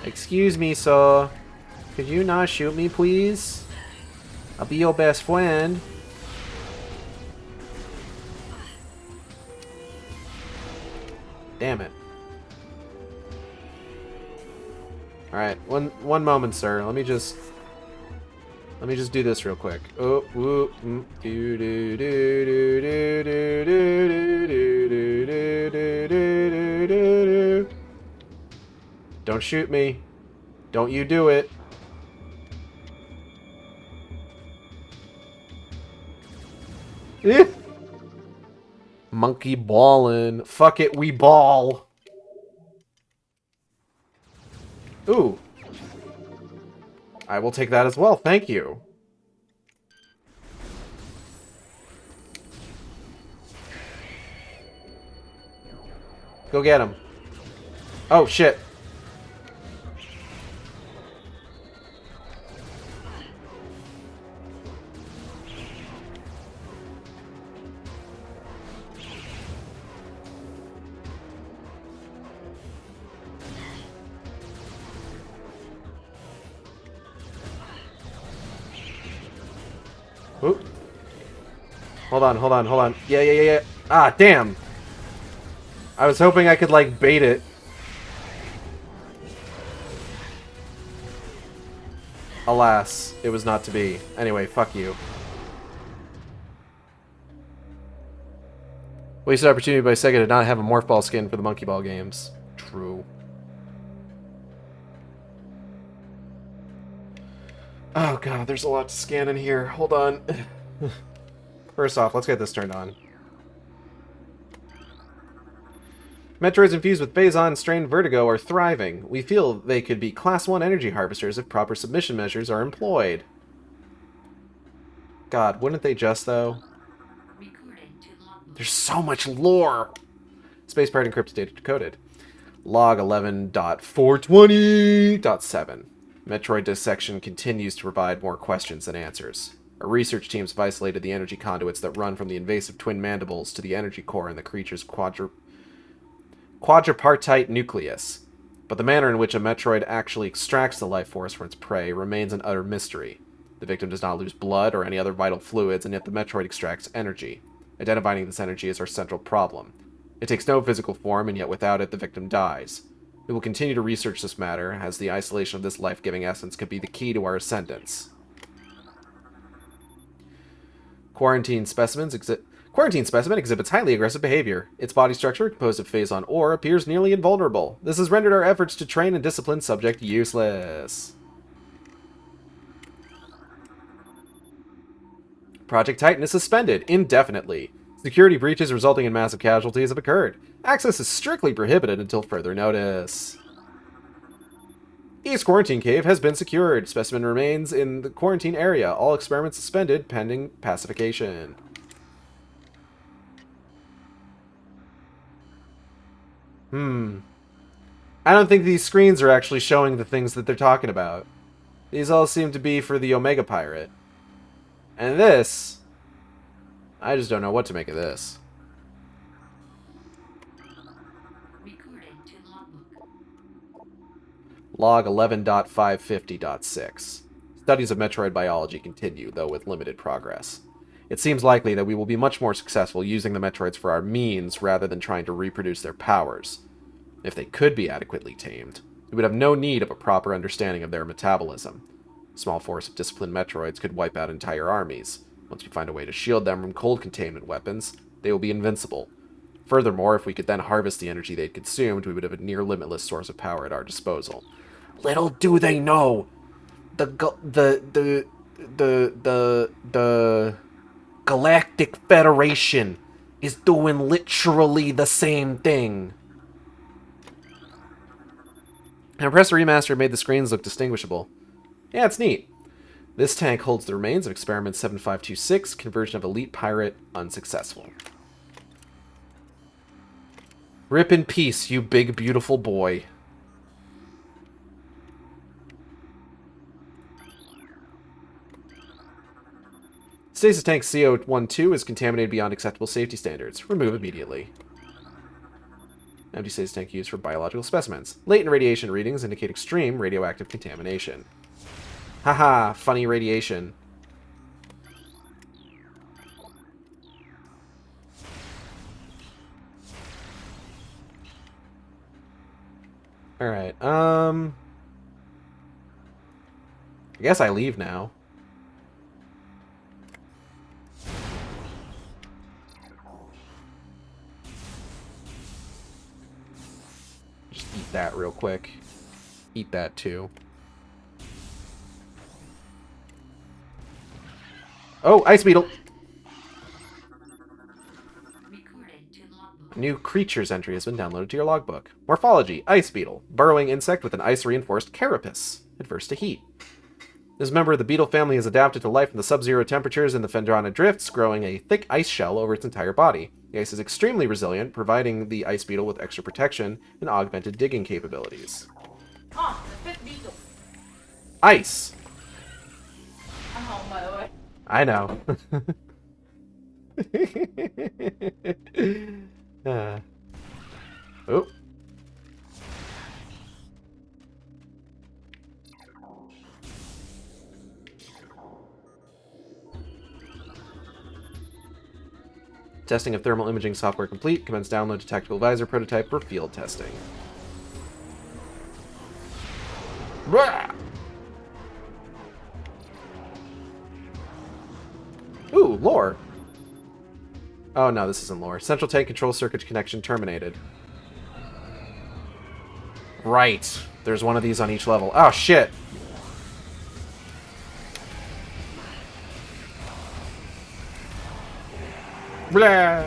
Excuse me, sir. Could you not shoot me, please? I'll be your best friend. Damn it. Alright, one moment, sir. Let me just do this real quick. Oh, whoop, do do do do do do do do do do do do. Don't shoot me. Don't you do it. Monkey ballin'. Fuck it, we ball. Ooh. I will take that as well, thank you. Go get him. Oh, shit. Oop. Hold on. Yeah. Ah, damn. I was hoping I could, like, bait it. Alas, it was not to be. Anyway, fuck you. Wasted opportunity by Sega to not have a Morph Ball skin for the Monkey Ball games. True. Oh god, there's a lot to scan in here. Hold on. First off, let's get this turned on. Metroids infused with Phazon and strained vertigo are thriving. We feel they could be Class 1 energy harvesters if proper submission measures are employed. God, wouldn't they just, though? There's so much lore! Space part encrypted data decoded. Log 11.420.7. Metroid dissection continues to provide more questions than answers. Our research teams have isolated the energy conduits that run from the invasive twin mandibles to the energy core in the creature's quadripartite nucleus. But the manner in which a Metroid actually extracts the life force from its prey remains an utter mystery. The victim does not lose blood or any other vital fluids, and yet the Metroid extracts energy. Identifying this energy is our central problem. It takes no physical form, and yet without it, the victim dies. We will continue to research this matter, as the isolation of this life-giving essence could be the key to our ascendance. Quarantine specimen exhibits highly aggressive behavior. Its body structure, composed of Phazon ore, appears nearly invulnerable. This has rendered our efforts to train and discipline subject useless. Project Titan is suspended indefinitely. Security breaches resulting in massive casualties have occurred. Access is strictly prohibited until further notice. East Quarantine Cave has been secured. Specimen remains in the quarantine area. All experiments suspended pending pacification. I don't think these screens are actually showing the things that they're talking about. These all seem to be for the Omega Pirate. And this... I just don't know what to make of this. Log 11.550.6. Studies of Metroid biology continue, though with limited progress. It seems likely that we will be much more successful using the Metroids for our means rather than trying to reproduce their powers. If they could be adequately tamed, we would have no need of a proper understanding of their metabolism. A small force of disciplined Metroids could wipe out entire armies. Once we find a way to shield them from cold containment weapons, they will be invincible. Furthermore, if we could then harvest the energy they'd consumed, we would have a near limitless source of power at our disposal. Little do they know, the Galactic Federation is doing literally the same thing. Now, press Remastered made the screens look distinguishable. Yeah, it's neat. This tank holds the remains of Experiment 7526, conversion of Elite Pirate, unsuccessful. Rip in peace, you big, beautiful boy. Stasis tank CO12 is contaminated beyond acceptable safety standards. Remove immediately. Empty stasis tank used for biological specimens. Latent radiation readings indicate extreme radioactive contamination. Haha, funny radiation. Alright, I guess I leave now. Just eat that real quick. Eat that too. Oh, Ice Beetle! A new creatures entry has been downloaded to your logbook. Morphology, ice beetle. Burrowing insect with an ice-reinforced carapace. Adverse to heat. This member of the beetle family is adapted to life in the sub-zero temperatures in the Phendrana drifts, growing a thick ice shell over its entire body. The ice is extremely resilient, providing the ice beetle with extra protection and augmented digging capabilities. Oh, the fifth beetle. Ice! Oh, by the way. I know. Oh. Testing of thermal imaging software complete. Commence download to Tactical Visor prototype for field testing. Blah! Ooh, lore. Oh no, this isn't lore. Central tank control circuit connection terminated. Right. There's one of these on each level. Oh shit. Blah.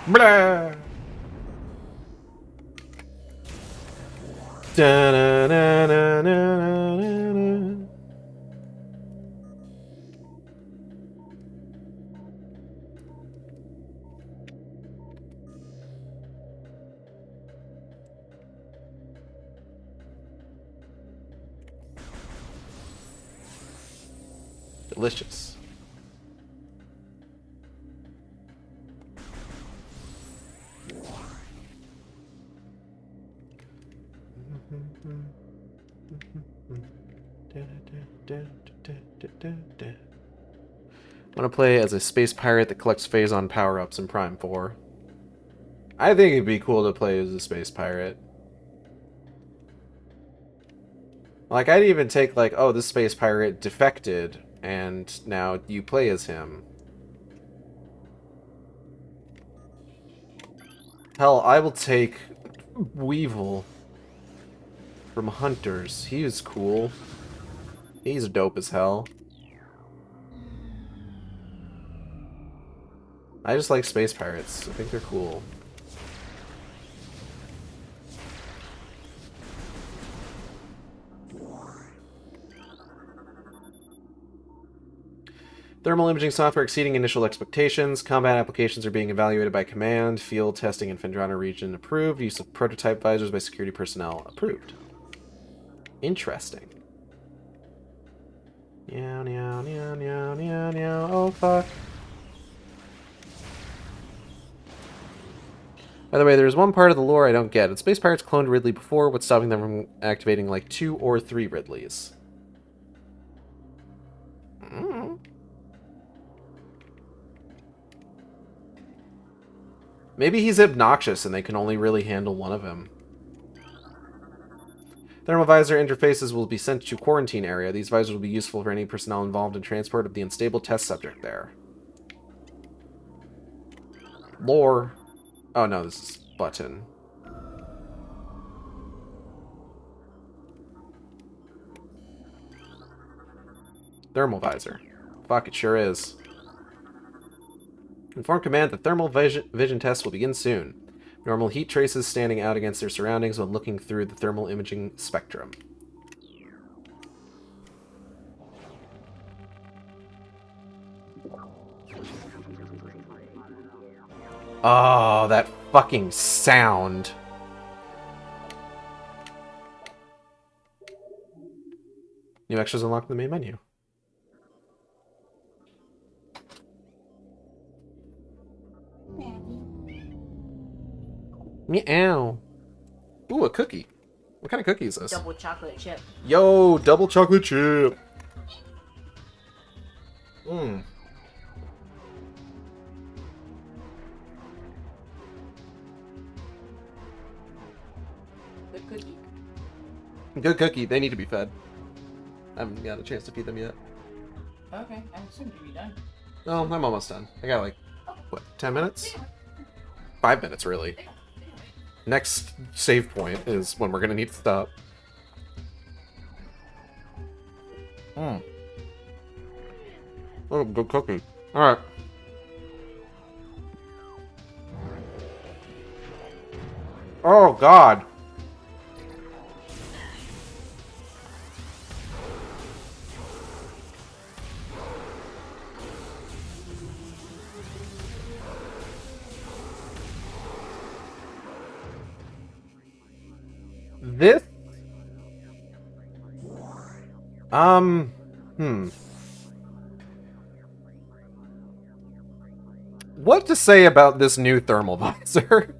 Blah. Da-na-na-na-na-na-na. Delicious. I want to play as a space pirate that collects phazon power-ups in Prime 4. I think it'd be cool to play as a space pirate. Like, I'd even take, like, oh, this space pirate defected, and now you play as him. Hell, I will take Weevil from Hunters. He is cool. He's dope as hell. I just like space pirates. I think they're cool. Thermal imaging software exceeding initial expectations. Combat applications are being evaluated by command. Field testing in Phendrana region approved. Use of prototype visors by security personnel approved. Interesting. Meow, meow, meow, meow, meow, meow. Oh, fuck. By the way, there's one part of the lore I don't get. Had space pirates cloned Ridley before? What's stopping them from activating like 2 or 3 Ridleys? Maybe he's obnoxious and they can only really handle one of him. Thermal visor interfaces will be sent to quarantine area. These visors will be useful for any personnel involved in transport of the unstable test subject there. Lore. Oh no, this is button. Thermal visor. Fuck, it sure is. Inform command that thermal vision tests will begin soon. Normal heat traces standing out against their surroundings when looking through the thermal imaging spectrum. Oh, that fucking sound. New extras unlocked in the main menu. Meow. Ooh, a cookie. What kind of cookie is this? Double chocolate chip. Yo, double chocolate chip. Mmm. Good cookie. Good cookie. They need to be fed. I haven't got a chance to feed them yet. Okay, I'm soon to be done. Oh, I'm almost done. I got like, what, 10 minutes? 5 minutes, really. Next save point is when we're gonna need to stop. Oh, good cookie. Alright. Oh, God. This? Hmm. What to say about this new thermal visor?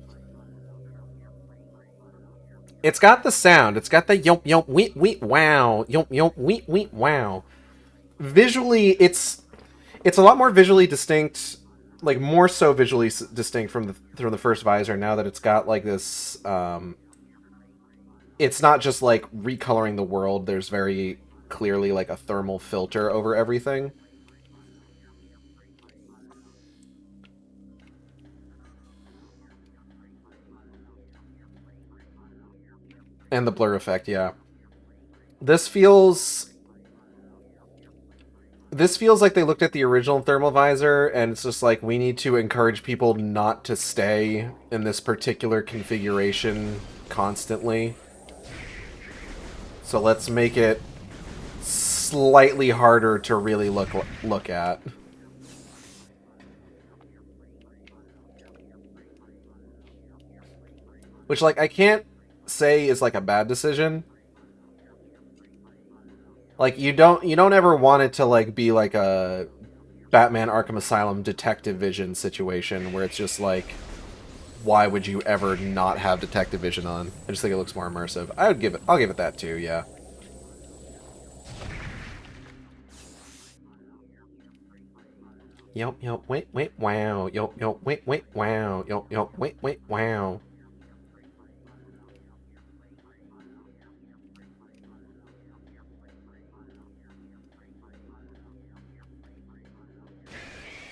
It's got the sound. It's got the yomp yomp weet weet wow. Yomp yomp weet weet wow. Visually, it's a lot more visually distinct, like more so visually distinct from the first visor. Now that it's got like this, it's not just like recoloring the world. There's very clearly like a thermal filter over everything. And the blur effect, yeah. This feels like they looked at the original thermal visor and it's just like, we need to encourage people not to stay in this particular configuration constantly. So let's make it slightly harder to really look at. Which, like, I can't say is like a bad decision. Like, you don't ever want it to like be like a Batman Arkham Asylum Detective Vision situation where it's just like, why would you ever not have Detective Vision on? I just think it looks more immersive. I'll give it that too, yeah. Yo, wait, wow. Yo, wait, wow. Yo, wait, wow.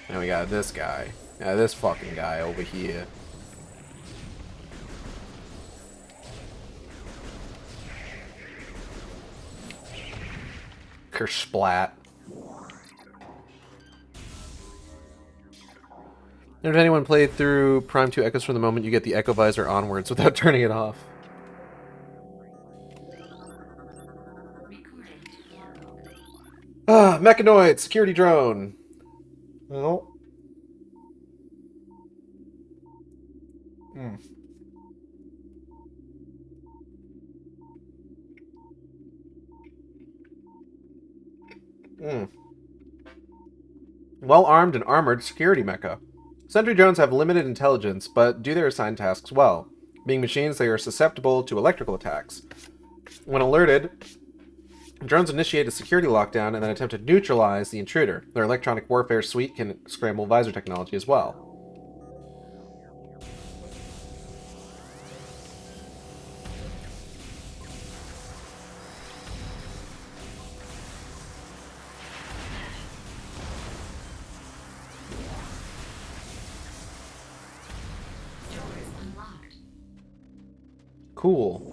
And we got this guy. Yeah, this fucking guy over here. Kersplat. If anyone played through Prime 2 Echoes from the moment you get the Echo Visor onwards without turning it off. Ah, Mechanoid, security drone. Oh. Hmm. Hmm. Well-armed and armored security mecha. Sentry drones have limited intelligence, but do their assigned tasks well. Being machines, they are susceptible to electrical attacks. When alerted, drones initiate a security lockdown and then attempt to neutralize the intruder. Their electronic warfare suite can scramble visor technology as well. Cool.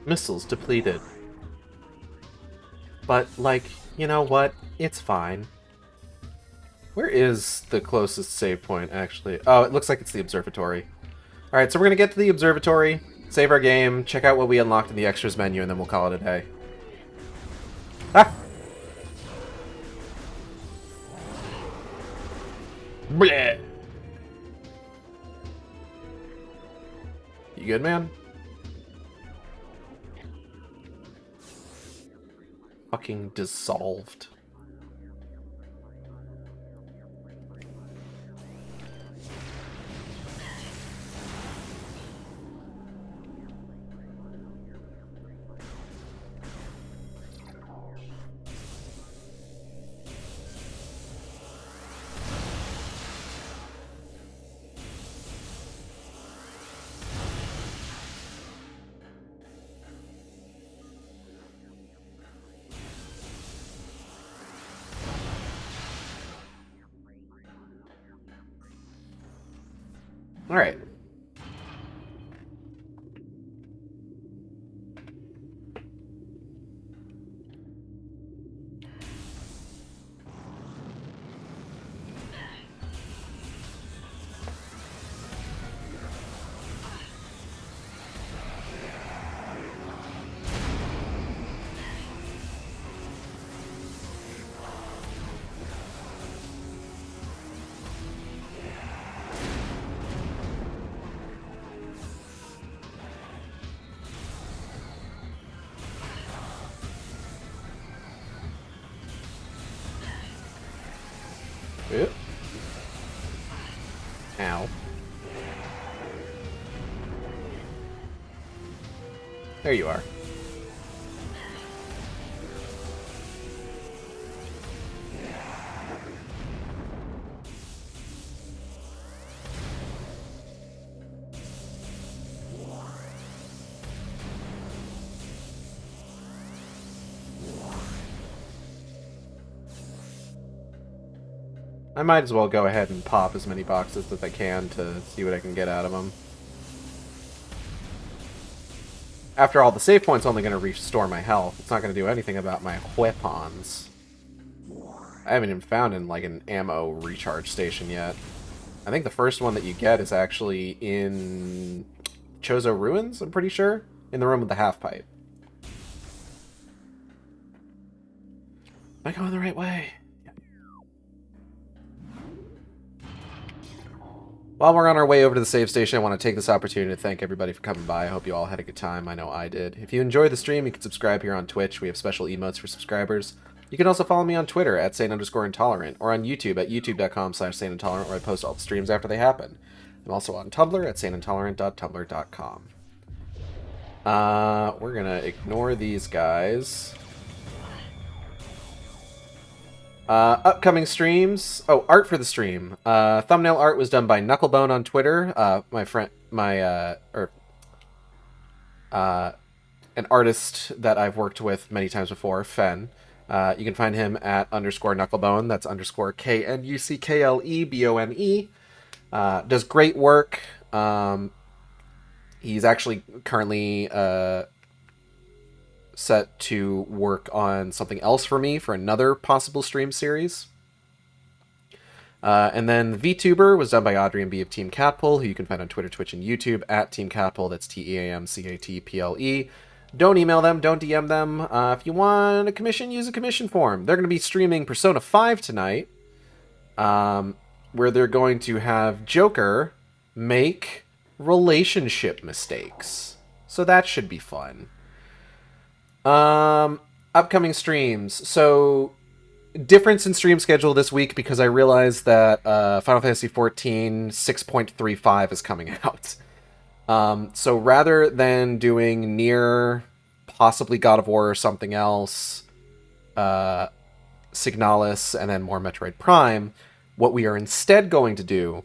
Missiles depleted. But, like, you know what? It's fine. Where is the closest save point, actually? Oh, it looks like it's the observatory. Alright, so we're gonna get to the observatory, save our game, check out what we unlocked in the extras menu, and then we'll call it a day. Ah! You good, man? fucking dissolved. All right. Oop. Ow. There you are. I might as well go ahead and pop as many boxes as I can to see what I can get out of them. After all, the save point's only going to restore my health. It's not going to do anything about my weapons. I haven't even found like an ammo recharge station yet. I think the first one that you get is actually in Chozo Ruins, I'm pretty sure. In the room with the half-pipe. Am I going the right way? While we're on our way over to the save station, I want to take this opportunity to thank everybody for coming by. I hope you all had a good time. I know I did. If you enjoyed the stream, you can subscribe here on Twitch. We have special emotes for subscribers. You can also follow me on Twitter at @sane_intolerant or on YouTube at youtube.com/saneintolerant, where I post all the streams after they happen. I'm also on Tumblr at saneintolerant.tumblr.com. We're going to ignore these guys. Upcoming streams. Oh, art for the stream. Thumbnail art was done by Knucklebone on Twitter. An artist that I've worked with many times before, Fen. You can find him at _Knucklebone. That's _KNUCKLEBONE. Does great work. He's actually currently set to work on something else for me for another possible stream series. And then VTuber was done by Audrey and B of Team Catpull, who you can find on Twitter, Twitch, and YouTube at Team Catpull. That's TEAMCATPLE. Don't email them, don't DM them. If you want a commission, use a commission form. They're going to be streaming Persona 5 tonight, where they're going to have Joker make relationship mistakes. So that should be fun. Upcoming streams. So, difference in stream schedule this week because I realized that Final Fantasy XIV 6.35 is coming out. So rather than doing Nier, possibly God of War or something else, Signalis, and then more Metroid Prime, what we are instead going to do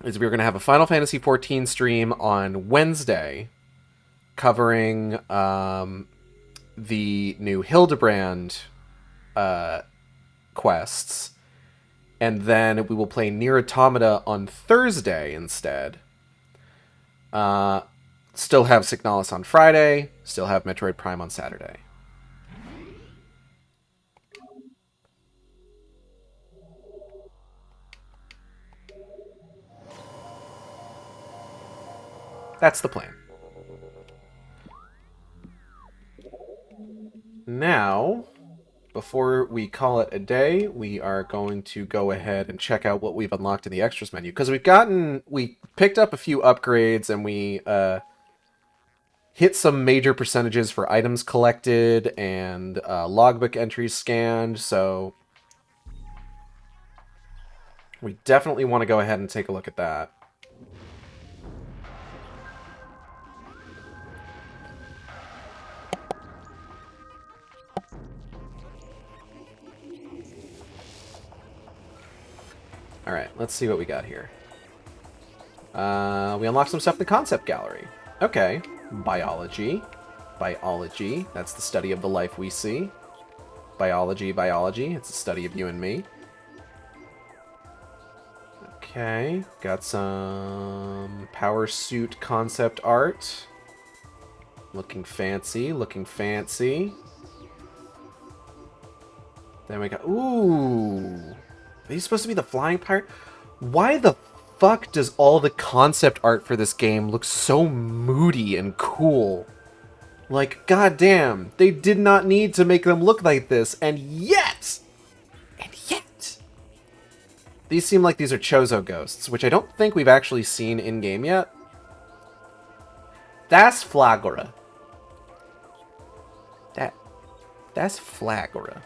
is we're going to have a Final Fantasy XIV stream on Wednesday covering the new Hildebrand quests, and then we will play Nier Automata on Thursday instead. Still have Signalis on Friday, still have Metroid Prime on Saturday. That's the plan. Now, before we call it a day, we are going to go ahead and check out what we've unlocked in the extras menu. Because we picked up a few upgrades and we hit some major percentages for items collected and logbook entries scanned, so we definitely want to go ahead and take a look at that. Alright, let's see what we got here. We unlocked some stuff in the concept gallery. Okay. Biology. Biology. That's the study of the life we see. Biology, biology. It's the study of you and me. Okay. Got some power suit concept art. Looking fancy, looking fancy. Then we got... Ooh! Are these supposed to be the flying pirate? Why the fuck does all the concept art for this game look so moody and cool? Like, goddamn, they did not need to make them look like this, and yet, these seem like these are Chozo ghosts, which I don't think we've actually seen in-game yet. That's Flagora. That's Flagora.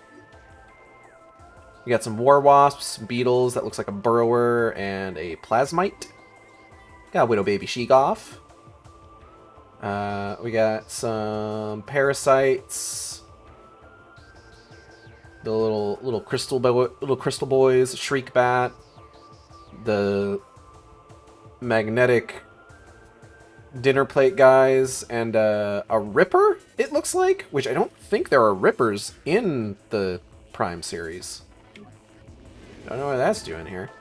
We got some war wasps, beetles, that looks like a burrower, and a plasmite. Got a widow baby Sheegoth. We got some parasites. The little crystal boys, shriek bat. The magnetic dinner plate guys, and a ripper, it looks like, which I don't think there are rippers in the Prime series. Don't know what that's doing here.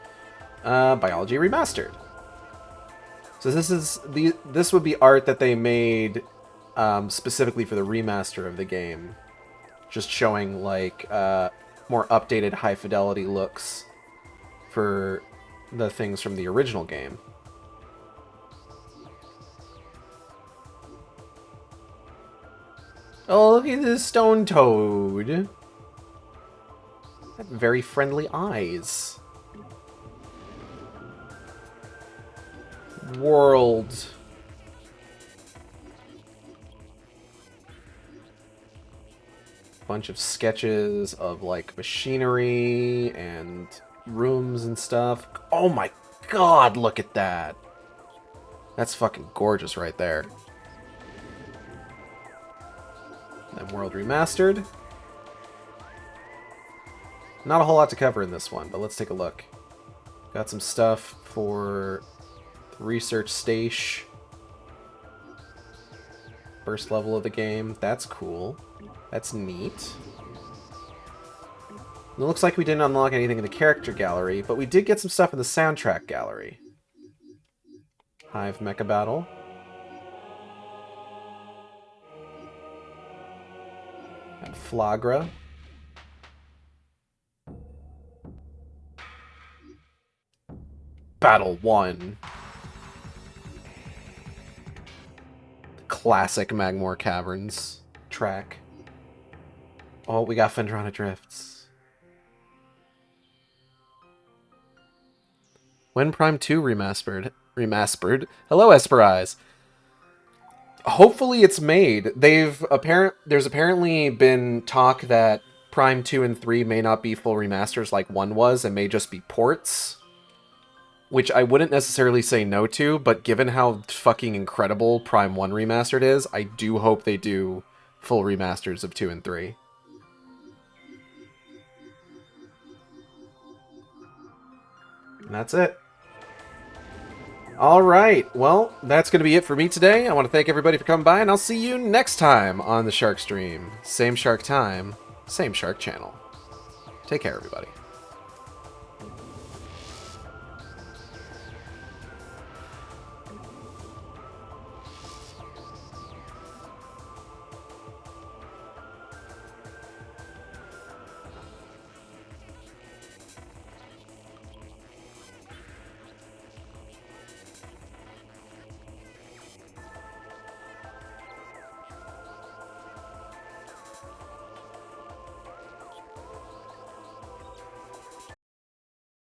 Biology Remastered. So this would be art that they made specifically for the remaster of the game, just showing like more updated high fidelity looks for the things from the original game. Oh, look at this stone toad. Very friendly eyes. World. Bunch of sketches of like machinery and rooms and stuff. Oh my god, look at that. That's fucking gorgeous right there. Then World Remastered. Not a whole lot to cover in this one, but let's take a look. Got some stuff for the research stage. First level of the game. That's cool. That's neat. It looks like we didn't unlock anything in the character gallery, but we did get some stuff in the soundtrack gallery. Hive Mecha Battle. And Flagra. Battle 1. Classic Magmore Caverns track. Oh, we got Fendrana Drifts. When Prime 2 remastered. Hello, Esperise. Hopefully it's made. There's apparently been talk that Prime 2 and 3 may not be full remasters like 1 was, and may just be ports. Which I wouldn't necessarily say no to, but given how fucking incredible Prime 1 Remastered is, I do hope they do full remasters of 2 and 3. And that's it. Alright, well, that's going to be it for me today. I want to thank everybody for coming by, and I'll see you next time on the Shark Stream. Same Shark time, same Shark channel. Take care, everybody.